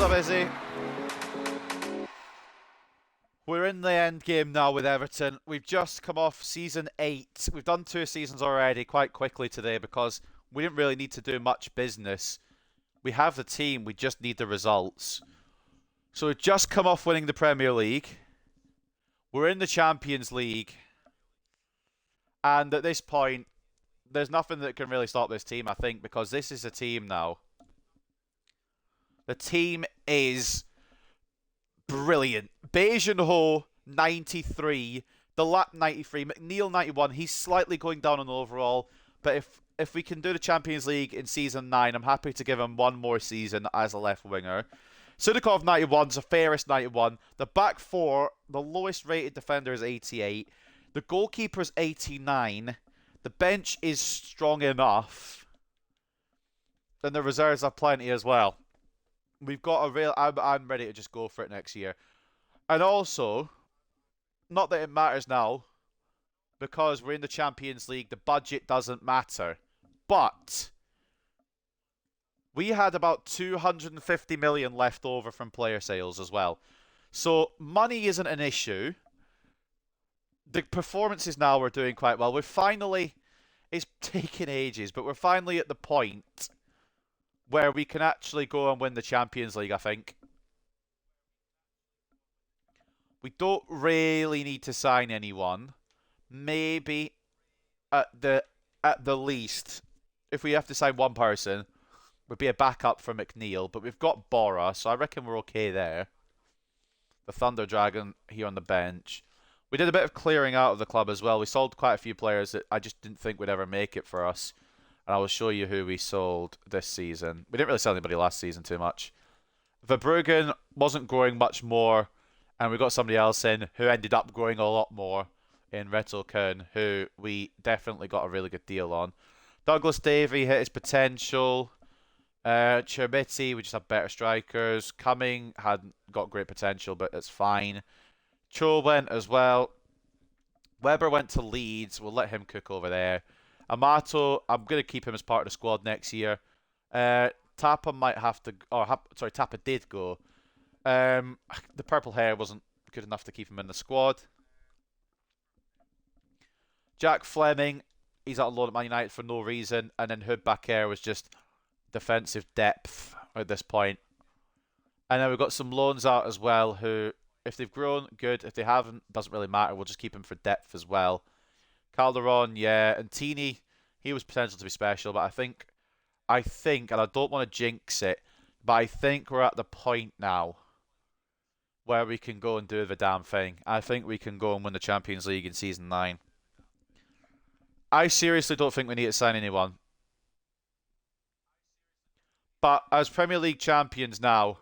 up, Izzy? We're in the end game now with Everton. We've just come off season 8. We've done 2 seasons already quite quickly today because we didn't really need to do much business. We have the team, we just need the results. So we've just come off winning the Premier League. We're in the Champions League. And at this point, there's nothing that can really stop this team, I think, because this is a team now. The team is brilliant. Beijing-Ho, 93. Delap, 93. McNeil, 91. He's slightly going down on the overall. But if we can do the Champions League in Season 9, I'm happy to give him one more season as a left winger. Sudikov, 91 is the fairest 91. The back four, the lowest rated defender is 88. The goalkeeper is 89. The bench is strong enough. And the reserves have plenty as well. We've got a real... I'm ready to just go for it next year. And also, not that it matters now, because we're in the Champions League, the budget doesn't matter. But we had about 250 million left over from player sales as well. So money isn't an issue. The performances now are doing quite well. We're finally... It's taken ages, but we're finally at the point where we can actually go and win the Champions League, I think. We don't really need to sign anyone. Maybe at the least, if we have to sign one person, would be a backup for McNeil, but we've got Bora, so I reckon we're okay there. The Thunder Dragon here on the bench. We did a bit of clearing out of the club as well. We sold quite a few players that I just didn't think would ever make it for us. And I will show you who we sold this season. We didn't really sell anybody last season too much. Verbruggen wasn't growing much more. And we got somebody else in who ended up growing a lot more in Reto Kern, who we definitely got a really good deal on. Douglas Davey hit his potential. Chermiti, we just have better strikers. Cumming hadn't got great potential, but it's fine. Cho went as well. Weber went to Leeds. We'll let him cook over there. Amato, I'm going to keep him as part of the squad next year. Tapa might have to... sorry, Tapa did go. The purple hair wasn't good enough to keep him in the squad. Jack Fleming, he's out on loan at Man United for no reason. And then Hood Bakir was just defensive depth at this point. And then we've got some loans out as well who... If they've grown, good. If they haven't, doesn't really matter. We'll just keep him for depth as well. Calderon, yeah. And Tini, he was potential to be special, but I think, and I don't want to jinx it, but I think we're at the point now where we can go and do the damn thing. I think we can go and win the Champions League in Season 9. I seriously don't think we need to sign anyone. But as Premier League champions now,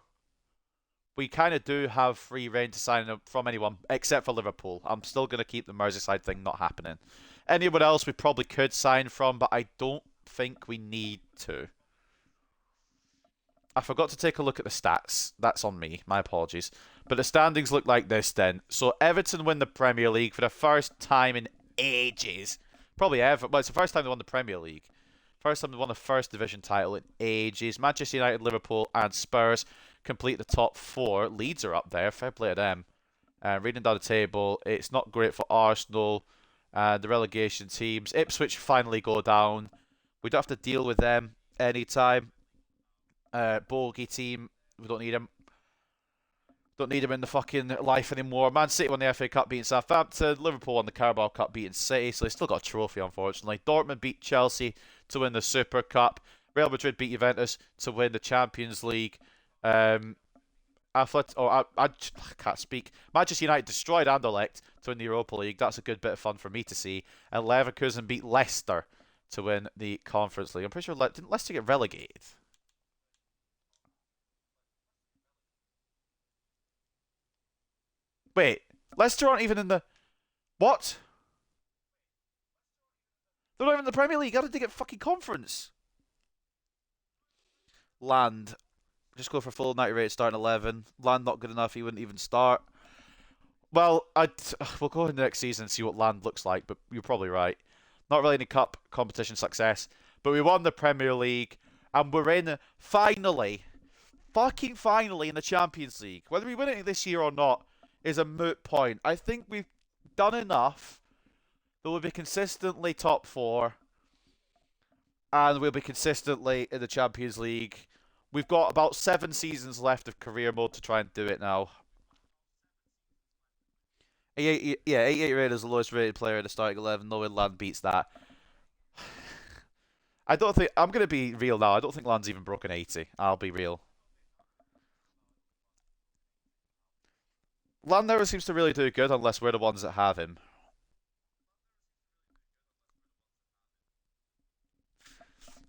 we kind of do have free reign to sign from anyone, except for Liverpool. I'm still going to keep the Merseyside thing not happening. Anyone else we probably could sign from, but I don't think we need to. I forgot to take a look at the stats. That's on me. My apologies. But the standings look like this then. So Everton win the Premier League for the first time in ages. Probably ever. Well, it's the first time they won the Premier League. First time they won the First Division title in ages. Manchester United, Liverpool and Spurs complete the top 4. Leeds are up there. Fair play to them. Reading down the table, it's not great for Arsenal and the relegation teams. Ipswich finally go down. We don't have to deal with them anytime. Bogey team, we don't need them. Don't need them in the fucking life anymore. Man City won the FA Cup beating Southampton. Liverpool won the Carabao Cup beating City, so they still got a trophy, unfortunately. Dortmund beat Chelsea to win the Super Cup. Real Madrid beat Juventus to win the Champions League. I can't speak. Manchester United destroyed Anderlecht to win the Europa League. That's a good bit of fun for me to see. And Leverkusen beat Leicester to win the Conference League. I'm pretty sure didn't Leicester get relegated? Wait, Leicester aren't even in the... What? They're not even in the Premier League. How did they get fucking Conference? Land. Just go for full 90 rate starting 11. Land not good enough. He wouldn't even start. Well, we'll go in the next season and see what Land looks like, but you're probably right. Not really any cup competition success. But we won the Premier League, and we're in, finally, fucking finally in the Champions League. Whether we win it this year or not is a moot point. I think we've done enough that we'll be consistently top four and we'll be consistently in the Champions League. We've got about 7 seasons left of career mode to try and do it now. Yeah, 88 rated is the lowest rated player in the starting 11. No way Land beats that. I don't think... I'm going to be real now. I don't think Land's even broken 80. I'll be real. Land never seems to really do good unless we're the ones that have him.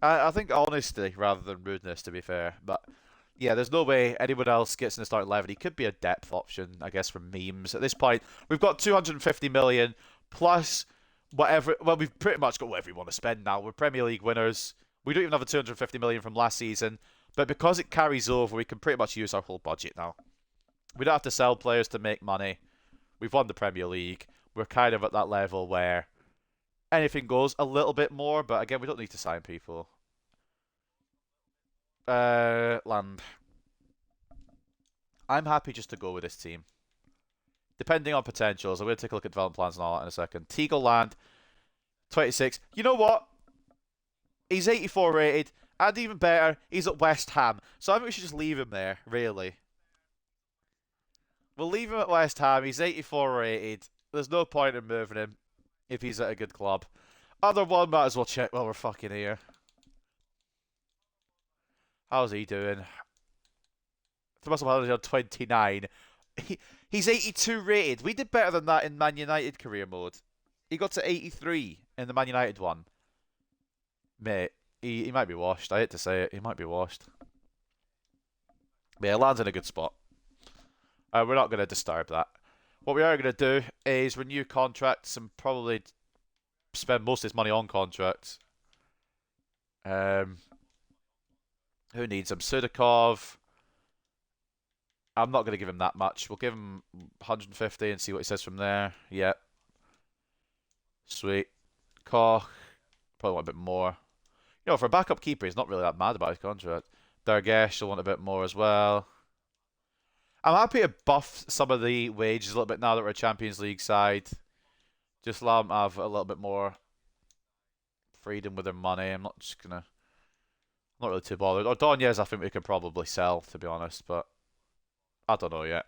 I think honesty rather than rudeness, to be fair. But yeah, there's no way anyone else gets in the starting 11. He could be a depth option, I guess, for memes. At this point, we've got 250 million plus whatever. Well, we've pretty much got whatever we want to spend now. We're Premier League winners. We don't even have the 250 million from last season. But because it carries over, we can pretty much use our whole budget now. We don't have to sell players to make money. We've won the Premier League. We're kind of at that level where anything goes a little bit more, but again, we don't need to sign people. Land. I'm happy just to go with this team. Depending on potentials. I'm going to take a look at development plans and all that in a second. Teagle Land, 26. You know what? He's 84 rated, and even better, he's at West Ham. So I think we should just leave him there, really. We'll leave him at West Ham. He's 84 rated. There's no point in moving him if he's at a good club. Other one, might as well check while we're fucking here. How's he doing? Thomas on 29. He's 82 rated. We did better than that in Man United career mode. He got to 83 in the Man United one. Mate, he might be washed. I hate to say it. He might be washed. But yeah, Land's in a good spot. We're not going to disturb that. What we are going to do is renew contracts and probably spend most of his money on contracts. Who needs him? Sudakov. I'm not going to give him that much. We'll give him 150 and see what he says from there. Yep. Sweet. Koch. Probably want a bit more. You know, for a backup keeper, he's not really that mad about his contract. Dargesh will want a bit more as well. I'm happy to buff some of the wages a little bit now that we're a Champions League side. Just allow them to have a little bit more freedom with their money. I'm not just gonna... I'm not really too bothered. Ordonez, I think we can probably sell, to be honest, but I don't know yet.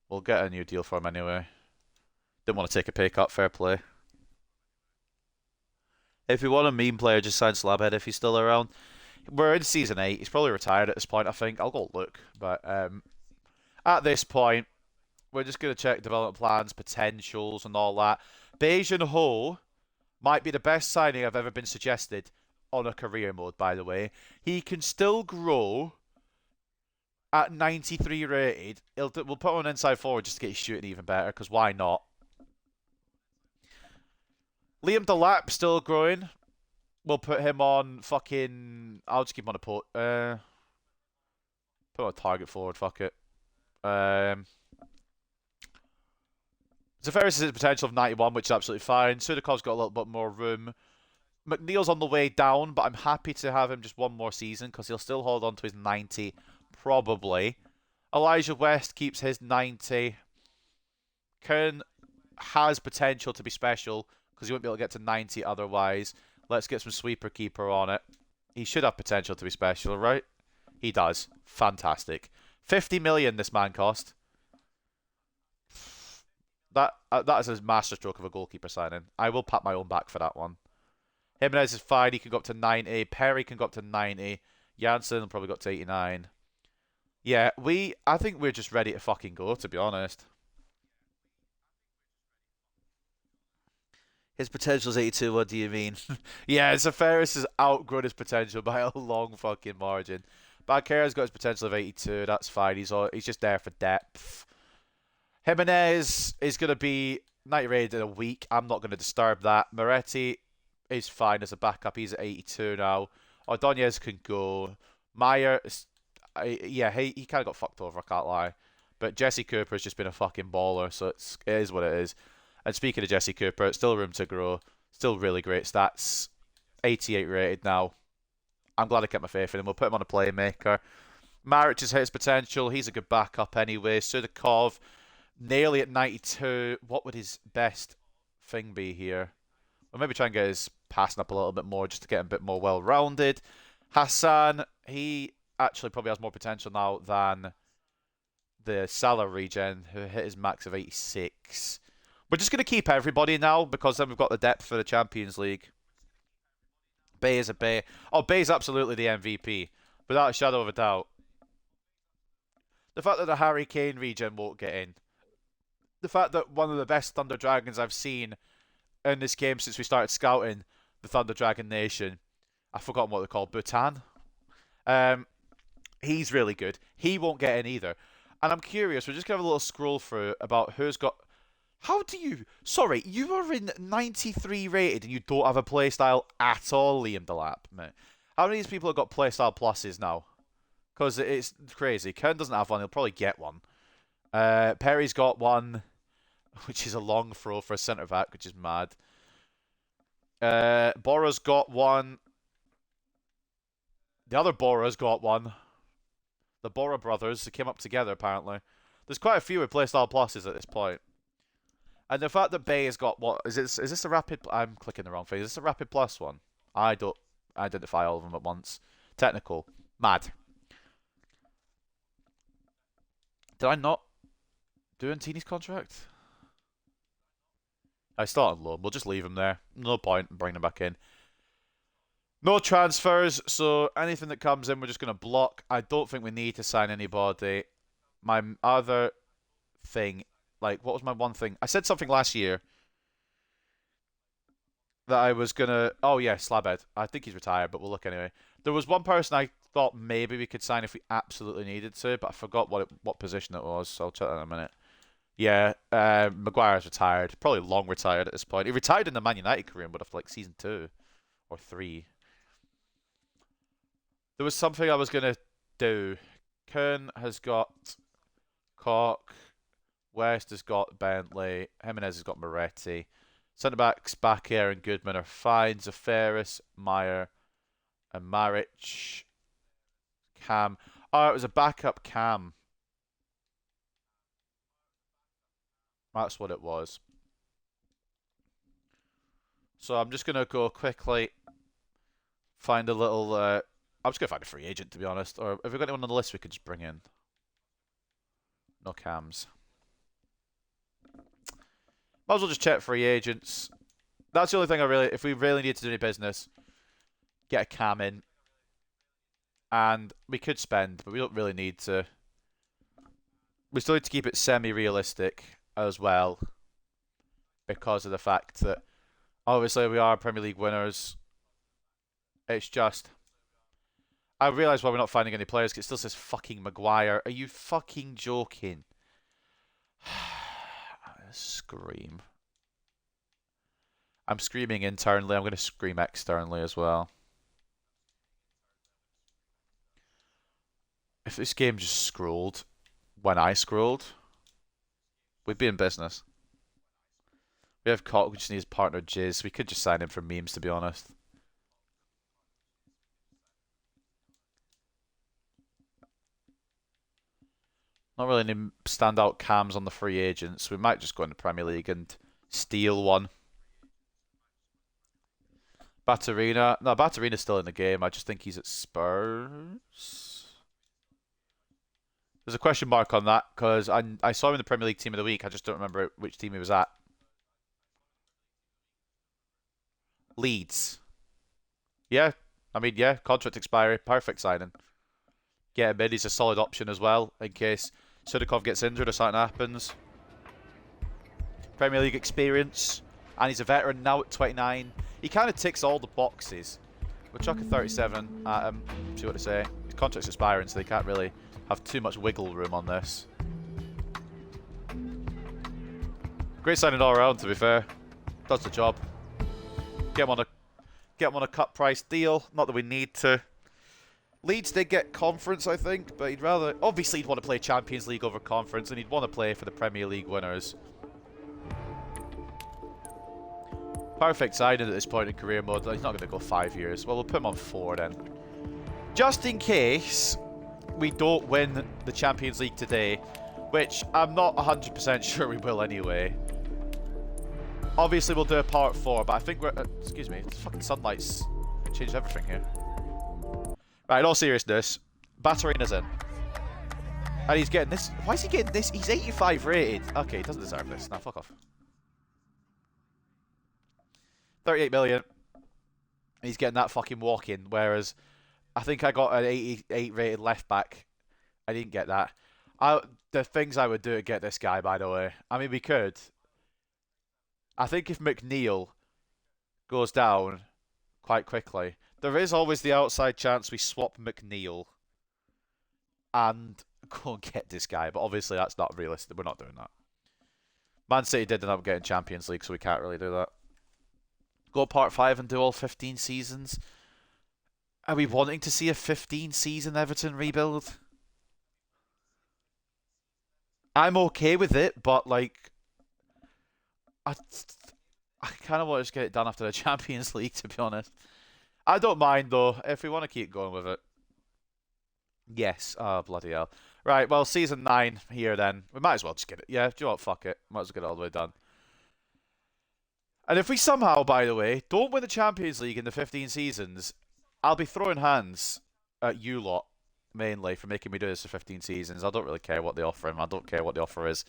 We'll get a new deal for him anyway. Didn't want to take a pay cut, fair play. If we want a meme player, just sign Slabhead if he's still around. We're in Season 8. He's probably retired at this point, I think. I'll go look. But at this point, we're just going to check development plans, potentials, and all that. Beijing Ho might be the best signing I've ever been suggested on a career mode, by the way. He can still grow at 93 rated. We'll put him on inside forward just to get his shooting even better, because why not? Liam Delap still growing. We'll put him on fucking... I'll just keep him on a put. Put him on target forward, fuck it. Zafaris has a potential of 91, which is absolutely fine. Sudakov's got a little bit more room. McNeil's on the way down, but I'm happy to have him just one more season because he'll still hold on to his 90, probably. Elijah West keeps his 90. Kern has potential to be special because he won't be able to get to 90 otherwise. Let's get some sweeper keeper on it. He should have potential to be special, right? He does. Fantastic. 50 million this man cost. That is a masterstroke of a goalkeeper signing. I will pat my own back for that one. Jimenez is fine. He can go up to 90. Perry can go up to 90. Janssen will probably go up to 89. Yeah, I think we're just ready to fucking go, to be honest. His potential's 82, what do you mean? Yeah, Zafaris has outgrown his potential by a long fucking margin. Bakera's got his potential of 82, that's fine. He's just there for depth. Jimenez is going to be 90 rated in a week. I'm not going to disturb that. Moretti is fine as a backup. He's at 82 now. Ordonez can go. Meyer, yeah, he kind of got fucked over, I can't lie. But Jesse Cooper has just been a fucking baller, so it is what it is. And speaking of Jesse Cooper, it's still room to grow. Still really great stats. 88 rated now. I'm glad I kept my faith in him. We'll put him on a playmaker. Maric has hit his potential. He's a good backup anyway. Sudakov, nearly at 92. What would his best thing be here? Or maybe try and get his passing up a little bit more just to get him a bit more well-rounded. Hassan, he actually probably has more potential now than the Salah regen, who hit his max of 86. We're just going to keep everybody now because then we've got the depth for the Champions League. Bay is a Bay. Oh, Bay's absolutely the MVP, without a shadow of a doubt. The fact that the Harry Kane regen won't get in. The fact that one of the best Thunder Dragons I've seen in this game since we started scouting the Thunder Dragon Nation. I've forgotten what they're called. Bhutan. He's really good. He won't get in either. And I'm curious, we're just going to have a little scroll through about who's got... How do you... Sorry, you are in 93 rated and you don't have a playstyle at all, Liam Delap, mate. How many of these people have got playstyle pluses now? Because it's crazy. Kern doesn't have one. He'll probably get one. Perry's got one, which is a long throw for a centre-back, which is mad. Bora's got one. The other Bora's got one. The Bora brothers, they came up together, apparently. There's quite a few with playstyle pluses at this point. And the fact that Bay has got what... Is this a rapid... I'm clicking the wrong thing. Is this a rapid plus one? I don't identify all of them at once. Technical. Mad. Did I not do Antini's contract? I start on loan. We'll just leave him there. No point in bringing him back in. No transfers, so anything that comes in, we're just going to block. I don't think we need to sign anybody. My other thing, like, what was my one thing? I said something last year that I was going to... Oh, yeah, Slabhead. I think he's retired, but we'll look anyway. There was one person I thought maybe we could sign if we absolutely needed to, but I forgot what position it was, so I'll check that in a minute. Yeah, Maguire's retired. Probably long retired at this point. He retired in the Man United career, but after like season 2 or 3. There was something I was going to do. Kern has got Koch. West has got Bentley. Jimenez has got Moretti. Centre-backs, Bakker and Goodman are fine. Zaferis, Meyer, and Maric. Cam. Oh, it was a backup Cam. That's what it was. So I'm just going to go quickly find a little... I'm just going to find a free agent, to be honest. Or have we got anyone on the list we could just bring in? No cams. Might as well just check free agents. That's the only thing I really... If we really need to do any business, get a cam in. And we could spend, but we don't really need to. We still need to keep it semi-realistic as well. Because of the fact that, obviously, we are Premier League winners. It's just... I realise why we're not finding any players, because it still says fucking Maguire. Are you fucking joking? Scream. I'm screaming internally. I'm going to scream externally as well. If this game just scrolled when I scrolled, we'd be in business. We have Koch, we just need his partner Jizz. We could just sign him for memes, to be honest. Not really any standout cams on the free agents. We might just go in the Premier League and steal one. Batterina. No, Batterina's still in the game. I just think he's at Spurs. There's a question mark on that because I saw him in the Premier League Team of the Week. I just don't remember which team he was at. Leeds. Yeah. I mean, yeah. Contract expiry. Perfect signing. Get him in. He's a solid option as well in case Sudakov gets injured or something happens. Premier League experience. And he's a veteran now at 29. He kind of ticks all the boxes. We'll chuck a 37 at him. See what they say. His contract's expiring, so they can't really have too much wiggle room on this. Great signing all around, to be fair. Does the job. Get him on a cut price deal. Not that we need to. Leeds did get conference, I think, but he'd rather... Obviously, he'd want to play Champions League over conference, and he'd want to play for the Premier League winners. Perfect signing at this point in career mode. He's not going to go 5 years. Well, we'll put him on 4 then. Just in case we don't win the Champions League today, which I'm not 100% sure we will anyway. Obviously, we'll do a part 4, but I think we're... excuse me, the fucking sunlight's changed everything here. Right, in all seriousness, Batterina's in. And he's getting this... Why is he getting this? He's 85 rated. Okay, he doesn't deserve this. Nah, fuck off. 38 million. He's getting that fucking walk-in, whereas I think I got an 88 rated left back. I didn't get that. The things I would do to get this guy, by the way. I mean, we could. I think if McNeil goes down quite quickly, there is always the outside chance we swap McNeil and go and get this guy. But obviously that's not realistic. We're not doing that. Man City did end up getting Champions League, so we can't really do that. Go part 5 and do all 15 seasons. Are we wanting to see a 15-season Everton rebuild? I'm okay with it, but like, I kind of want to just get it done after the Champions League, to be honest. I don't mind though if we want to keep going with it. Yes. Oh bloody hell. Right. Well, season 9 here then. We might as well just get it. Yeah. Do you know what? Fuck it. Might as well get it all the way done. And if we somehow, by the way, don't win the Champions League in the 15 seasons, I'll be throwing hands at you lot, mainly, for making me do this for 15 seasons. I don't really care what they offer him. I don't care what the offer is.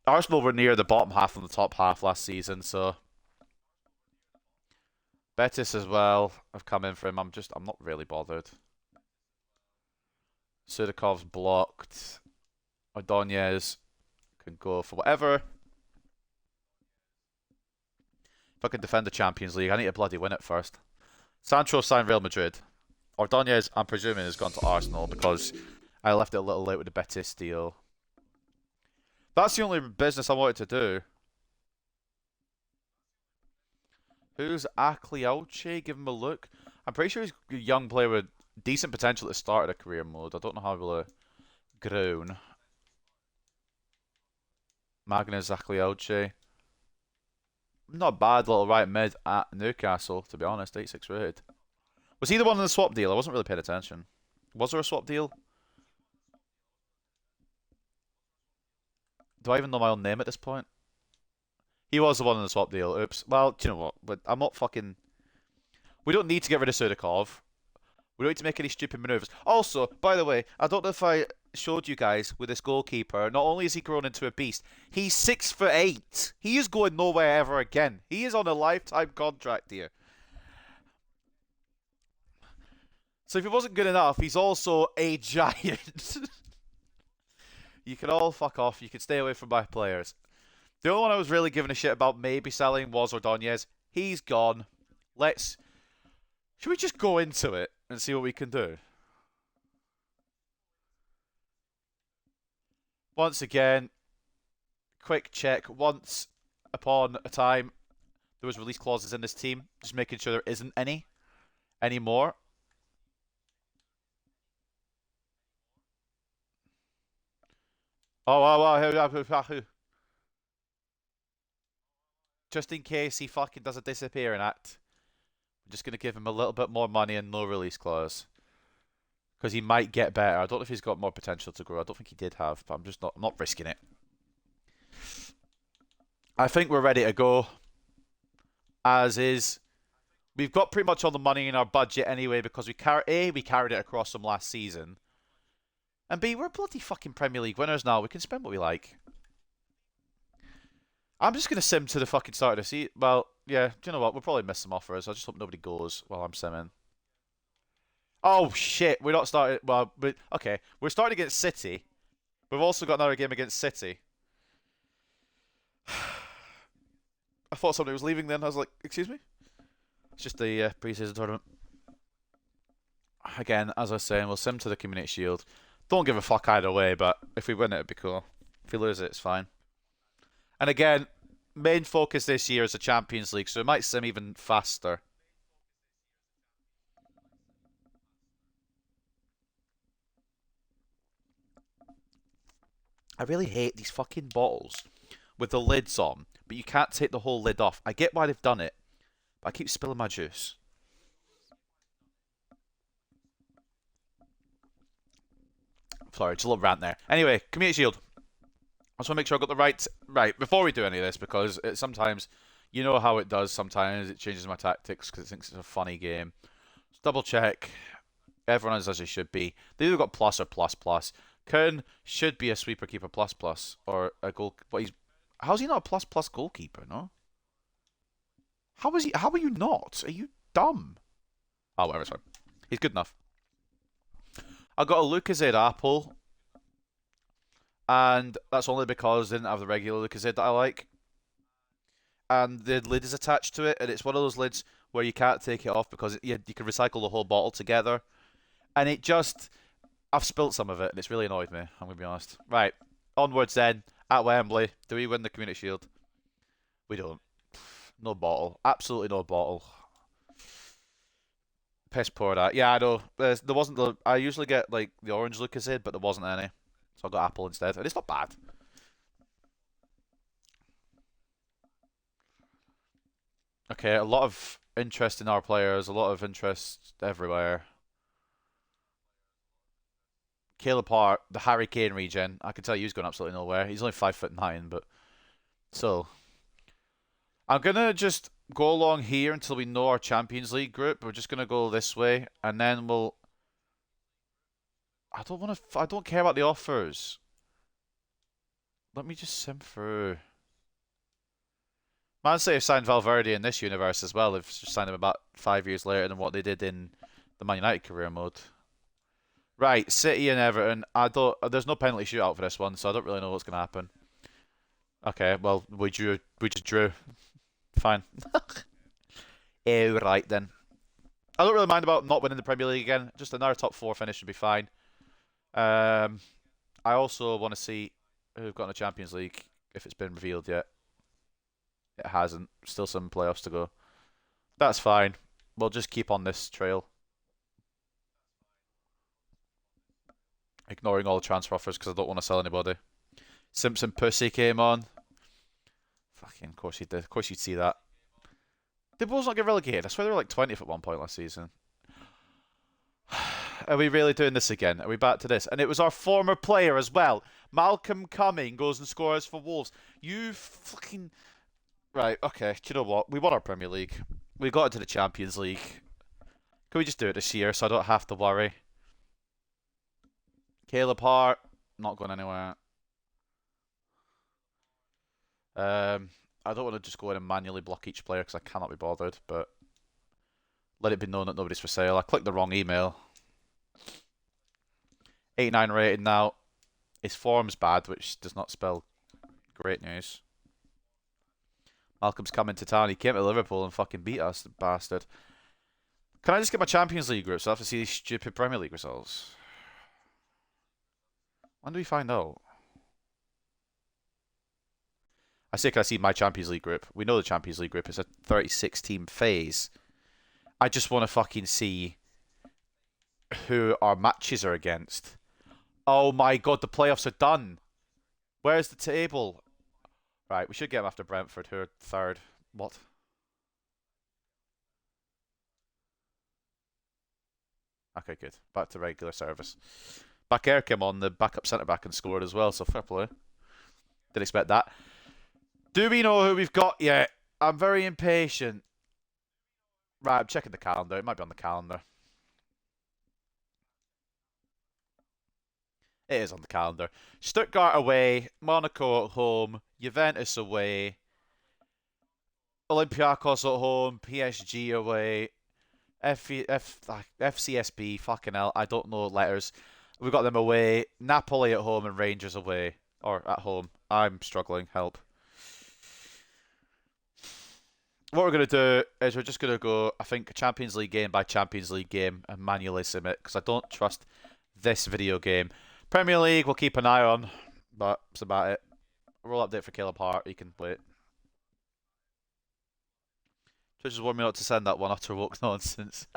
Arsenal were near the bottom half and the top half last season, so... Betis as well. I've come in for him. I'm not really bothered. Sudakov's blocked. Ordonez can go for whatever. If I can defend the Champions League, I need to bloody win it first. Sancho signed Real Madrid. Ordonez, I'm presuming, has gone to Arsenal because I left it a little late with the Betis deal. That's the only business I wanted to do. Who's Akliauche? Give him a look. I'm pretty sure he's a young player with decent potential at the start of the career mode. I don't know how he'll grown. Magnus Akliauche. Not a bad little right mid at Newcastle, to be honest. 86 rated. Was he the one in the swap deal? I wasn't really paying attention. Was there a swap deal? Do I even know my own name at this point? He was the one in the swap deal. Oops. Well, do you know what? But I'm not fucking... We don't need to get rid of Sudakov. We don't need to make any stupid manoeuvres. Also, by the way, I don't know if I showed you guys with this goalkeeper. Not only is he grown into a beast, he's 6'8". He is going nowhere ever again. He is on a lifetime contract here. So if he wasn't good enough, he's also a giant. You can all fuck off. You can stay away from my players. The only one I was really giving a shit about maybe selling was Ordonez. He's gone. Should we just go into it and see what we can do? Once again, quick check. Once upon a time, there was release clauses in this team. Just making sure there isn't any anymore. Oh. Just in case he fucking does a disappearing act. I'm just going to give him a little bit more money and no release clause. Because he might get better. I don't know if he's got more potential to grow. I don't think he did have, but I'm not risking it. I think we're ready to go. As is. We've got pretty much all the money in our budget anyway because we carried it across from last season. And B, we're bloody fucking Premier League winners now. We can spend what we like. I'm just going to sim to the fucking start of the season. Well, yeah, do you know what? We'll probably miss some offers. I just hope nobody goes while I'm simming. Oh, shit. We're not starting... Well, okay. We're starting against City. We've also got another game against City. I thought somebody was leaving then. I was like, excuse me? It's just the pre-season tournament. Again, as I was saying, we'll sim to the Community Shield. Don't give a fuck either way, but if we win it, it'd be cool. If we lose it, it's fine. And again, main focus this year is the Champions League, so it might sim even faster. I really hate these fucking bottles with the lids on, but you can't take the whole lid off. I get why they've done it, but I keep spilling my juice. Sorry, just a little rant there. Anyway, Community Shield. I just want to make sure I got the right before we do any of this, because sometimes, you know how it does. Sometimes it changes my tactics because it thinks it's a funny game. Just double check. Everyone is as they should be. They either got plus or plus plus. Kern should be a sweeper keeper plus plus or a goal. But how's he not a plus plus goalkeeper? No. How is he? How are you not? Are you dumb? Oh, whatever. It's fine. He's good enough. I got a Lucozade apple. And that's only because they didn't have the regular Lucozade that I like. And the lid is attached to it, and it's one of those lids where you can't take it off because you can recycle the whole bottle together. And it just... I've spilt some of it, and it's really annoyed me, I'm going to be honest. Right, onwards then. At Wembley, do we win the Community Shield? We don't. No bottle. Absolutely no bottle. Piss poor that. Yeah, I know. There wasn't the... I usually get, like, the orange Lucozade, but there wasn't any. So I got apple instead, and it's not bad. Okay, a lot of interest in our players, a lot of interest everywhere. Caleb Hart, the Harry Kane regen. I can tell you he's going absolutely nowhere. He's only 5'9", but so I'm gonna just go along here until we know our Champions League group. We're just gonna go this way, and then we'll. I don't care about the offers. Let me just sim through. Man City have signed Valverde in this universe as well. They've just signed him about 5 years later than what they did in the Man United career mode. Right, City and Everton. There's no penalty shootout for this one, so I don't really know what's gonna happen. Okay, well we just drew. Fine. Right then. I don't really mind about not winning the Premier League again. Just another top 4 finish would be fine. I also want to see who've got in the Champions League, if it's been revealed yet. It hasn't. Still some playoffs to go. That's fine. We'll just keep on this trail. Ignoring all the transfer offers because I don't want to sell anybody. Simpson Pussy came on. Fucking, of course he did. Of course you'd see that. Did Wolves not get relegated? I swear they were like 20th at one point last season. Are we really doing this again? Are we back to this? And it was our former player as well. Malcolm Cumming goes and scores for Wolves. You fucking... Right, okay. Do you know what? We won our Premier League. We got into the Champions League. Can we just do it this year so I don't have to worry? Caleb Hart, not going anywhere. I don't want to just go in and manually block each player because I cannot be bothered, but let it be known that nobody's for sale. I clicked the wrong email. 89 rated now. His form's bad, which does not spell great news. Malcolm's coming to town. He came to Liverpool and fucking beat us, the bastard. Can I just get my Champions League group so I have to see these stupid Premier League results? When do we find out? I say, can I see my Champions League group? We know the Champions League group is a 36-team phase. I just want to fucking see who our matches are against. Oh my god, the playoffs are done. Where's the table? Right, we should get them after Brentford, who are third. What? Okay, good. Back to regular service. Bakir came on, the backup centre-back, and scored as well, so fair play. Didn't expect that. Do we know who we've got yet? I'm very impatient. Right, I'm checking the calendar. It might be on the calendar. It is on the calendar. Stuttgart away, Monaco at home, Juventus away, Olympiacos at home, PSG away, FCSB, fucking hell, I don't know letters. We've got them away, Napoli at home and Rangers away. Or at home. I'm struggling, help. What we're going to do is we're just going to go, I think, Champions League game by Champions League game and manually sim it, because I don't trust this video game. Premier League, we'll keep an eye on, but that's about it. Roll update for Caleb Hart, he can wait. Twitch has warned me not to send that one utter woke nonsense.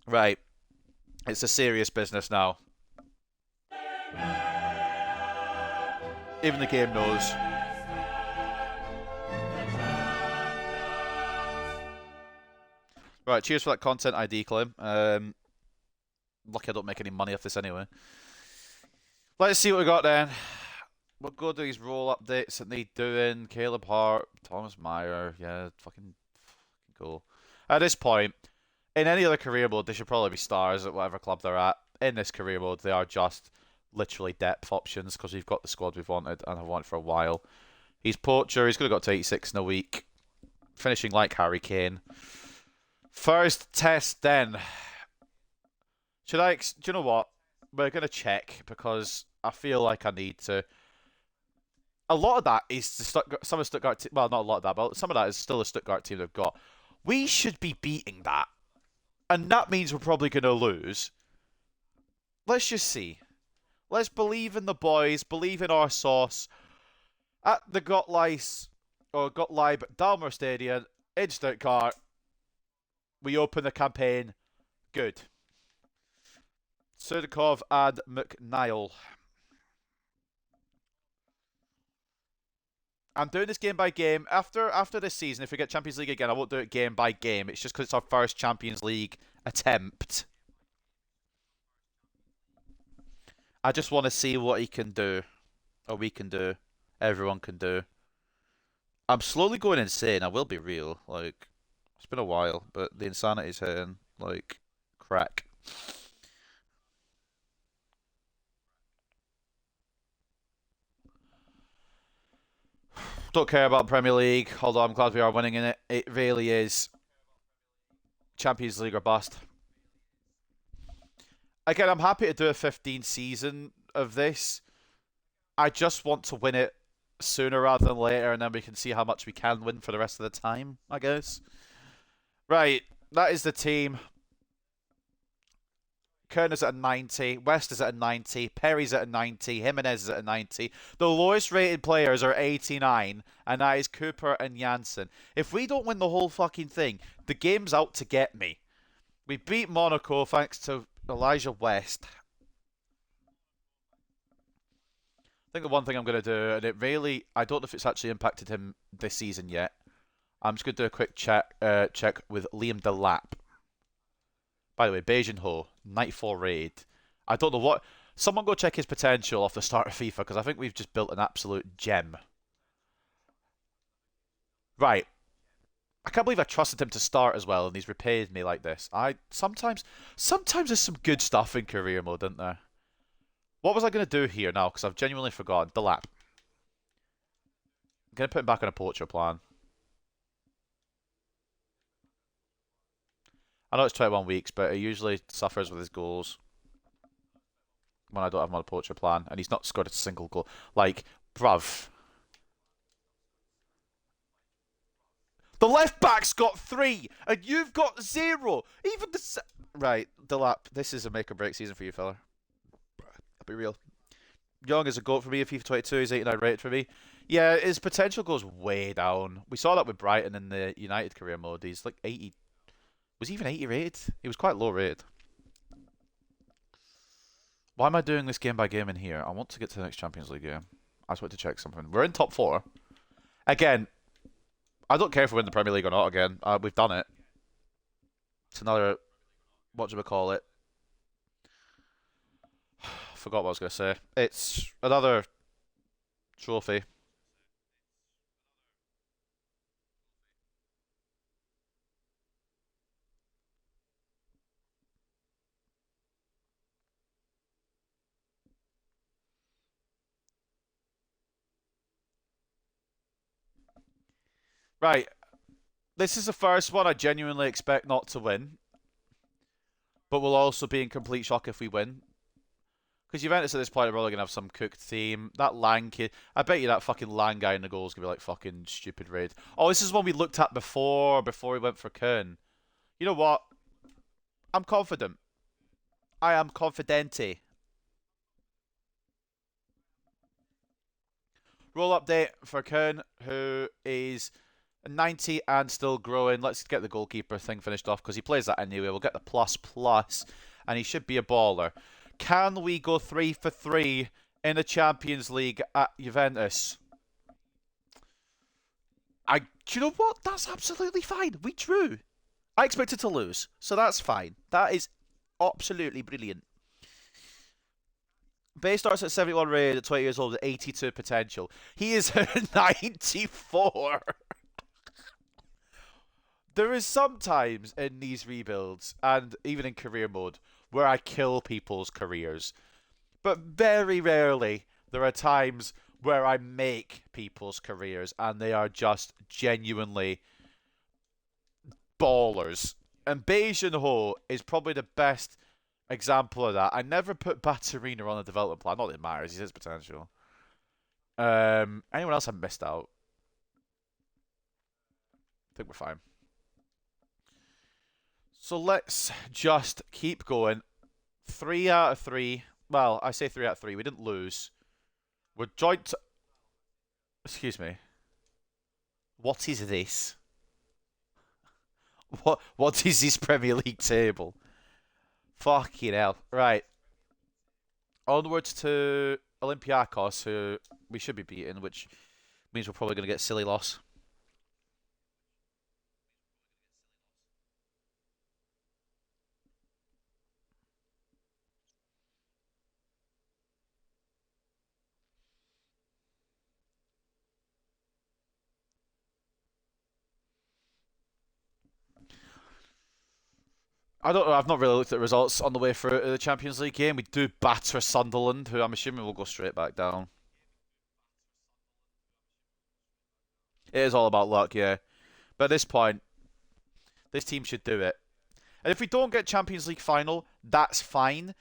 Right. It's a serious business now. Even the game knows. Right, cheers for that content ID claim. Lucky I don't make any money off this anyway. Let's see what we got then. We'll go to these role updates that need doing. Caleb Hart, Thomas Meyer, yeah, fucking cool. At this point, in any other career mode, they should probably be stars at whatever club they're at. In this career mode, they are just literally depth options because we've got the squad we've wanted and have wanted for a while. He's poacher. He's going to go to 86 in a week, finishing like Harry Kane. First test then. Do you know what? We're going to check because I feel like I need to. A lot of that is the some of Stuttgart. Well, not a lot of that, but some of that is still a Stuttgart team they've got. We should be beating that, and that means we're probably going to lose. Let's just see. Let's believe in the boys. Believe in our sauce. At the Gottlieb Dalmer Stadium in Stuttgart, we open the campaign. Good. Sudakov and McNeil. I'm doing this game by game. After this season, if we get Champions League again, I won't do it game by game. It's just because it's our first Champions League attempt. I just want to see what he can do. Or we can do. Everyone can do. I'm slowly going insane, I will be real. Like, it's been a while, but the insanity's hitting. Like, crack. Don't care about Premier League, although I'm glad we are winning in it. It really is Champions League or bust. Again, I'm happy to do a 15 season of this. I just want to win it sooner rather than later, and then we can see how much we can win for the rest of the time, I guess. Right, that is the team. Kerner's at a 90, West is at a 90, Perry's at a 90, Jimenez is at a 90. The lowest rated players are 89, and that is Cooper and Janssen. If we don't win the whole fucking thing, the game's out to get me. We beat Monaco thanks to Elijah West. I think the one thing I'm going to do, and it really, I don't know if it's actually impacted him this season yet. I'm just going to do a quick check with Liam Delap. By the way, Beijing Ho, 94 raid. I don't know what... Someone go check his potential off the start of FIFA, because I think we've just built an absolute gem. Right. I can't believe I trusted him to start as well, and he's repaid me like this. Sometimes there's some good stuff in career mode, isn't there? What was I going to do here now? Because I've genuinely forgotten. Delap. I'm going to put him back on a poacher plan. I know it's 21 weeks, but he usually suffers with his goals when I don't have him on a poacher plan, and he's not scored a single goal. Like, bruv. The left back's got 3, and you've got 0. Even the... Right, Delap, this is a make or break season for you, fella. I'll be real. Young is a GOAT for me in FIFA 22. He's 89 rated for me. Yeah, his potential goes way down. We saw that with Brighton in the United career mode. He's like 80. Was he even 80 rated? He was quite low rated. Why am I doing this game by game in here? I want to get to the next Champions League game. I just want to check something. We're in top 4. Again, I don't care if we win the Premier League or not again. We've done it. It's another... What do we call it? Forgot what I was going to say. It's another trophy. Right. This is the first one I genuinely expect not to win. But we'll also be in complete shock if we win. Because Juventus at this point are probably going to have some cooked team. That Lang kid... I bet you that fucking Lang guy in the goal is going to be like fucking stupid raid. Oh, this is one we looked at before we went for Kern. You know what? I'm confident. I am confidente. Roll update for Kern, who is 90 and still growing. Let's get the goalkeeper thing finished off because he plays that anyway. We'll get the plus, and he should be a baller. Can we go 3 for 3 in the Champions League at Juventus? Do you know what? That's absolutely fine. We drew. I expected to lose, so that's fine. That is absolutely brilliant. Bay starts at 71 rated at 20 years old with 82 potential. He is 94. There is sometimes in these rebuilds, and even in career mode, where I kill people's careers. But very rarely there are times where I make people's careers, and they are just genuinely ballers. And Beijing Ho is probably the best example of that. I never put Batarina on a development plan. Not that it matters, he has potential. Anyone else I missed out? I think we're fine. So let's just keep going. 3 out of 3. Well, I say 3 out of 3. We didn't lose. We're joint. Excuse me. What is this? What is this Premier League table? Fucking hell. Right. Onwards to Olympiacos, who we should be beating, which means we're probably going to get silly loss. I don't know. I've not really looked at the results on the way through the Champions League game. We do batter Sunderland, who I'm assuming will go straight back down. It is all about luck, yeah. But at this point, this team should do it. And if we don't get Champions League final, that's fine.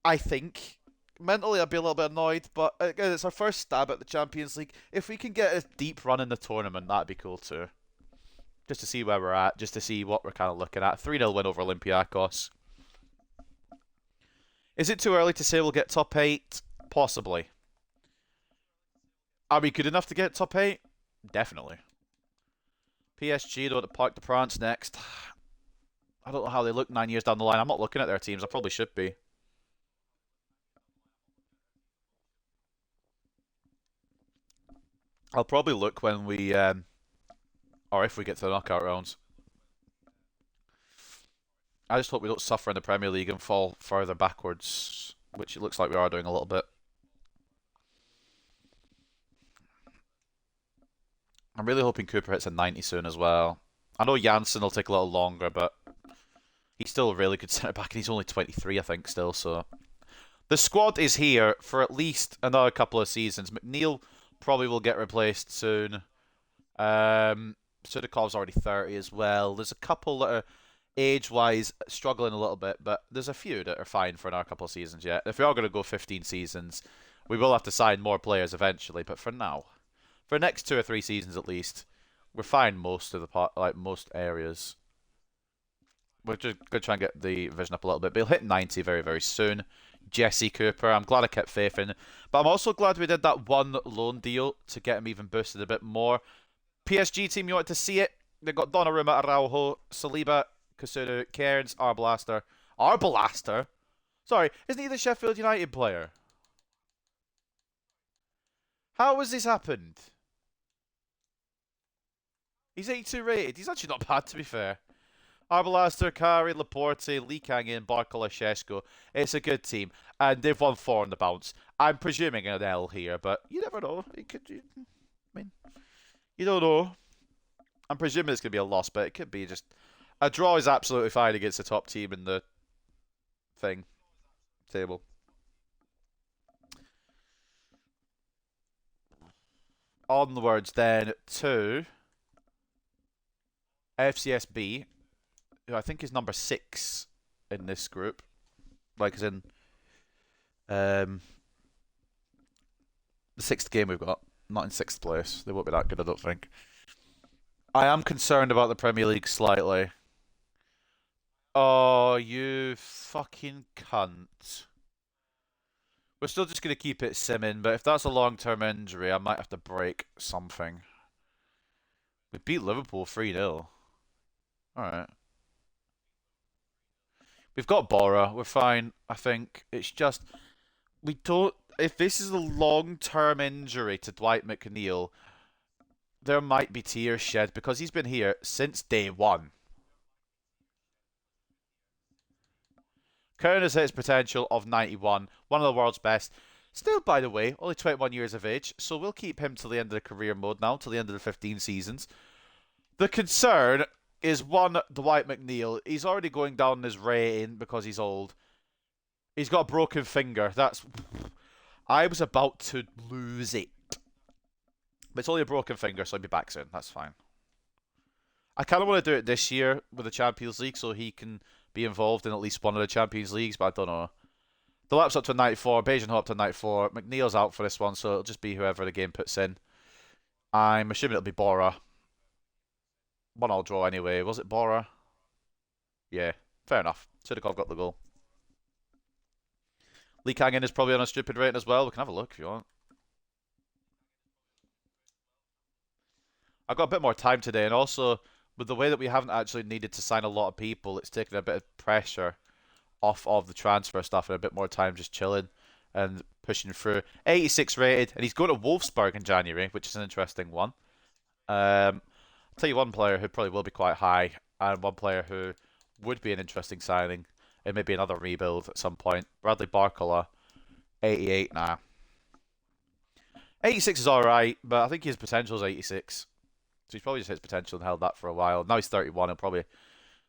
I think. Mentally, I'd be a little bit annoyed, but again, it's our first stab at the Champions League. If we can get a deep run in the tournament, that'd be cool too. Just to see where we're at, just to see what we're kind of looking at. 3-0 win over Olympiacos. Is it too early to say we'll get top 8? Possibly. Are we good enough to get top 8? Definitely. PSG, though, at the Parc de France next. I don't know how they look 9 years down the line. I'm not looking at their teams. I probably should be. I'll probably look when we, or if we get to the knockout rounds. I just hope we don't suffer in the Premier League and fall further backwards, which it looks like we are doing a little bit. I'm really hoping Cooper hits a 90 soon as well. I know Janssen will take a little longer, but he's still a really good centre back, and he's only 23, I think, still. So the squad is here for at least another couple of seasons. McNeil probably will get replaced soon. Sudakov's already 30 as well. There's a couple that are age-wise struggling a little bit, but there's a few that are fine for another couple of seasons yet. If we are going to go 15 seasons, we will have to sign more players eventually. But for now, for the next 2 or 3 seasons at least, we're fine most of the most areas. We're just going to try and get the vision up a little bit. But he'll hit 90 very, very soon. Jesse Cooper, I'm glad I kept faith in. But I'm also glad we did that one loan deal to get him even boosted a bit more. PSG team, you wanted to see it? They got Donnarumma, Araujo, Saliba, Kasunu, Cairns, Arbalaster. Arbalaster? Sorry, isn't he the Sheffield United player? How has this happened? He's 82 rated. He's actually not bad, to be fair. Arbalaster, Kari, Laporte, Lee Kangin, Barcola, Shesko. It's a good team. And they've won 4 on the bounce. I'm presuming an L here, but you never know. It could, I mean, you don't know. I'm presuming it's going to be a loss, but it could be just... A draw is absolutely fine against the top team in the thing table. Onwards then to FCSB, who I think is number 6 in this group. Like, as in the 6th game we've got. Not in 6th place. They won't be that good, I don't think. I am concerned about the Premier League slightly. Oh, you fucking cunt. We're still just going to keep it simming, but if that's a long-term injury, I might have to break something. We beat Liverpool 3-0. Alright. We've got Bora. We're fine, I think. It's just... We don't... If this is a long-term injury to Dwight McNeil, there might be tears shed, because he's been here since day 1. Kern has hit his potential of 91, one of the world's best. Still, by the way, only 21 years of age, so we'll keep him till the end of the career mode now, till the end of the 15 seasons. The concern is one, Dwight McNeil. He's already going down his rating because he's old. He's got a broken finger. I was about to lose it. But it's only a broken finger, so I'll be back soon. That's fine. I kind of want to do it this year with the Champions League so he can be involved in at least one of the Champions Leagues, but I don't know. The lap's up to 94, Beijing up to 94. McNeil's out for this one, so it'll just be whoever the game puts in. I'm assuming it'll be Bora. 1-1 draw anyway. Was it Bora? Yeah, fair enough. Sudikov got the goal. Lee Kang-in is probably on a stupid rating as well. We can have a look if you want. I've got a bit more time today, and also with the way that we haven't actually needed to sign a lot of people, it's taken a bit of pressure off of the transfer stuff and a bit more time just chilling and pushing through. 86 rated, and he's going to Wolfsburg in January, which is an interesting one. I'll tell you one player who probably will be quite high, and one player who would be an interesting signing. It may be another rebuild at some point. Bradley Barcola, 88 now. 86 is alright, but I think his potential is 86. So he's probably just hit his potential and held that for a while. Now he's 31, he'll probably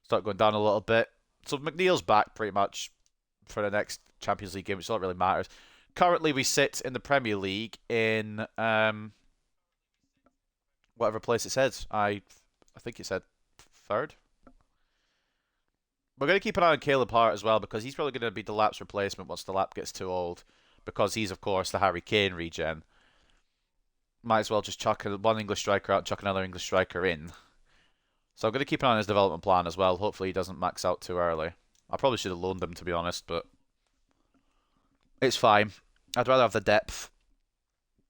start going down a little bit. So McNeil's back pretty much for the next Champions League game, which not really matters. Currently we sit in the Premier League in whatever place it says. I think it said third. We're going to keep an eye on Caleb Hart as well, because he's probably going to be Delap's replacement once Delap gets too old, because he's, of course, the Harry Kane regen. Might as well just chuck one English striker out and chuck another English striker in. So I'm going to keep an eye on his development plan as well. Hopefully he doesn't max out too early. I probably should have loaned him, to be honest, but it's fine. I'd rather have the depth,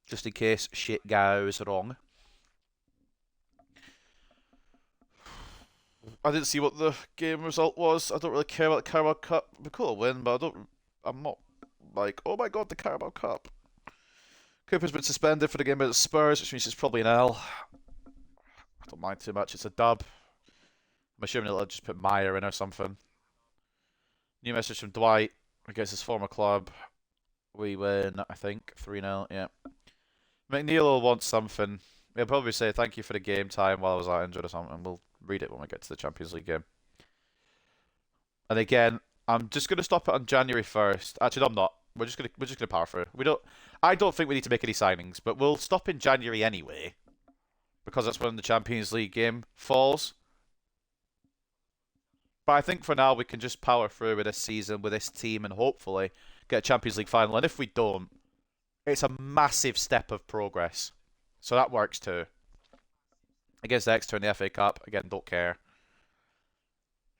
just in case shit goes wrong. I didn't see what the game result was. I don't really care about the Carabao Cup. It'd be cool to win, but I'm not like, oh my god, the Carabao Cup. Cooper's been suspended for the game against Spurs, which means it's probably an L. I don't mind too much. It's a dub. I'm assuming they'll just put Meyer in or something. New message from Dwight against his former club. We win, I think, 3-0. Yeah. McNeil will want something. He'll probably say thank you for the game time while I was out injured or something. We'll read it when we get to the Champions League game. And again, I'm just gonna stop it on January 1st. Actually, no, I'm not. We're just gonna power through. I don't think we need to make any signings, but we'll stop in January anyway, because that's when the Champions League game falls. But I think for now we can just power through with this season, with this team, and hopefully get a Champions League final. And if we don't, it's a massive step of progress. So that works too. Against Exeter in the FA Cup, again, don't care.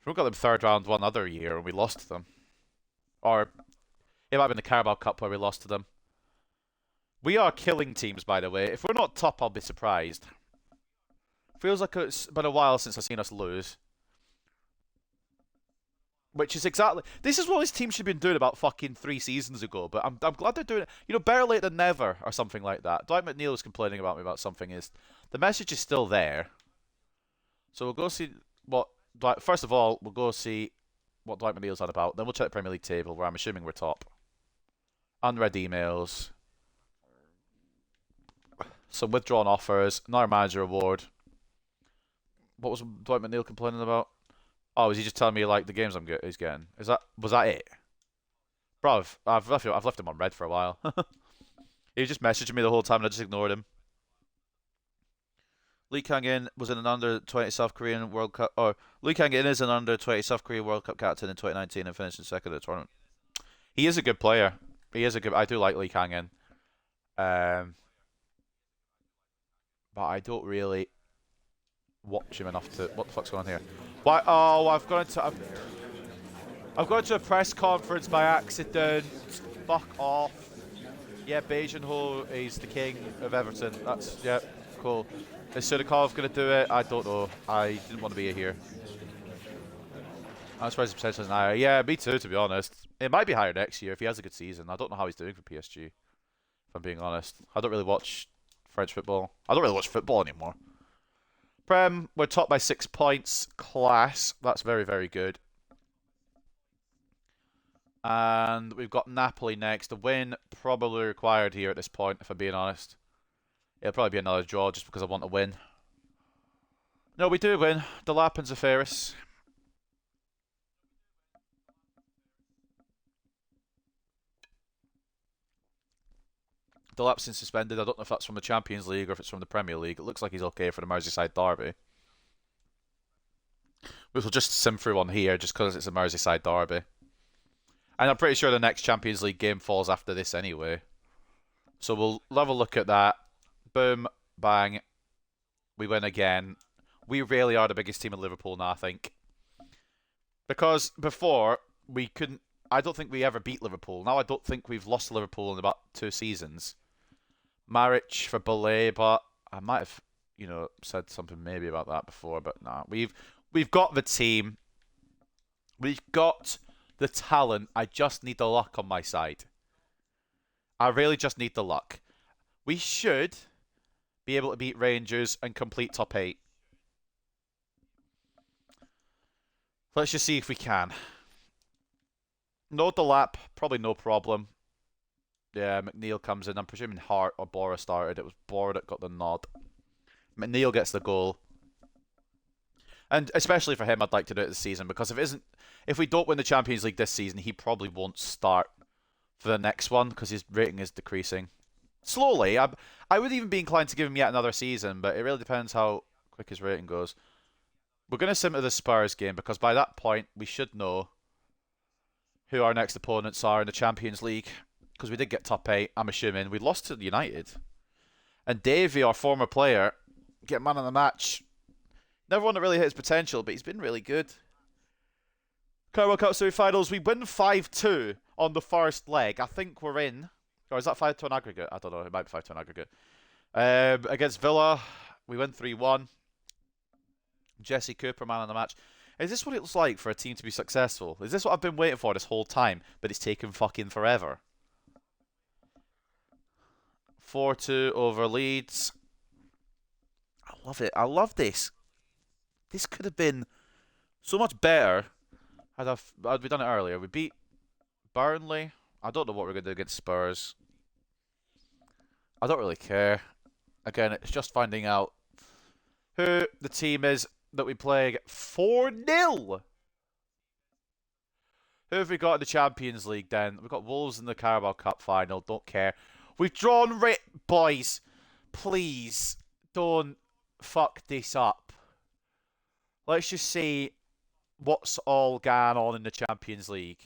We got them third round one other year and we lost to them. Or it might have been the Carabao Cup where we lost to them. We are killing teams, by the way. If we're not top, I'll be surprised. Feels like it's been a while since I've seen us lose. Which is exactly... This is what this team should have been doing about fucking 3 seasons ago, but I'm glad they're doing it. You know, better late than never, or something like that. Dwight McNeil is complaining about me about something. The message is still there. So we'll go see what... First of all, we'll go see what Dwight McNeil's on about. Then we'll check the Premier League table, where I'm assuming we're top. Unread emails. Some withdrawn offers. Another manager award. What was Dwight McNeil complaining about? Oh, was he just telling me like the games he's getting? Was that it? Bruv, I've left him on red for a while. He was just messaging me the whole time and I just ignored him. Lee Kang-in was in an under-20 South Korean World Cup. Or Lee Kang-in is an under-20 South Korea World Cup captain in 2019 and finished in second at the tournament. He is a good player. I do like Lee Kang-in. But I don't really watch him enough to... What the fuck's going on here? Why? Oh, I've gone to a press conference by accident. Fuck off. Yeah, Beijing Ho is the king of Everton. Yeah, cool. Is Sudikov going to do it? I don't know. I didn't want to be here. I'm surprised the potential isn't higher. Yeah, me too, to be honest. It might be higher next year if he has a good season. I don't know how he's doing for PSG, if I'm being honest. I don't really watch French football. I don't really watch football anymore. Prem, we're top by 6 points. Class. That's very, very good. And we've got Napoli next. A win probably required here at this point, if I'm being honest. It'll probably be another draw just because I want to win. No, we do win. The Lapins are Ferris. The Lap's been suspended. I don't know if that's from the Champions League or if it's from the Premier League. It looks like he's okay for the Merseyside derby. We'll just sim through one here just because it's a Merseyside derby. And I'm pretty sure the next Champions League game falls after this anyway. So we'll have a look at that. Boom, bang. We win again. We really are the biggest team in Liverpool now, I think. Because before, we couldn't... I don't think we ever beat Liverpool. Now I don't think we've lost to Liverpool in about 2 seasons. Maric for Belay, but I might have, said something maybe about that before, but nah. We've got the team. We've got the talent. I just need the luck on my side. I really just need the luck. We should be able to beat Rangers and complete top 8. Let's just see if we can. No Delap, probably no problem. Yeah, McNeil comes in. I'm presuming Hart or Bora started. It was Bora that got the nod. McNeil gets the goal. And especially for him, I'd like to do it this season because if we don't win the Champions League this season, he probably won't start for the next one because his rating is decreasing. Slowly. I would even be inclined to give him yet another season, but it really depends how quick his rating goes. We're going to sim to the Spurs game because by that point, we should know who our next opponents are in the Champions League. Because we did get top 8, I'm assuming. We lost to United. And Davey, our former player, get man of the match. Never one that really hit his potential, but he's been really good. Carabao Cup semi-finals, we win 5-2 on the first leg. I think we're in. Or is that 5-2 on aggregate? I don't know. It might be 5-2 on aggregate. Against Villa, we win 3-1. Jesse Cooper, man of the match. Is this what it looks like for a team to be successful? Is this what I've been waiting for this whole time, but it's taken fucking forever? 4-2 over Leeds. I love it. I love this. This could have been so much better had we done it earlier. We beat Burnley. I don't know what we're going to do against Spurs. I don't really care. Again, it's just finding out who the team is that we play. 4-0! Who have we got in the Champions League then? We've got Wolves in the Carabao Cup final. Don't care. We've drawn boys. Please don't fuck this up. Let's just see what's all going on in the Champions League.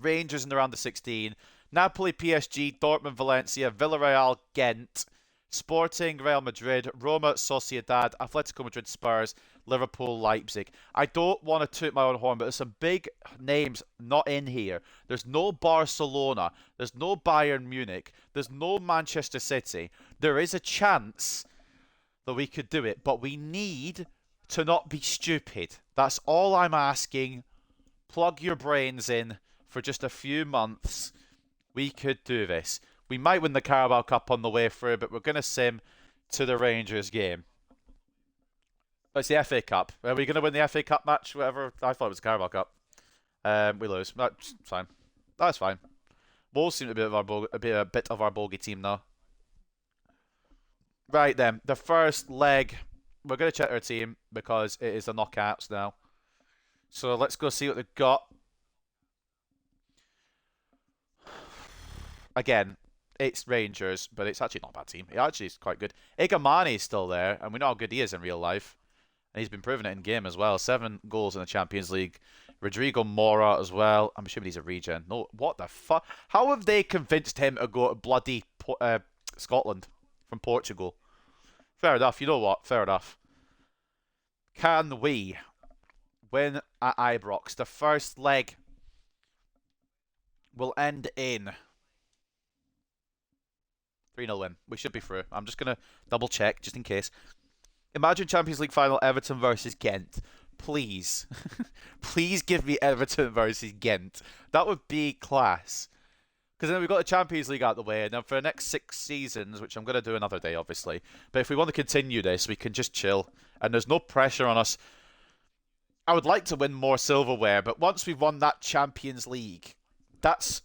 Rangers in the round of 16. Napoli, PSG, Dortmund, Valencia, Villarreal, Ghent, Sporting, Real Madrid, Roma, Sociedad, Atletico Madrid, Spurs, Liverpool, Leipzig. I don't want to toot my own horn, but there's some big names not in here. There's no Barcelona. There's no Bayern Munich. There's no Manchester City. There is a chance that we could do it, but we need to not be stupid. That's all I'm asking. Plug your brains in for just a few months. We could do this. We might win the Carabao Cup on the way through, but we're going to sim to the Rangers game. It's the FA Cup. Are we going to win the FA Cup match? Whatever. I thought it was the Carabao Cup. We lose. That's fine. That's fine. Wolves seem to be a bit of our bogey team now. Right then. The first leg. We're going to check our team because it is the knockouts now. So let's go see what they've got. Again, it's Rangers, but it's actually not a bad team. It actually is quite good. Igamani is still there, and we know how good he is in real life. And he's been proving it in game as well. 7 goals in the Champions League. Rodrigo Mora as well. I'm assuming he's a regen. No, what the fuck? How have they convinced him to go to bloody Scotland from Portugal? Fair enough. You know what? Fair enough. Can we win at Ibrox? The first leg will end in 3-0 win. We should be through. I'm just going to double check just in case. Imagine Champions League final Everton versus Ghent. Please. Please give me Everton versus Ghent. That would be class. Because then we've got the Champions League out the way, and then for the next 6 seasons, which I'm going to do another day, obviously. But if we want to continue this, we can just chill. And there's no pressure on us. I would like to win more silverware, but once we've won that Champions League, that's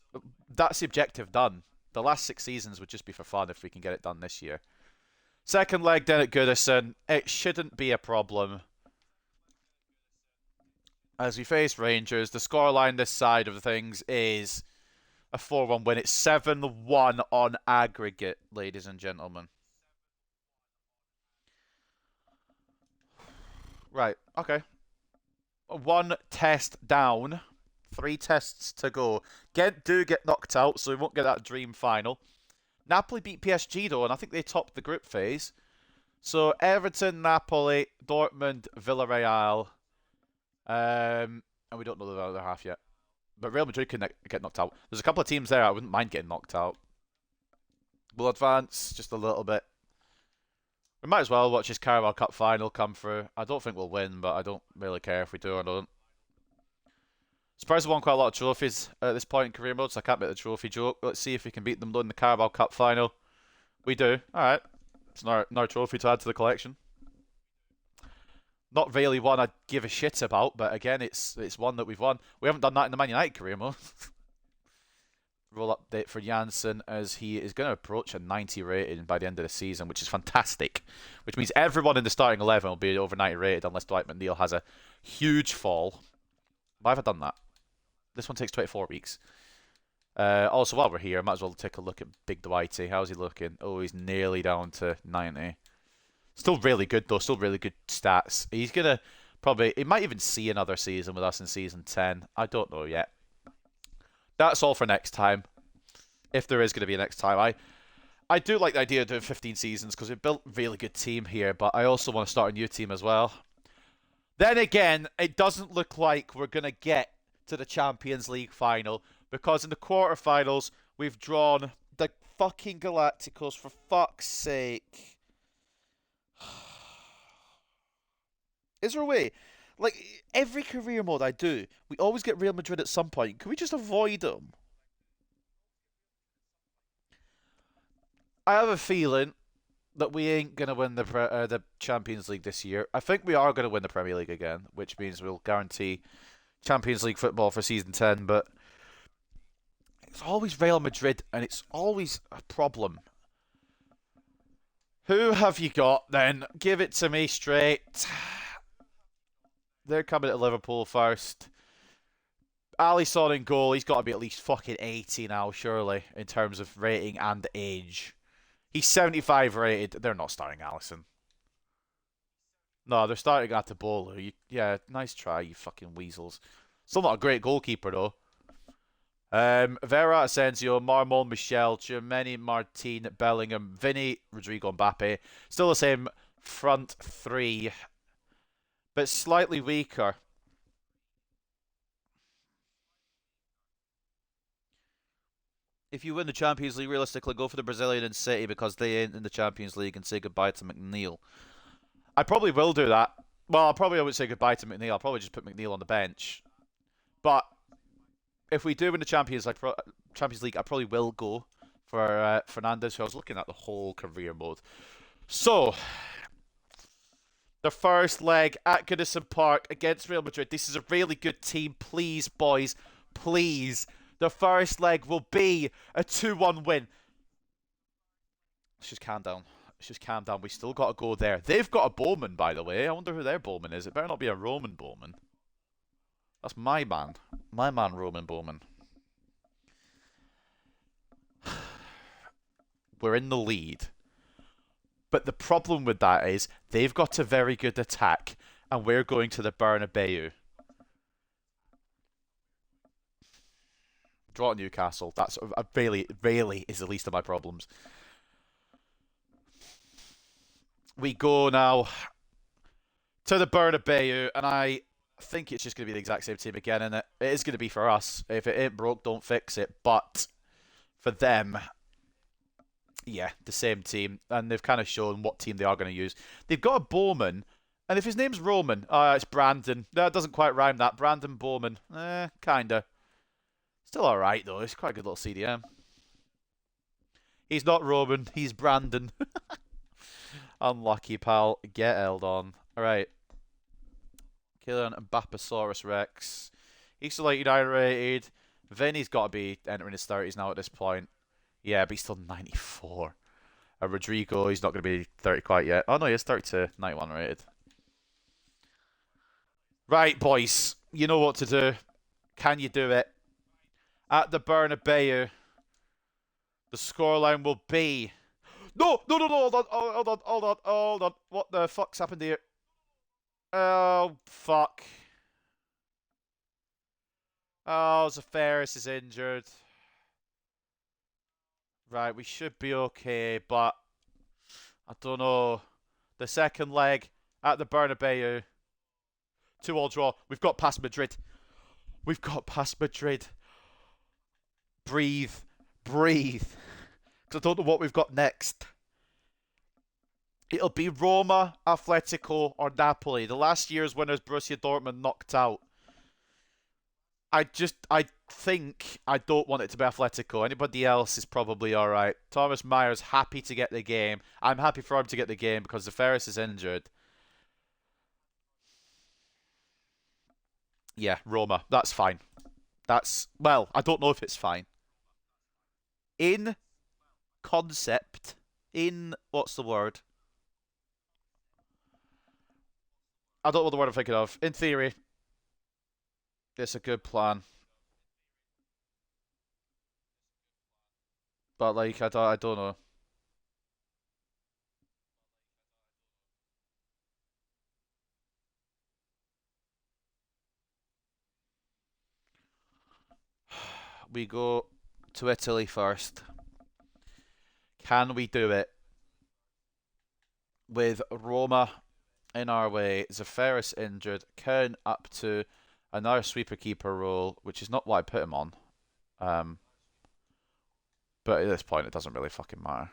that's the objective done. The last 6 seasons would just be for fun if we can get it done this year. Second leg then at Goodison. It shouldn't be a problem. As we face Rangers, the scoreline this side of things is a 4-1 win. It's 7-1 on aggregate, ladies and gentlemen. Right, okay. One test down. 3 tests to go. Ghent do get knocked out, so we won't get that dream final. Napoli beat PSG, though, and I think they topped the group phase. So Everton, Napoli, Dortmund, Villarreal. And we don't know the other half yet. But Real Madrid can get knocked out. There's a couple of teams there I wouldn't mind getting knocked out. We'll advance just a little bit. We might as well watch this Carabao Cup final come through. I don't think we'll win, but I don't really care if we do or don't. Spurs have won quite a lot of trophies at this point in career mode, so I can't make the trophy joke. Let's see if we can beat them though in the Carabao Cup final. We do. Alright. It's another trophy to add to the collection. Not really one I'd give a shit about, but again, it's one that we've won. We haven't done that in the Man United career mode. Roll update for Janssen as he is going to approach a 90 rating by the end of the season, which is fantastic. Which means everyone in the starting 11 will be over 90 rated unless Dwight McNeil has a huge fall. Why have I done that? This one takes 24 weeks. Also, while we're here, I might as well take a look at Big Dwighty. How's he looking? Oh, he's nearly down to 90. Still really good, though. Still really good stats. He's going to probably... He might even see another season with us in Season 10. I don't know yet. That's all for next time. If there is going to be a next time. I do like the idea of doing 15 seasons because we've built a really good team here, but I also want to start a new team as well. Then again, it doesn't look like we're going to get to the Champions League final because in the quarterfinals, we've drawn the fucking Galacticos, for fuck's sake. Is there a way? Like, every career mode I do, we always get Real Madrid at some point. Can we just avoid them? I have a feeling that we ain't going to win the Champions League this year. I think we are going to win the Premier League again, which means we'll guarantee Champions League football for Season 10, but it's always Real Madrid, and it's always a problem. Who have you got, then? Give it to me straight. They're coming to Liverpool first. Alisson in goal. He's got to be at least fucking 80 now, surely, in terms of rating and age. He's 75 rated. They're not starting Alisson. No, they're starting Atabolu. Yeah, nice try, you fucking weasels. Still not a great goalkeeper, though. Vera, Asensio, Marmol, Michel, Tchouameni, Martin, Bellingham, Vinny, Rodrigo, Mbappe. Still the same front three, but slightly weaker. If you win the Champions League, realistically, go for the Brazilian and City because they ain't in the Champions League and say goodbye to McNeil. I probably will do that. Well, I probably won't say goodbye to McNeil. I'll probably just put McNeil on the bench. But if we do win the Champions League, I probably will go for Fernandes, who I was looking at the whole career mode. So, the first leg at Goodison Park against Real Madrid. This is a really good team. Please, boys, please. The first leg will be a 2-1 win. Let's just calm down. Let's just calm down. We still got to go there. They've got a Bowman, by the way. I wonder who their Bowman is. It better not be a Roman Bowman. That's my man. My man, Roman Bowman. We're in the lead. But the problem with that is they've got a very good attack and we're going to the Bernabeu. Draw at Newcastle. That's really is the least of my problems. We go now to the Bernabeu, and I think it's just going to be the exact same team again, and it is going to be for us. If it ain't broke, don't fix it. But for them, yeah, the same team, and they've kind of shown what team they are going to use. They've got a Bowman, and if his name's Roman, it's Brandon. No, it doesn't quite rhyme that. Brandon Bowman. Kinda. Still alright, though. He's quite a good little CDM. He's not Roman. He's Brandon. Unlucky, pal. Get held on. Alright. Kylian Mbappasaurus Rex. He's still 89 rated. Vinny's got to be entering his 30s now at this point. Yeah, but he's still 94. Rodrigo, he's not going to be 30 quite yet. Oh no, he is 32, 91 rated. Right, boys, you know what to do. Can you do it? At the Bernabeu, the scoreline will be... No, no, no, no, hold on, hold on, hold on, hold on. What the fuck's happened here? Oh, fuck. Oh, Zafaris is injured. Right, we should be okay, but I don't know. The second leg at the Bernabeu. 2-2 draw. We've got past Madrid. We've got past Madrid. Breathe. Breathe. Because I don't know what we've got next. It'll be Roma, Atletico, or Napoli. The last year's winners, Borussia Dortmund, knocked out. I think I don't want it to be Atletico. Anybody else is probably alright. Thomas Meyer's happy to get the game. I'm happy for him to get the game because the Ferris is injured. Yeah, Roma. That's fine. Well, I don't know if it's fine. In concept, what's the word? I don't know the word I'm thinking of. In theory, it's a good plan. But, like, I don't know. We go to Italy first. Can we do it? With Roma in our way, Zafaris injured, Kern up to another sweeper keeper role, which is not what I put him on. But at this point, it doesn't really fucking matter.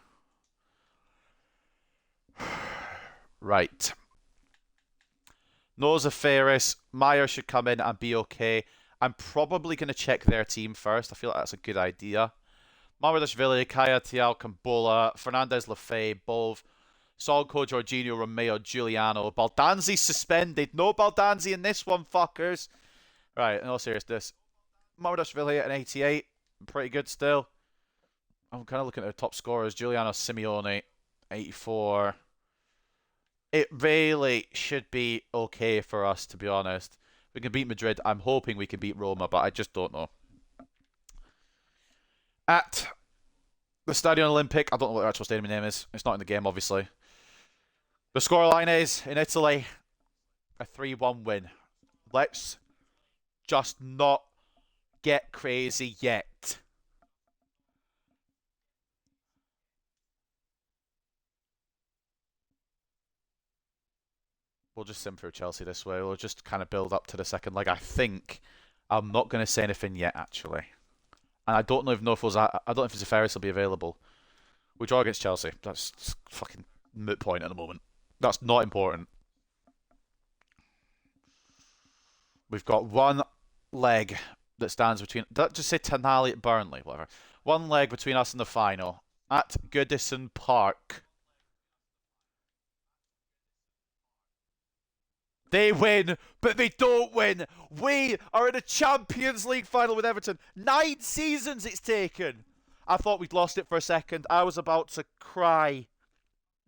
Right. No Zafaris. Meyer should come in and be okay. I'm probably going to check their team first. I feel like that's a good idea. Mamadashvili, Kaya, Tiao, Kambola, Fernandez, Lefebvre, Bov, Solko, Jorginho, Romeo, Giuliano. Baldanzi suspended. No Baldanzi in this one, fuckers. Right, in all seriousness. Mamadashvili at an 88. Pretty good still. I'm kind of looking at the top scorers. Giuliano Simeone, 84. It really should be okay for us, to be honest. We can beat Madrid. I'm hoping we can beat Roma, but I just don't know. At the Stadion Olympic, I don't know what the actual stadium name is. It's not in the game, obviously. The scoreline is, in Italy, a 3-1 win. Let's just not get crazy yet. We'll just sim through Chelsea this way. We'll just kind of build up to the second leg. I think I'm not going to say anything yet, actually. And I don't even know if a Ferris will be available. We draw against Chelsea. That's fucking moot point at the moment. That's not important. We've got one leg that stands between... Just say Tonali at Burnley, whatever. One leg between us and the final. At Goodison Park. They win, but they don't win. We are in a Champions League final with Everton. 9 seasons it's taken. I thought we'd lost it for a second. I was about to cry.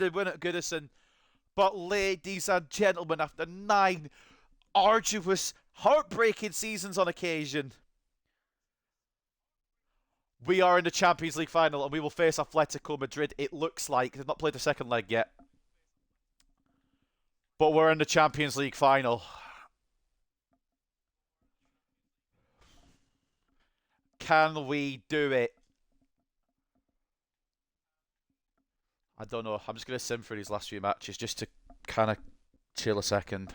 They win at Goodison. But ladies and gentlemen, after 9 arduous, heartbreaking seasons on occasion, we are in the Champions League final and we will face Atletico Madrid, it looks like. They've not played the second leg yet. But we're in the Champions League final. Can we do it? I don't know. I'm just going to sim through these last few matches just to kind of chill a second.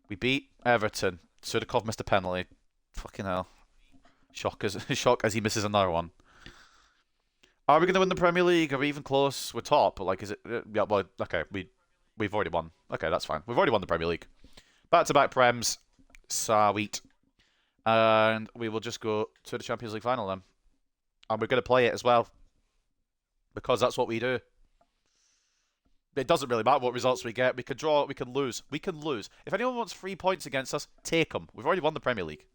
We beat Everton. Sudakov missed a penalty. Fucking hell. Shock as he misses another one. Are we going to win the Premier League? Are we even close? We're top, but like, is it? Yeah, well, okay. We've already won. Okay, that's fine. We've already won the Premier League. Back-to-back Prems. Sweet. And we will just go to the Champions League final then. And we're going to play it as well. Because that's what we do. It doesn't really matter what results we get. We can draw, we can lose. We can lose. If anyone wants 3 points against us, take them. We've already won the Premier League.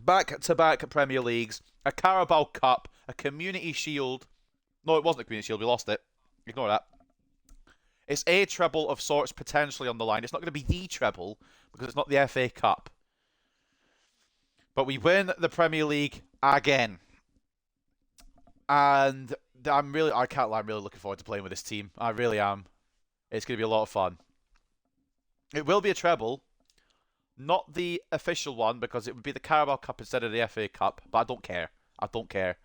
Back-to-back Premier Leagues, a Carabao Cup, a Community Shield. No, it wasn't a Community Shield. We lost it. Ignore that. It's a treble of sorts potentially on the line. It's not going to be the treble because it's not the FA Cup. But we win the Premier League again. And I can't lie, I'm really looking forward to playing with this team. I really am. It's going to be a lot of fun. It will be a treble. Not the official one because it would be the Carabao Cup instead of the FA Cup. But I don't care. I don't care.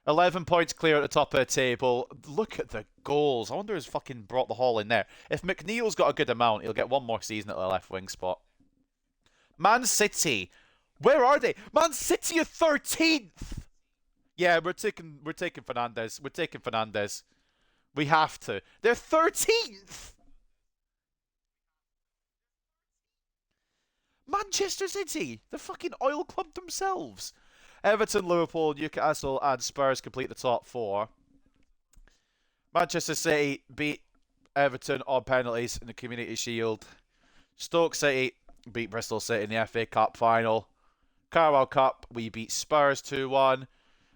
11 points clear at the top of the table. Look at the goals. I wonder who's fucking brought the haul in there. If McNeil's got a good amount, he'll get one more season at the left wing spot. Man City. Where are they? Man City are 13th. Yeah, we're taking Fernandes. We're taking Fernandes. We have to. They're 13th. Manchester City, the fucking oil club themselves. Everton, Liverpool, Newcastle, and Spurs complete the top four. Manchester City beat Everton on penalties in the Community Shield. Stoke City beat Bristol City in the FA Cup final. Carabao Cup, we beat Spurs 2-1.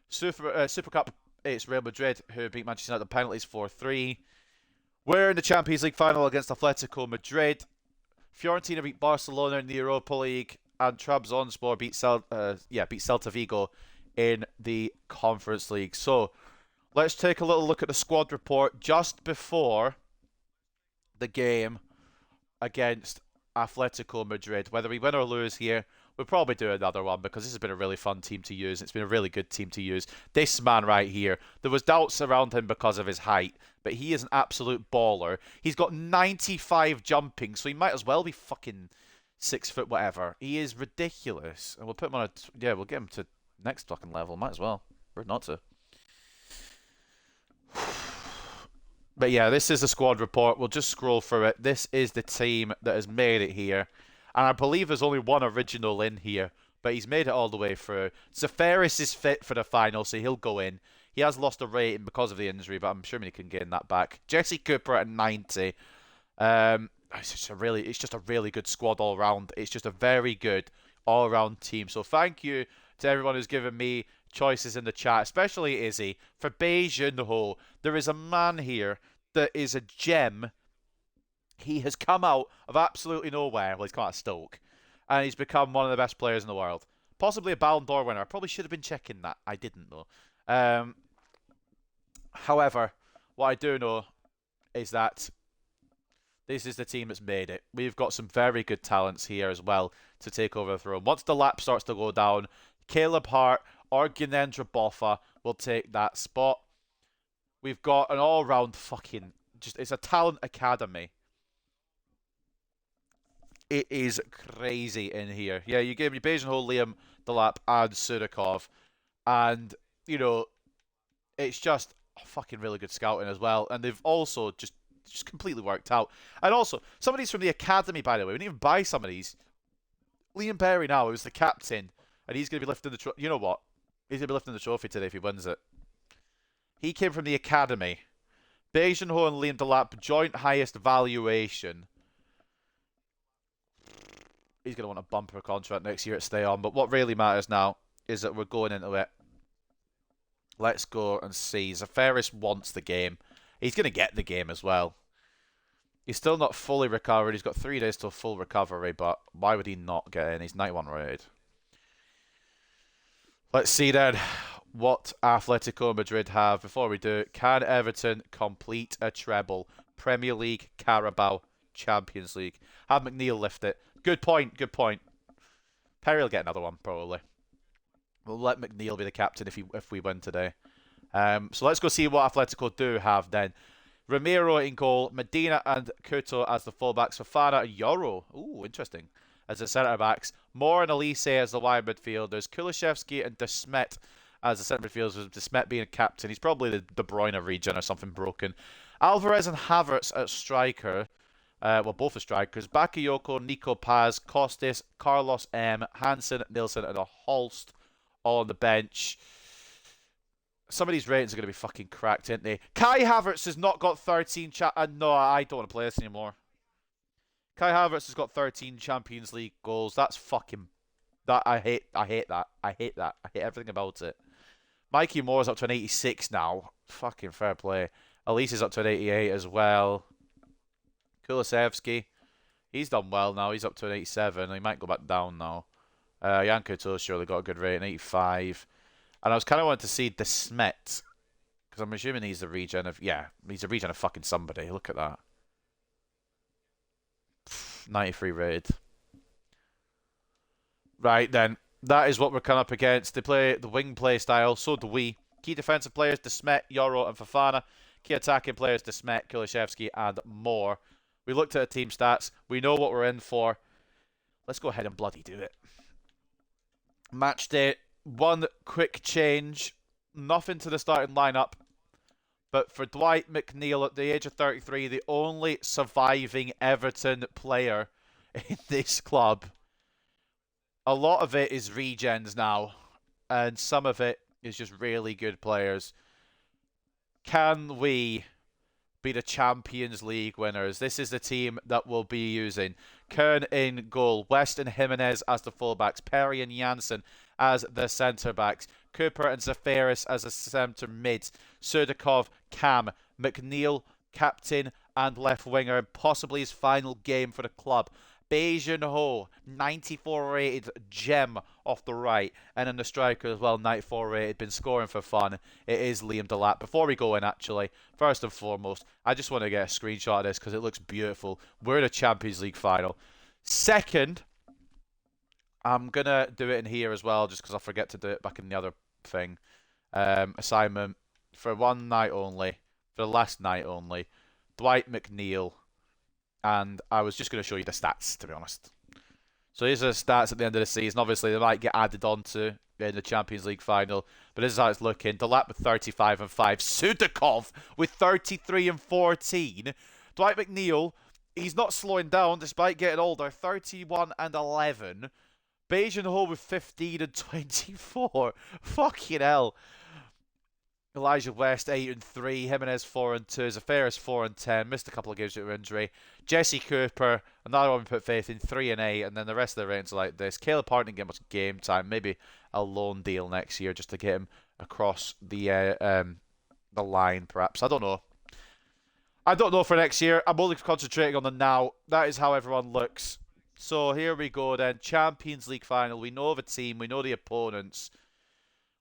Super Cup, it's Real Madrid who beat Manchester United on penalties 4-3. We're in the Champions League final against Atletico Madrid. Fiorentina beat Barcelona in the Europa League, and Trabzonspor beat Celta Vigo in the Conference League. So, let's take a little look at the squad report just before the game against Atletico Madrid. Whether we win or lose here, we'll probably do another one because this has been a really fun team to use. It's been a really good team to use. This man right here, there was doubts around him because of his height, but he is an absolute baller. He's got 95 jumping, so he might as well be fucking 6 foot whatever. He is ridiculous. And we'll put him on we'll get him to next fucking level. Might as well. We're not to. But yeah, this is the squad report. We'll just scroll through it. This is the team that has made it here. And I believe there's only one original in here, but he's made it all the way through. Zafaris is fit for the final, so he'll go in. He has lost a rating because of the injury, but I'm sure he can gain that back. Jesse Cooper at 90. It's just a really good squad all round. It's just a very good all round team. So thank you to everyone who's given me choices in the chat, especially Izzy for Beijinho. There is a man here that is a gem. He has come out of absolutely nowhere. Well, he's come out of Stoke, and he's become one of the best players in the world. Possibly a Ballon d'Or winner. I probably should have been checking that. I didn't though. However, what I do know is that this is the team that's made it. We've got some very good talents here as well to take over the throne. Once the lap starts to go down, Caleb Hart or Gunendra Boffa will take that spot. We've got an all-round it's a talent academy. It is crazy in here. Yeah, you gave me Beijinho, Liam, Delap, and Surikov. And, it's just fucking really good scouting as well. And they've also just completely worked out. And also, some of these from the academy, by the way. We didn't even buy some of these. Liam Berry now is the captain. And he's going to be lifting the trophy. You know what? He's going to be lifting the trophy today if he wins it. He came from the academy. Beijinho and Liam Delap, joint highest valuation. He's going to want a bumper contract next year to stay on. But what really matters now is that we're going into it. Let's go and see. Zafaris wants the game. He's going to get the game as well. He's still not fully recovered. He's got 3 days till full recovery, but why would he not get in? He's 91 rated. Let's see then what Atletico Madrid have. Before we do, can Everton complete a treble? Premier League, Carabao, Champions League. Have McNeil lift it. Good point, good point. Perry will get another one, probably. We'll let McNeil be the captain if we win today. So let's go see what Atletico do have then. Ramiro in goal, Medina and Couto as the fullbacks, Fofana and Yoro. Ooh, interesting. As the centre-backs. Moore and Elise as the wide midfielders. Kulishevsky and De Smet as the centre midfielders, with De Smet being a captain. He's probably the De Bruyne regen or something broken. Alvarez and Havertz at striker. Well, both the strikers. Bakayoko, Nico Paz, Costas, Carlos M, Hansen, Nilsson, and a Holst on the bench. Some of these ratings are going to be fucking cracked, aren't they? Kai Havertz has not got 13 no, I don't want to play this anymore. Kai Havertz has got 13 Champions League goals. That's fucking... I hate that. I hate that. I hate everything about it. Mikey Moore's up to an 86 now. Fucking fair play. Elise is up to an 88 as well. Kulusevski, he's done well now. He's up to an 87. He might go back down now. Janko To's surely got a good rating, 85. And I was kind of wanting to see De Smet, because I'm assuming he's the regen of... Yeah, he's a regen of fucking somebody. Look at that. 93 rated. Right then, that is what we're coming up against. They play the wing play style, so do we. Key defensive players, De Smet, Yoro and Fofana. Key attacking players, De Smet, Kulusevski and more. We looked at the team stats. We know what we're in for. Let's go ahead and bloody do it. Match day. One quick change. Nothing to the starting lineup. But for Dwight McNeil at the age of 33, the only surviving Everton player in this club, a lot of it is regens now. And some of it is just really good players. Can we be the Champions League winners? This is the team that we'll be using. Kern in goal. West and Jimenez as the fullbacks. Perry and Janssen as the centre-backs. Cooper and Zafiris as the centre mids. Sudakov, Cam, McNeil, captain and left winger. Possibly his final game for the club. Beijing Ho, 94 rated gem off the right. And then the striker as well, 94 rated, been scoring for fun. It is Liam Delap. Before we go in, actually, first and foremost, I just want to get a screenshot of this because it looks beautiful. We're in a Champions League final. Second, I'm going to do it in here as well, just because I forget to do it back in the other thing. Assignment for one night only, for the last night only. Dwight McNeil. And I was just going to show you the stats, to be honest. So these are the stats at the end of the season. Obviously, they might get added on to in the Champions League final. But this is how it's looking. Delap with 35 and 5. Sudakov with 33 and 14. Dwight McNeil, he's not slowing down despite getting older. 31 and 11. Beijing Ho with 15 and 24. Fucking hell. Elijah West 8 and 3, Jimenez 4 and 2, Zafiris 4 and 10, missed a couple of games due to injury. Jesse Cooper, another one we put faith in, 3 and 8, and then the rest of the ratings are like this. Caleb Hartnett getting much game time, maybe a loan deal next year just to get him across the line, perhaps. I don't know. I don't know for next year. I'm only concentrating on the now. That is how everyone looks. So here we go then. Champions League final. We know the team. We know the opponents.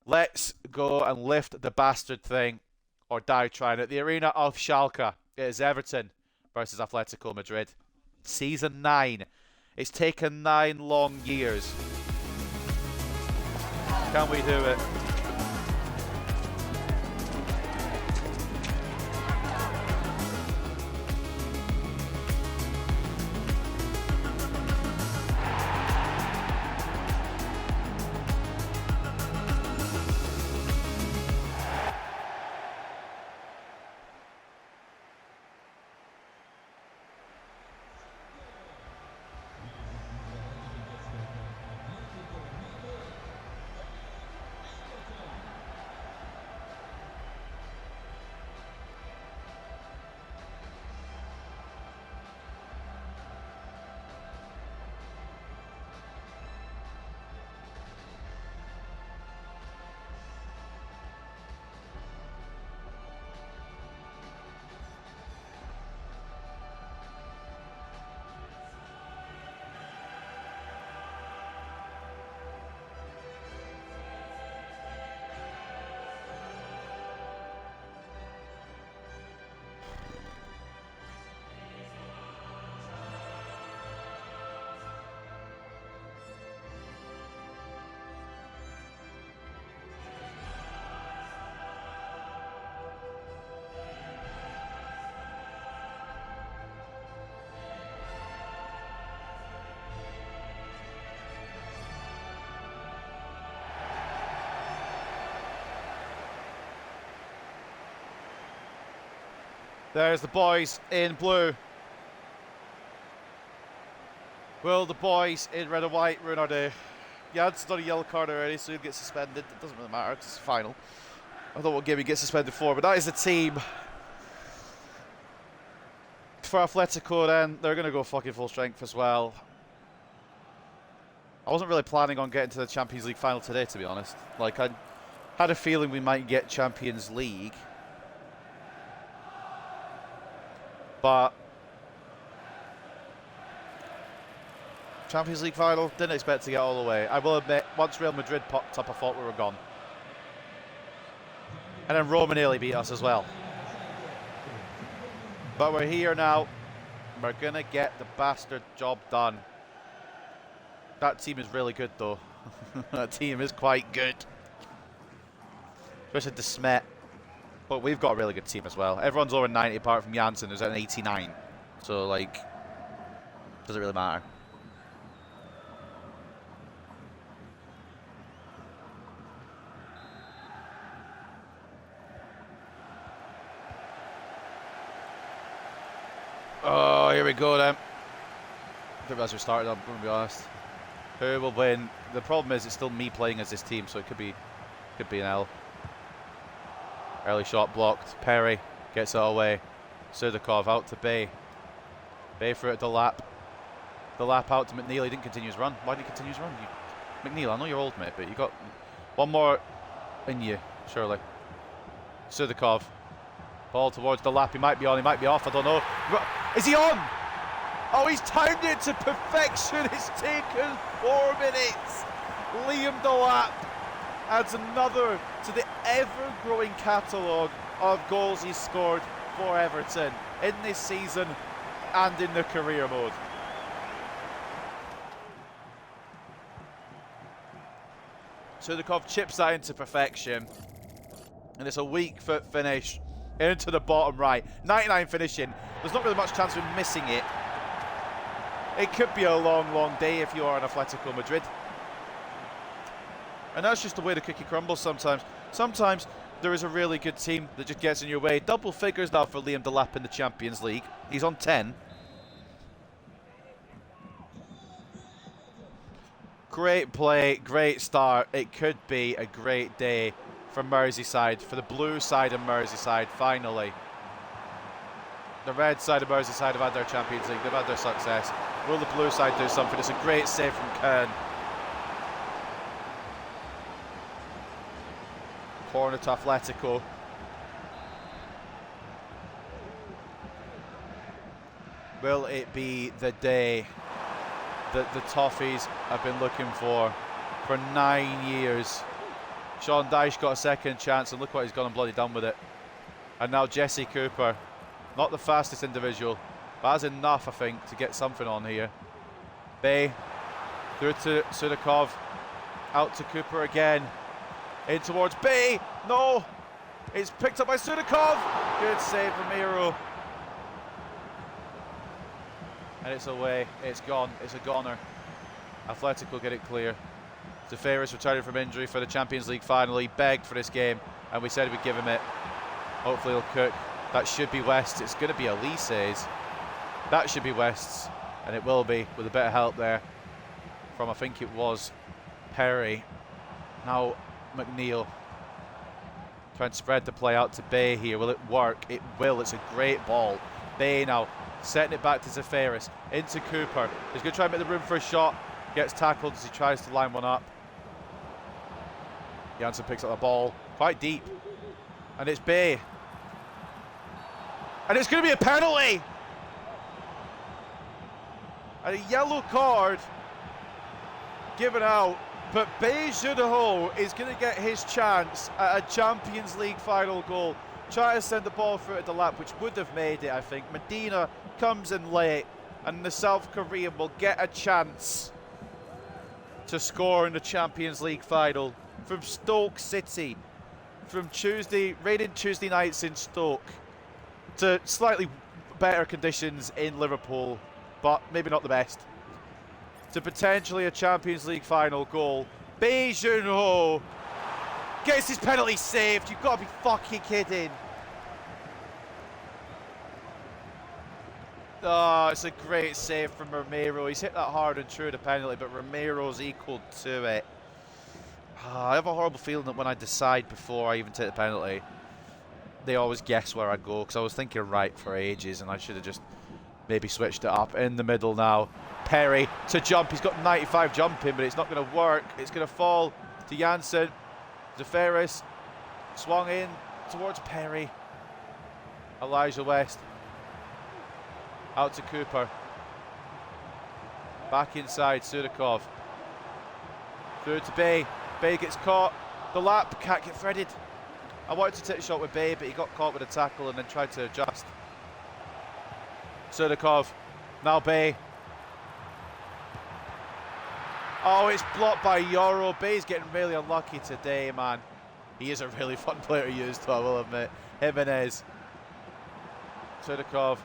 Let's go and lift the bastard thing, or die trying it. The arena of Schalke. It is Everton versus Atletico Madrid. Season 9. It's taken 9 long years. Can we do it? There's the boys in blue. Will the boys in red and white ruin our day? Jansen's got a yellow card already, so he'll get suspended. It doesn't really matter, it's final. I don't know what game he gets suspended for, but that is the team. For Atletico then, they're going to go fucking full strength as well. I wasn't really planning on getting to the Champions League final today, to be honest. Like, I had a feeling we might get Champions League. But Champions League final, didn't expect to get all the way. I will admit, once Real Madrid popped up, I thought we were gone. And then Roma nearly beat us as well. But we're here now. We're going to get the bastard job done. That team is really good, though. That team is quite good. Especially De Smet. But we've got a really good team as well. Everyone's over 90 apart from Janssen, who's at an 89. So, like, doesn't really matter. Oh, here we go then. I think as we started, I'm going to be honest. Who will win? The problem is it's still me playing as this team, so it could be an L. Early shot blocked. Perry gets it away. Sudakov out to Bay. Bay through it to Lap. The Lap out to McNeil. He didn't continue his run. Why did he continue his run? McNeil, I know you're old, mate, but you got one more in you, surely. Sudakov. Ball towards the Lap. He might be on, he might be off, I don't know. Is he on? Oh, he's timed it to perfection. It's taken 4 minutes. Liam Delap adds another to the ever-growing catalogue of goals he's scored for Everton in this season and in the career mode. Sudakov chips that into perfection. And it's a weak foot finish into the bottom right. 99 finishing. There's not really much chance of missing it. It could be a long, long day if you are an Atletico Madrid. And that's just the way the cookie crumbles sometimes. Sometimes there is a really good team that just gets in your way. Double figures now for Liam Delap in the Champions League. He's on 10. Great play, great start. It could be a great day for Merseyside, for the blue side of Merseyside, finally. The red side of Merseyside have had their Champions League, they've had their success. Will the blue side do something? It's a great save from Kern. Corner to Atletico. Will it be the day that the Toffees have been looking for 9 years? Sean Dyche got a second chance and look what he's gone and bloody done with it. And now Jesse Cooper, not the fastest individual, but has enough, I think, to get something on here. Bay, through to Sudakov, out to Cooper again, in towards Bay, no! It's picked up by Sudakov! Good save from Miro. And it's away, it's gone, it's a goner. Atletico get it clear. Zafaris returning from injury for the Champions League final. He begged for this game, and we said we'd give him it. Hopefully he'll cook. That should be West. It's going to be Elise's. That should be West's, and it will be with a bit of help there from, I think it was Perry. Now McNeil trying to spread the play out to Bay here. Will it work? It will. It's a great ball. Bay now setting it back to Zafaris into Cooper. He's going to try and make the room for a shot. Gets tackled as he tries to line one up. Janssen picks up the ball quite deep, and it's Bay. And it's going to be a penalty! And a yellow card given out, but Bay Judeho is going to get his chance at a Champions League final goal. Try to send the ball through at the lap, which would have made it, I think. Medina comes in late, and the South Korean will get a chance to score in the Champions League final from Stoke City, from raining Tuesday nights in Stoke to slightly better conditions in Liverpool, but maybe not the best, to potentially a Champions League final goal. Bae Jun-ho gets his penalty saved. You've got to be fucking kidding. Oh, it's a great save from Romero. He's hit that hard and true, the penalty, but Romero's equal to it. I have a horrible feeling that when I decide before I even take the penalty, they always guess where I go, because I was thinking right for ages and I should have just maybe switched it up. In the middle now, Perry to jump. He's got 95 jumping, but it's not going to work. It's going to fall to Janssen. Zaferis swung in towards Perry. Elijah West out to Cooper. Back inside, Sudakov. Through to Bay. Bay gets caught. The lap can't get threaded. I wanted to take a shot with Bay, but he got caught with a tackle and then tried to adjust. Sudakov. Now Bay. Oh, it's blocked by Yoro. Bay's getting really unlucky today, man. He is a really fun player to use, though, I will admit. Jimenez. Sudakov.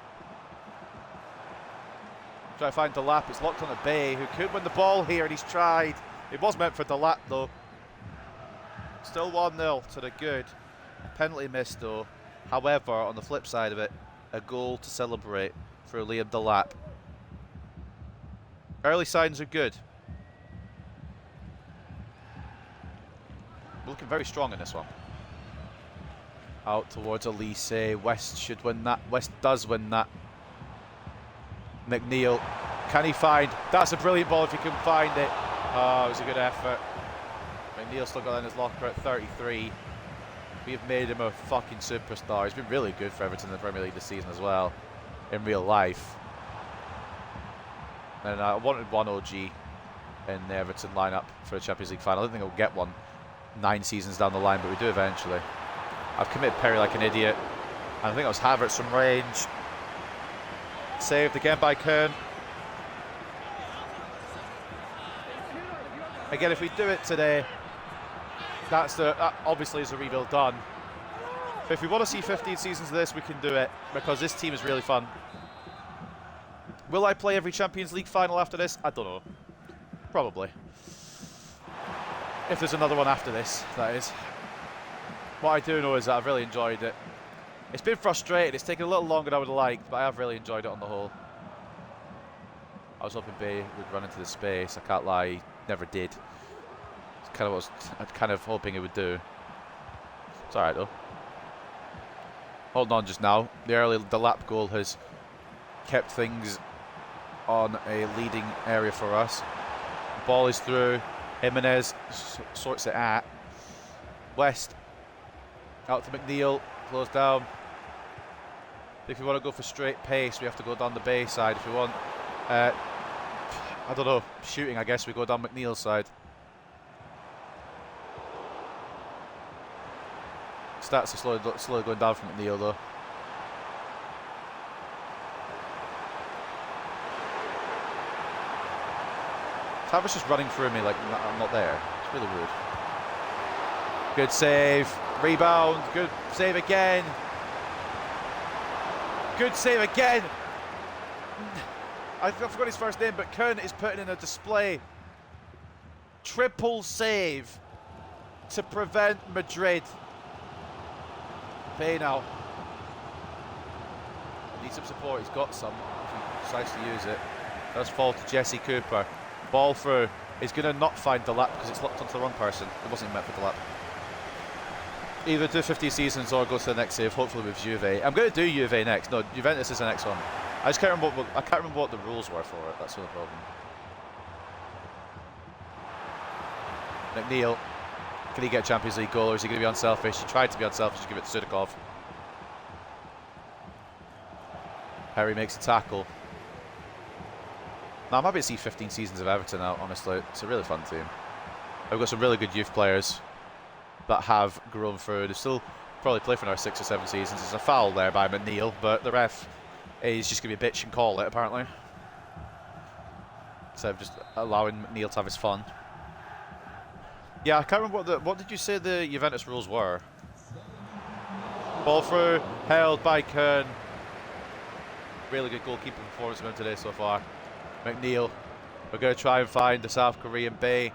Try to find Delap. It's locked onto Bay, who could win the ball here, and he's tried. It was meant for Delap, though. Still 1-0 to the good. Penalty missed, though. However, on the flip side of it, a goal to celebrate for Liam Delap. Early signs are good. We're looking very strong in this one. Out towards Elise. West should win that. West does win that. McNeil. Can he find? That's a brilliant ball if he can find it. Oh, it was a good effort. McNeil still got in his locker at 33. We have made him a fucking superstar. He's been really good for Everton in the Premier League this season as well, in real life. And I wanted one OG in the Everton lineup for a Champions League final. I don't think we'll get one 9 seasons down the line, but we do eventually. I've committed Perry like an idiot. And I think it was Havertz from range. Saved again by Kern. Again, if we do it today, that obviously is a rebuild done. But if we want to see 15 seasons of this, we can do it, because this team is really fun. Will I play every Champions League final after this? I don't know. Probably. If there's another one after this, that is. What I do know is that I've really enjoyed it. It's been frustrating. It's taken a little longer than I would have liked, but I have really enjoyed it on the whole. I was hoping Bay would run into the space. I can't lie, he never did. It's kind of what I was kind of hoping he would do. It's alright though. Holding on just now. The lap goal has kept things on a leading area for us. The ball is through. Jimenez sorts it out. West out to McNeil. Close down. If you want to go for straight pace, we have to go down the Bay side. If you want, I don't know, shooting, I guess we go down McNeil's side. Stats are slowly going down from McNeil though. Tavish just running through me like I'm not there. It's really weird. Good save. Rebound. Good save again. Good save again. I forgot his first name, but Kern is putting in a display. Triple save to prevent Madrid. Pay now. Needs some support. He's got some. If he decides to use it. Does fall to Jesse Cooper. Ball through. He's going to not find Delap because it's locked onto the wrong person. It wasn't even meant for Delap. Either do 50 seasons or go to the next save, hopefully with Juve. I'm going to do Juve next. No, Juventus is the next one. I just can't remember what the rules were for it. That's the problem. McNeil. Can he get a Champions League goal, or is he going to be unselfish? He tried to be unselfish, give it to Sudakov. Perry makes a tackle. Now, I'm happy to see 15 seasons of Everton out, honestly. It's a really fun team. We've got some really good youth players that have grown through. They still probably play for another 6 or 7 seasons. There's a foul there by McNeil, but the ref is just going to be a bitch and call it, apparently. Instead of just allowing McNeil to have his fun. Yeah, I can't remember what did you say the Juventus rules were? Ball through, held by Kern. Really good goalkeeping performance from him today so far. McNeil, we're going to try and find the South Korean Bay.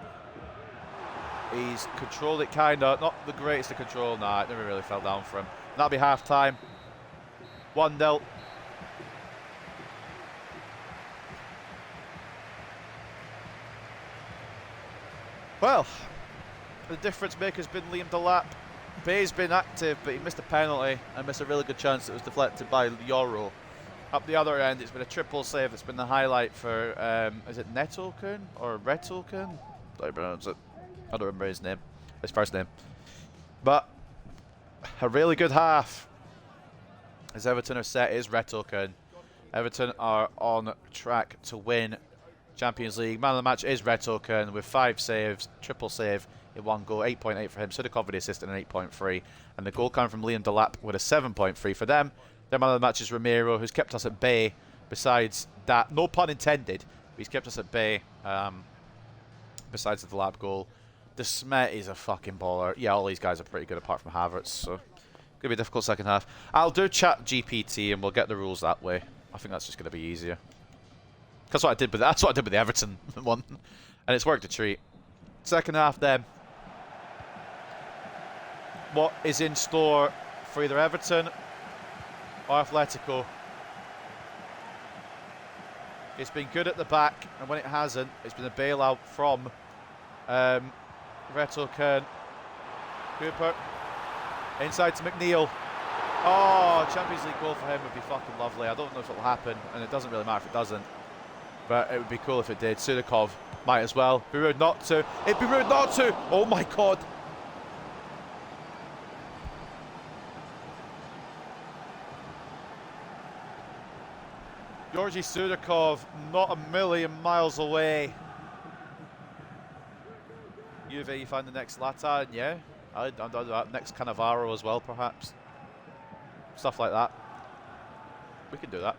He's controlled it kinda, not the greatest to control. Nah, it never really fell down for him. That'll be half time. 1-0. Well, the difference maker's been Liam Delap. Bay's been active, but he missed a penalty and missed a really good chance that was deflected by Yoro. Up the other end, it's been a triple save. It's been the highlight for, is it Netokun or Retokun? I pronounce it. I don't remember his name, his first name. But a really good half. As Everton are set, is Retokun. Everton are on track to win Champions League. Man of the match is Retokun with 5 saves, triple save in 1 goal, 8.8 for him. Sudakov with the assist and an 8.3. And the goal coming from Liam Delap with a 7.3 for them. Their man of the match is Ramiro, who's kept us at bay. Besides that, no pun intended, but he's kept us at bay. Besides the Delap goal. De Smet is a fucking baller. Yeah, all these guys are pretty good apart from Havertz, so gonna be a difficult second half. I'll do chat GPT and we'll get the rules that way. I think that's just gonna be easier. That's what I did with the Everton one, and it's worked a treat. Second half then. What is in store for either Everton or Atletico? It's been good at the back, and when it hasn't, it's been a bailout from Reto Kern. Cooper. Inside to McNeil. Oh, Champions League goal for him would be fucking lovely. I don't know if it'll happen, and it doesn't really matter if it doesn't. But it would be cool if it did. Sudakov might as well. Be rude not to. It'd be rude not to. Oh my god. Georgi Sudakov, not a million miles away. Juve, you find the next Zlatan, yeah. I'd do that. Next Cannavaro as well, perhaps. Stuff like that. We can do that.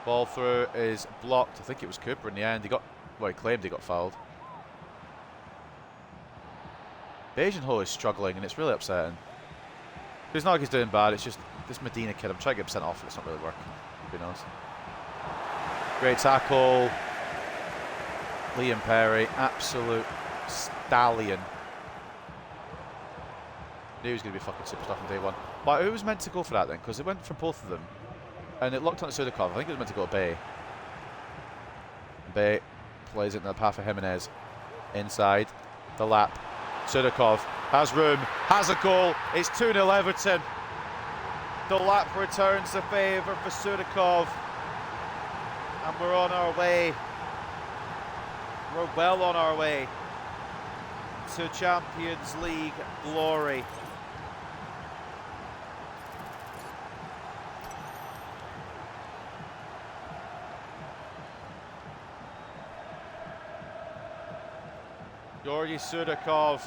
Ball through is blocked. I think it was Cooper in the end. He claimed he got fouled. Beijing is struggling, and it's really upsetting. It's not like he's doing bad, it's just this Medina kid. I'm trying to get him sent off, and it's not really working. Who knows? Great tackle. Liam Perry, absolute stallion. Knew he was going to be fucking superstar from day one. But who was meant to go for that then? Because it went from both of them. And it locked on to Sudakov. I think it was meant to go to Bay. Bay plays it in the path of Jimenez. Inside. The lap. Sudakov has room. Has a goal. It's 2-0 Everton. The lap returns the favour for Sudakov. And we're on our way. We're well on our way to Champions League glory. Georgi Sudakov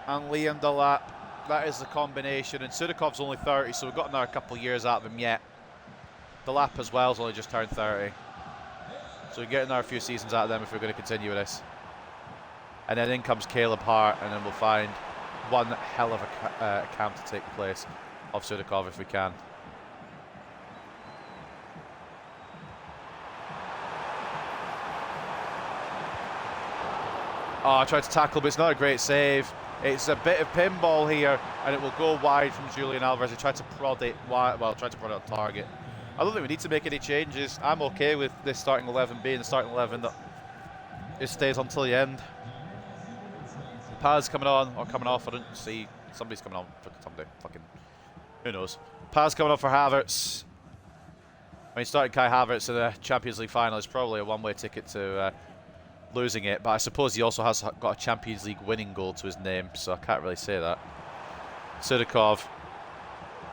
and Liam Delap. That is the combination. And Sudakov's only 30, so we've got another couple of years out of him yet. Delap as well has only just turned 30. So we get another few seasons out of them if we're going to continue with this. And then in comes Caleb Hart, and then we'll find one hell of a camp to take the place of Sudakov if we can. Oh, I tried to tackle, but it's not a great save. It's a bit of pinball here, and it will go wide from Julian Alvarez. He tried to prod it wide, well, tried to prod it on target. I don't think we need to make any changes. I'm okay with this starting 11 being the starting 11 that it stays until the end. Paz coming on or coming off. I didn't see. Somebody's coming on for somebody. Fucking who knows. Paz coming on for Havertz. I mean, starting Kai Havertz in the Champions League final is probably a one-way ticket to losing it. But I suppose he also has got a Champions League winning goal to his name, so I can't really say that. Sudakov.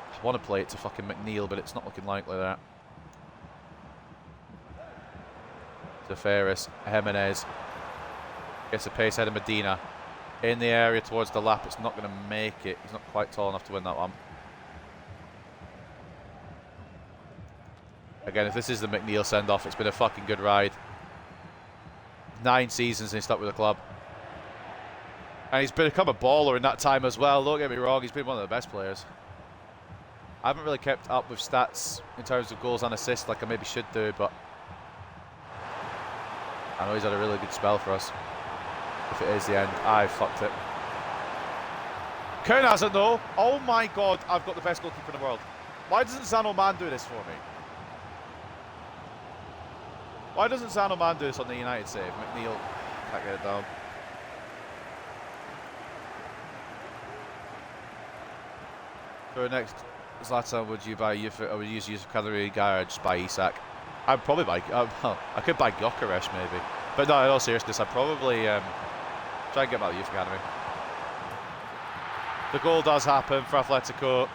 I want to play it to fucking McNeil, but it's not looking likely that. To Ferris, Jimenez. Gets a pace head of Medina. In the area towards the lap, it's not going to make it. He's not quite tall enough to win that one. Again, if this is the McNeil send-off, it's been a fucking good ride. 9 seasons and he's stuck with the club. And he's become a baller in that time as well. Don't get me wrong, he's been one of the best players. I haven't really kept up with stats in terms of goals and assists like I maybe should do, but I know he's had a really good spell for us. If it is the end, I fucked it. Kern hasn't though. Oh my god, I've got the best goalkeeper in the world. Why doesn't Zano Man do this for me? Why doesn't Sanoman do this on the United save? McNeil can't get it down. For next Zlatan, would you buy Yusuf, or would you use Yusuf Kadri guy, or just buy Isak? I'd probably buy. I could buy Gyökeres maybe, but no. In all seriousness, I'd probably try and get back Youth Academy. The goal does happen for Atletico.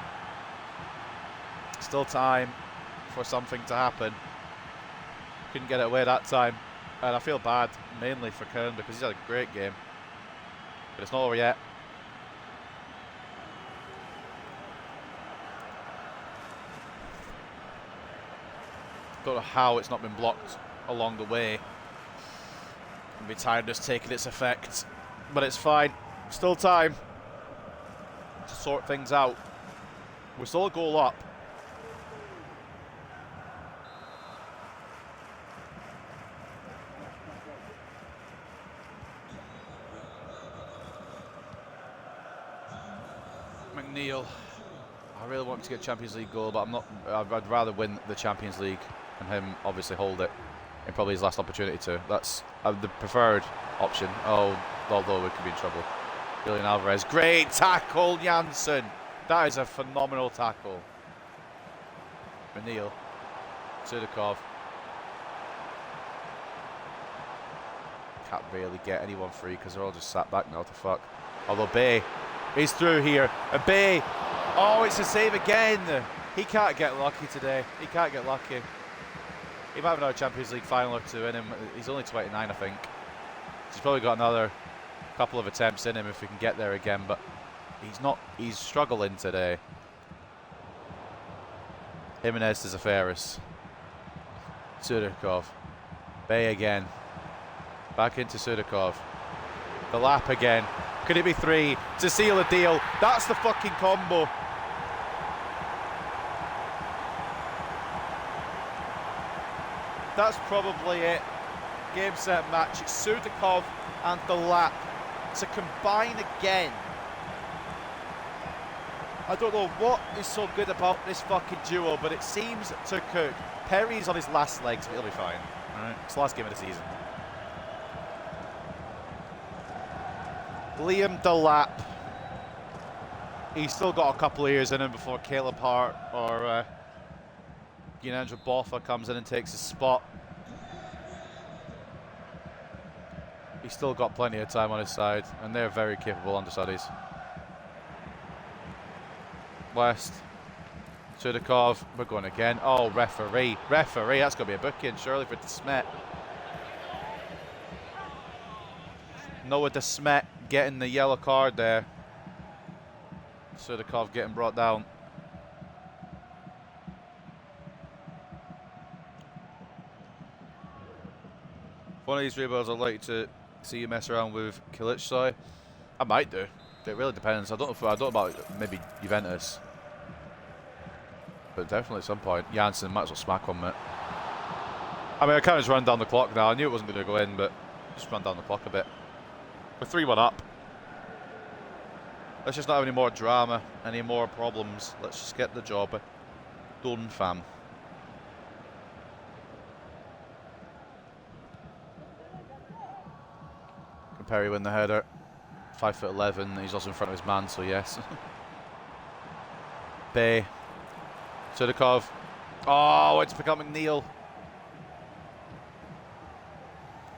Still time for something to happen. Couldn't get it away that time, and I feel bad mainly for Kern because he's had a great game, but it's not over yet. Don't know how it's not been blocked along the way. Maybe tiredness taking its effect, but it's fine. Still time to sort things out. We're still a goal up. McNeil. I really want to get a Champions League goal, but I'm not. I'd rather win the Champions League and him obviously hold it in probably his last opportunity to. That's the preferred option. Oh, although we could be in trouble. Julian Alvarez, great tackle, Janssen. That is a phenomenal tackle. McNeil, Sudakov. Can't really get anyone free because they're all just sat back now to fuck. Although Bay is through here, and Bay. Oh, it's a save again. He can't get lucky today. He can't get lucky. He might have another Champions League final or two in him. He's only 29, I think. He's probably got another couple of attempts in him if we can get there again, but he's not. He's struggling today. Jimenez to Zaferis. Sudakov. Bay again. Back into Sudakov. The lap again. Could it be three to seal the deal? That's the fucking combo. That's probably it. Game, set, match. It's Sudakov and the lap to combine again. I don't know what is so good about this fucking duo, but it seems to cook. Perry's on his last legs, but he'll be fine. All right, it's the last game of the season. Liam Delap. He's still got a couple of years in him before Caleb Hart or Ginandra Boffa comes in and takes his spot. He's still got plenty of time on his side, and they're very capable understudies. West. Sudakov. We're going again. Oh, referee. Referee. That's going to be a booking, surely, for Desmet. Noah Desmet getting the yellow card there. Sudakov getting brought down. One of these rebuilds I'd like to see you mess around with Kilitsoi. I might do. It really depends. I don't know about maybe Juventus. But definitely at some point. Janssen might as well smack on it. I mean, I can't just run down the clock now. I knew it wasn't going to go in, but just run down the clock a bit. We're 3-1 up. Let's just not have any more drama, any more problems. Let's just get the job done, fam. Can Perry win the header? 5'11". He's also in front of his man, so yes. Bay. Sudakov. Oh, it's pick up McNeil.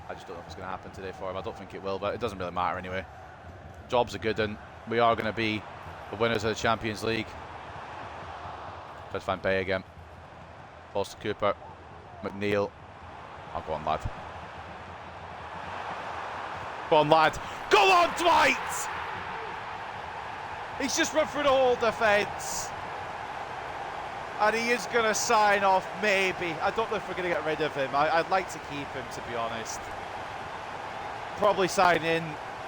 I just don't know if it's going to happen today for him. I don't think it will, but it doesn't really matter anyway. Jobs are good, and we are going to be the winners of the Champions League. Try to find Bay again. Balls to Cooper. McNeil. Oh, go on, lad. Go on, lad. Go on, Dwight! He's just run through the whole defence. And he is going to sign off, maybe. I don't know if we're going to get rid of him. I'd like to keep him, to be honest. Probably sign in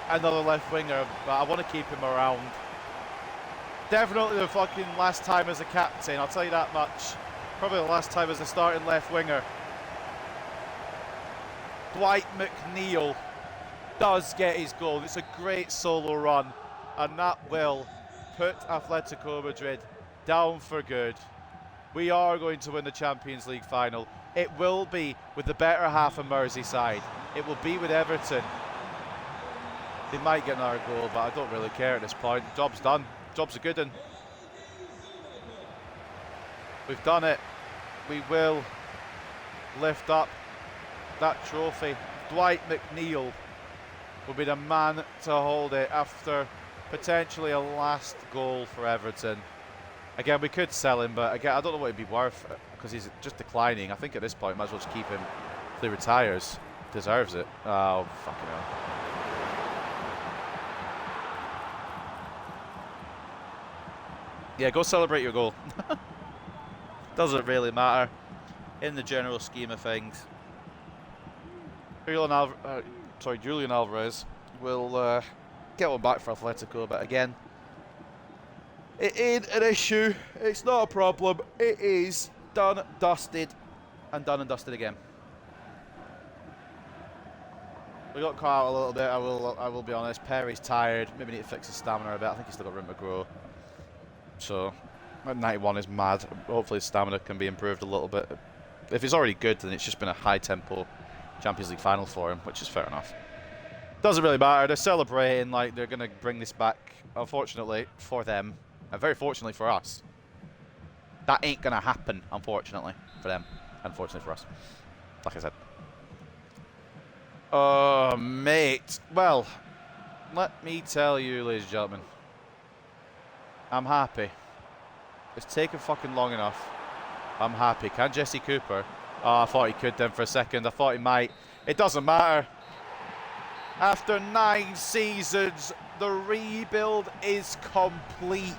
another left winger, but I want to keep him around. Definitely the fucking last time as a captain, I'll tell you that much. Probably the last time as a starting left winger. Dwight McNeil does get his goal. It's a great solo run, and that will put Atletico Madrid down for good. We are going to win the Champions League final. It will be with the better half of Merseyside. It will be with Everton. They might get another goal, but I don't really care at this point. Job's done. Job's a good one. We've done it. We will lift up that trophy. Dwight McNeil will be the man to hold it after potentially a last goal for Everton. Again, we could sell him, but again, I don't know what it'd be worth because he's just declining. I think at this point, might as well just keep him till he retires. Deserves it. Oh, fucking hell. Yeah, go celebrate your goal. Doesn't really matter in the general scheme of things. Julian Alvarez will get one back for Atletico, but again, it ain't an issue. It's not a problem. It is done, dusted, and done and dusted again. We got caught out a little bit. I will be honest. Perry's tired. Maybe need to fix his stamina a bit. I think he's still got room to grow. So, 91 is mad. Hopefully his stamina can be improved a little bit. If he's already good, then it's just been a high-tempo Champions League final for him, which is fair enough. Doesn't really matter. They're celebrating like they're going to bring this back, unfortunately, for them. And very fortunately for us. That ain't going to happen, unfortunately, for them. Unfortunately for us. Like I said. Oh, mate. Well, let me tell you, ladies and gentlemen. I'm happy. It's taken fucking long enough. I'm happy. Can Jesse Cooper? Oh, I thought he could then for a second. I thought he might. It doesn't matter. After 9 seasons, the rebuild is complete.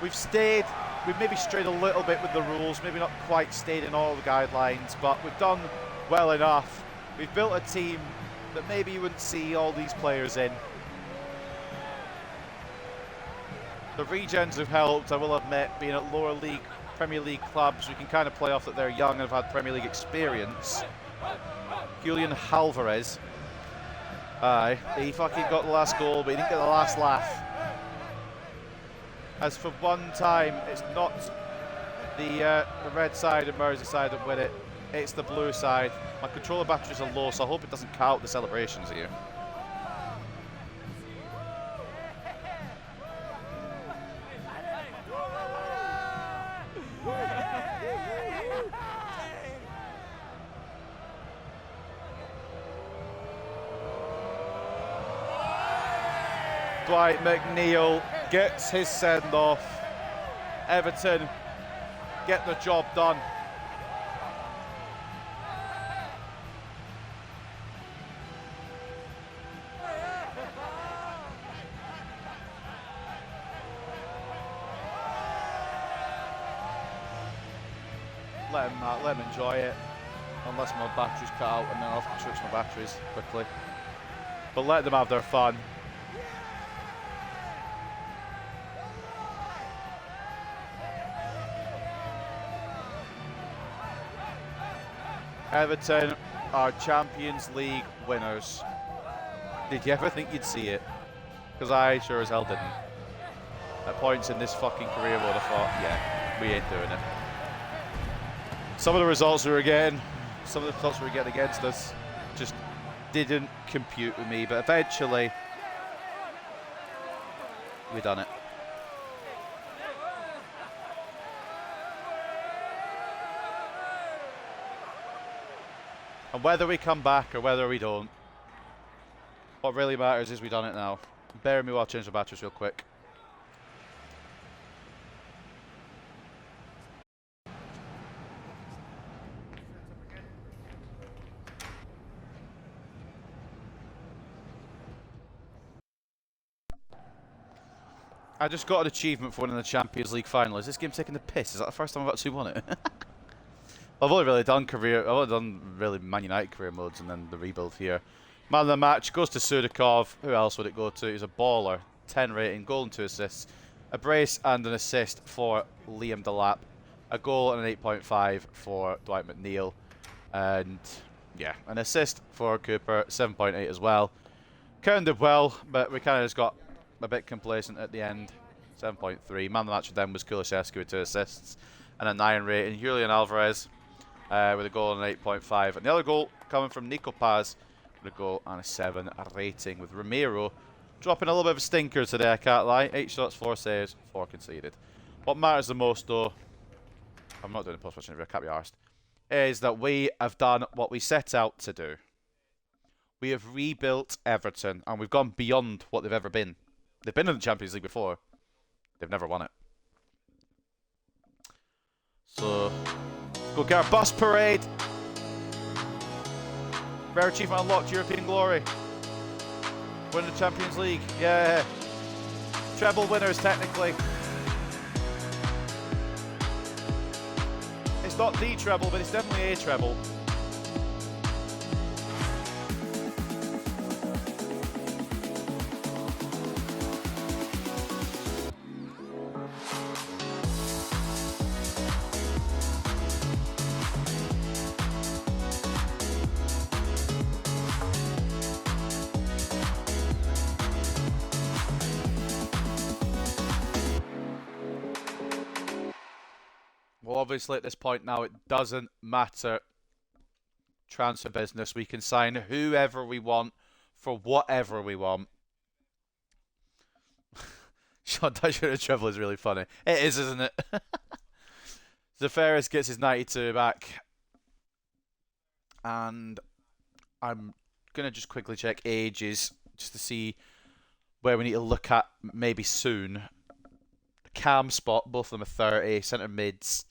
We've maybe strayed a little bit with the rules, maybe not quite stayed in all the guidelines, but we've done well enough. We've built a team that maybe you wouldn't see all these players in. The regens have helped, I will admit, being at lower league, Premier League clubs. We can kind of play off that they're young and have had Premier League experience. Julian Alvarez. Aye, he fucking got the last goal, but he didn't get the last laugh. As for one time, it's not the red side and Merseyside that win it. It's the blue side. My controller batteries are low, so I hope it doesn't count the celebrations here. Dwight McNeil gets his send-off. Everton get the job done. Let him enjoy it. Unless my batteries cut out, and then I'll have to switch my batteries quickly. But let them have their fun. Everton are Champions League winners. Did you ever think you'd see it? Because I sure as hell didn't. At points in this fucking career I would have thought, yeah, we ain't doing it. Some of the results we were getting, some of the results we were getting against us just didn't compute with me, but eventually we done it. And whether we come back or whether we don't, what really matters is we done it now. Bear with me while I change the batteries real quick. I just got an achievement for winning the Champions League final. Is this game taking the piss? Is that the first time I've actually won it? I've only really done Man United career modes and then the rebuild here. Man of the match goes to Sudakov. Who else would it go to? He's a baller. 10 rating, goal and 2 assists. A brace and an assist for Liam Delap. A goal and an 8.5 for Dwight McNeil. And yeah, an assist for Cooper, 7.8 as well. Counted well, but we kind of just got a bit complacent at the end. 7.3. Man of the match for them was Kulusevski with 2 assists and a 9 rating. Julian Alvarez with a goal and an 8.5. And the other goal coming from Nico Paz with a goal and a 7 rating, with Romero dropping a little bit of a stinker today, I can't lie. 8 shots, 4 saves, 4 conceded. What matters the most, though, I'm not doing a post-match interview, I can't be arsed, is that we have done what we set out to do. We have rebuilt Everton, and we've gone beyond what they've ever been. They've been in the Champions League before. They've never won it. So, go get our bus parade. Rare achievement unlocked, European glory. Win the Champions League. Yeah. Treble winners, technically. It's not the treble, but it's definitely a treble. Well, obviously at this point now, it doesn't matter. Transfer business. We can sign whoever we want for whatever we want. Sean Dyche treble is really funny. It is, isn't it? Zafaris gets his 92 back. And I'm going to just quickly check ages just to see where we need to look at maybe soon. Cam spot, both of them are 30, centre mids.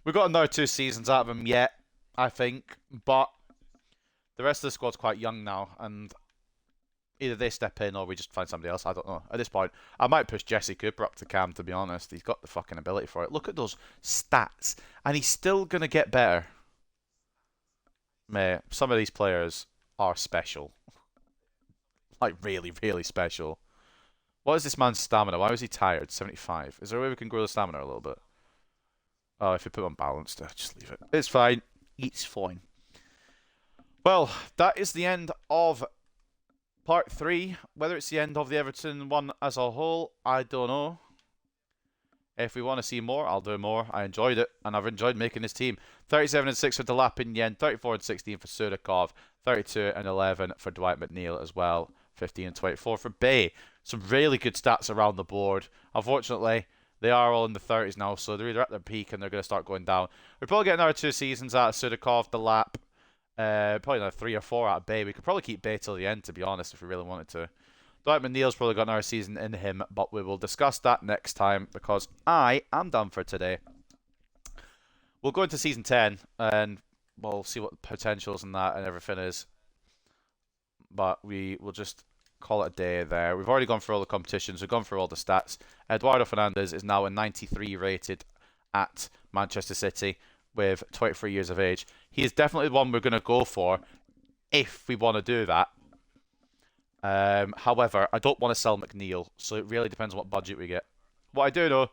We've got another 2 seasons out of them yet, I think, but the rest of the squad's quite young now, and either they step in or we just find somebody else. I don't know. At this point, I might push Jesse Cooper up to Cam, to be honest. He's got the fucking ability for it. Look at those stats, and he's still going to get better. Mate, some of these players are special. Like, really, really special. What is this man's stamina? Why was he tired? 75. Is there a way we can grow the stamina a little bit? Oh, if we put it on balanced, just leave it. It's fine. It's fine. Well, that is the end of part 3. Whether it's the end of the Everton one as a whole, I don't know. If we want to see more, I'll do more. I enjoyed it, and I've enjoyed making this team. 37-6 for Delap Yen, 34-16 for Sudakov, 32-11 for Dwight McNeil as well, 15-24 for Bay. Some really good stats around the board. Unfortunately, they are all in the 30s now, so they're either at their peak and they're going to start going down. We'll probably get another 2 seasons out of Sudakov, Delap, probably another 3 or 4 out of Bay. We could probably keep Bay till the end, to be honest, if we really wanted to. Dwight McNeil's probably got another season in him, but we will discuss that next time because I am done for today. We'll go into season 10 and we'll see what the potentials and that and everything is. But we will just call it a day there. We've already gone through all the competitions. We've gone through all the stats. Eduardo Fernandez is now a 93 rated at Manchester City with 23 years of age. He is definitely the one we're going to go for if we want to do that. However, I don't want to sell McNeil, so it really depends on what budget we get. What I do know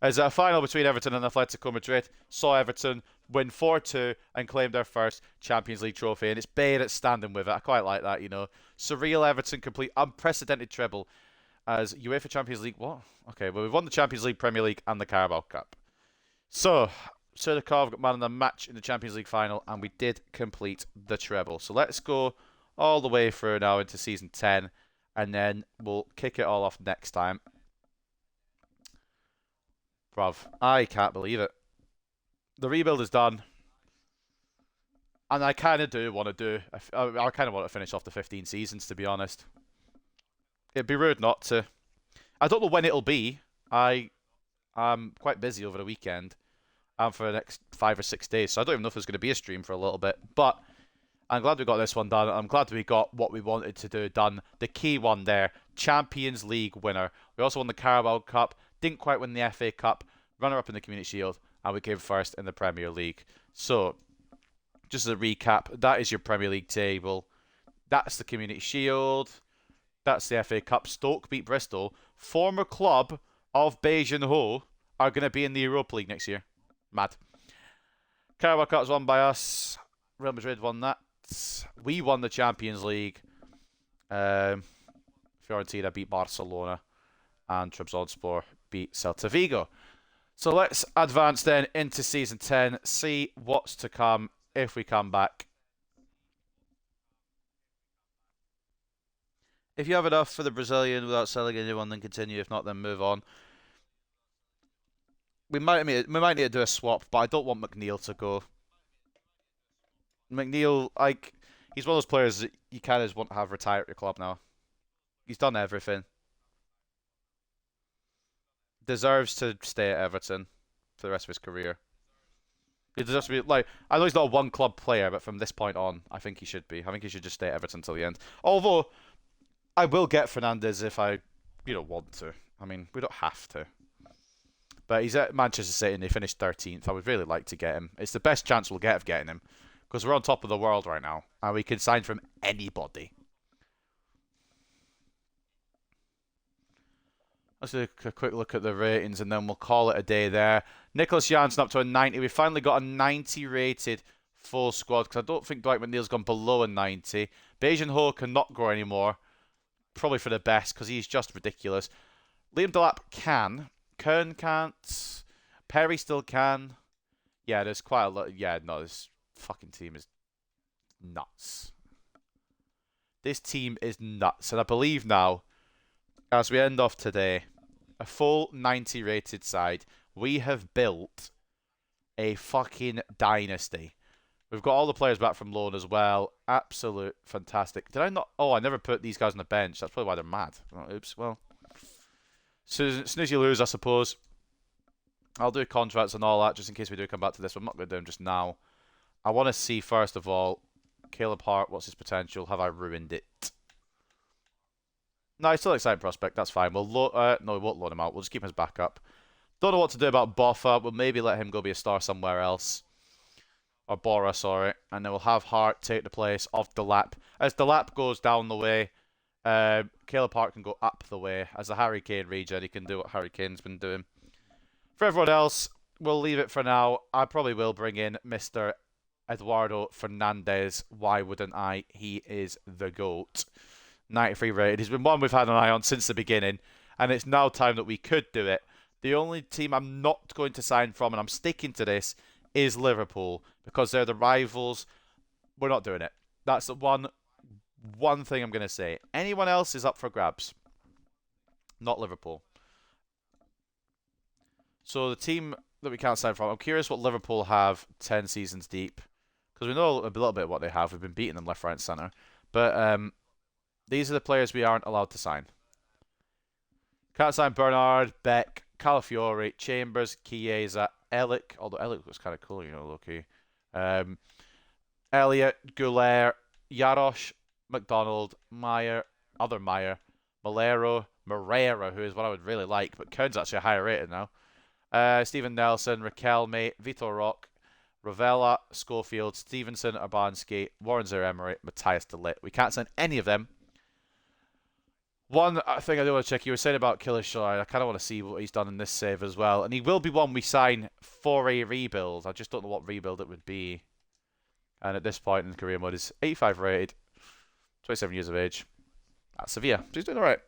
is that a final between Everton and Atletico Madrid saw Everton win 4-2 and claim their first Champions League trophy, and it's Bay that's standing with it. I quite like that, you know. Surreal Everton complete unprecedented treble as UEFA Champions League. What? Okay, well, we've won the Champions League, Premier League, and the Carabao Cup. So, Sudakov got man of the match in the Champions League final, and we did complete the treble. So let's go all the way through now into season 10, and then we'll kick it all off next time. Bruv, I can't believe it. The rebuild is done. And I kind of do want to do... I kind of want to finish off the 15 seasons, to be honest. It'd be rude not to. I don't know when it'll be. I'm quite busy over the weekend. And for the next 5 or 6 days. So I don't even know if there's going to be a stream for a little bit. But I'm glad we got this one done. I'm glad we got what we wanted to do done. The key one there. Champions League winner. We also won the Carabao Cup. Didn't quite win the FA Cup. Runner-up in the Community Shield. And we came first in the Premier League. So, just as a recap, that is your Premier League table. That's the Community Shield. That's the FA Cup. Stoke beat Bristol. Former club of Beijing Ho are going to be in the Europa League next year. Mad. Carabao Cup was won by us. Real Madrid won that. We won the Champions League. Fiorentina beat Barcelona. And Trabzonspor beat Celta Vigo. So let's advance then into Season 10, see what's to come if we come back. If you have enough for the Brazilian without selling anyone, then continue. If not, then move on. We might need to do a swap, but I don't want McNeil to go. McNeil, like, he's one of those players that you kind of just want to have retire at your club now. He's done everything. Deserves to stay at Everton for the rest of his career. He deserves to be, like, I know he's not a one-club player, but from this point on, I think he should be. I think he should just stay at Everton until the end. Although, I will get Fernandes if I, want to. I mean, we don't have to. But he's at Manchester City and they finished 13th. I would really like to get him. It's the best chance we'll get of getting him. Because we're on top of the world right now. And we can sign from anybody. Let's do a quick look at the ratings and then we'll call it a day there. Nicholas Janssen up to a 90. We finally got a 90 rated full squad. Because I don't think Dwight McNeil's gone below a 90. Beijing Ho cannot grow anymore. Probably for the best because he's just ridiculous. Liam Delap can. Kern can't. Perry still can. Yeah, there's quite a lot. Yeah, no, this fucking team is nuts. This team is nuts. And I believe now, as we end off today, a full 90 rated side, we have built a fucking dynasty. We've got all the players back from loan as well. Absolute fantastic. Did I not? Oh, I never put these guys on the bench. That's probably why they're mad. Oh, oops, well. As soon as you lose, I suppose. I'll do contracts and all that just in case we do come back to this. I'm not going to do them just now. I want to see, first of all, Caleb Hart, what's his potential? Have I ruined it? No, he's still an exciting prospect. That's fine. No, we won't loan him out. We'll just keep him as backup. Don't know what to do about Boffa. We'll maybe let him go be a star somewhere else. Or Bora, sorry. And then we'll have Hart take the place of Delap. As Delap goes down the way, Caleb Hart can go up the way. As a Harry Kane regen, he can do what Harry Kane's been doing. For everyone else, we'll leave it for now. I probably will bring in Mr. Eduardo Fernandez. Why wouldn't I? He is the GOAT. 93 rated. He's been one we've had an eye on since the beginning. And it's now time that we could do it. The only team I'm not going to sign from, and I'm sticking to this, is Liverpool. Because they're the rivals. We're not doing it. That's the one thing I'm going to say. Anyone else is up for grabs. Not Liverpool. So the team that we can't sign from, I'm curious what Liverpool have 10 seasons deep. Because we know a little bit what they have. We've been beating them left, right, and centre. But these are the players we aren't allowed to sign. Can't sign Bernard, Beck, Calafiori, Chambers, Chiesa, Ellick. Although Ellick was kind of cool, low-key. Elliott, Goulart, Yarosh, McDonald, Meyer, Malero, Moreira, who is what I would really like, but Kern's actually a higher rated now. Stephen Nelson, Riquelme, Vitor Roque, Ravella, Schofield, Stevenson, Urbanski, Warren Zaire-Emery, Matthias de Ligt. We can't sign any of them. One thing I do want to check, you were saying about Killishaw, I kind of want to see what he's done in this save as well. And he will be one we sign for a rebuild. I just don't know what rebuild it would be. And at this point in career mode, he's 85 rated, 27 years of age, at Sevilla. So he's doing alright.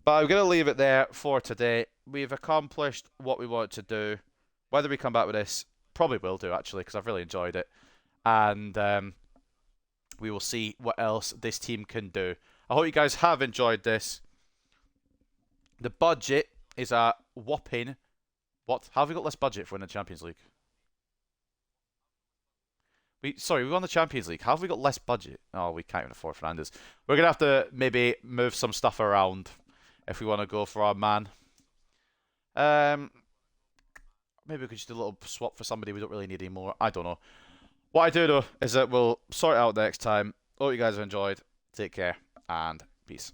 But I'm going to leave it there for today. We've accomplished what we wanted to do. Whether we come back with this, probably will do actually, because I've really enjoyed it. And we will see what else this team can do. I hope you guys have enjoyed this. The budget is a whopping... What? How have we got less budget for winning the Champions League? We won the Champions League. How have we got less budget? Oh, we can't even afford Fernandes. We're going to have to maybe move some stuff around if we want to go for our man. Maybe we could just do a little swap for somebody we don't really need anymore. I don't know. What I do know is that we'll sort it out next time. Hope you guys have enjoyed. Take care and peace.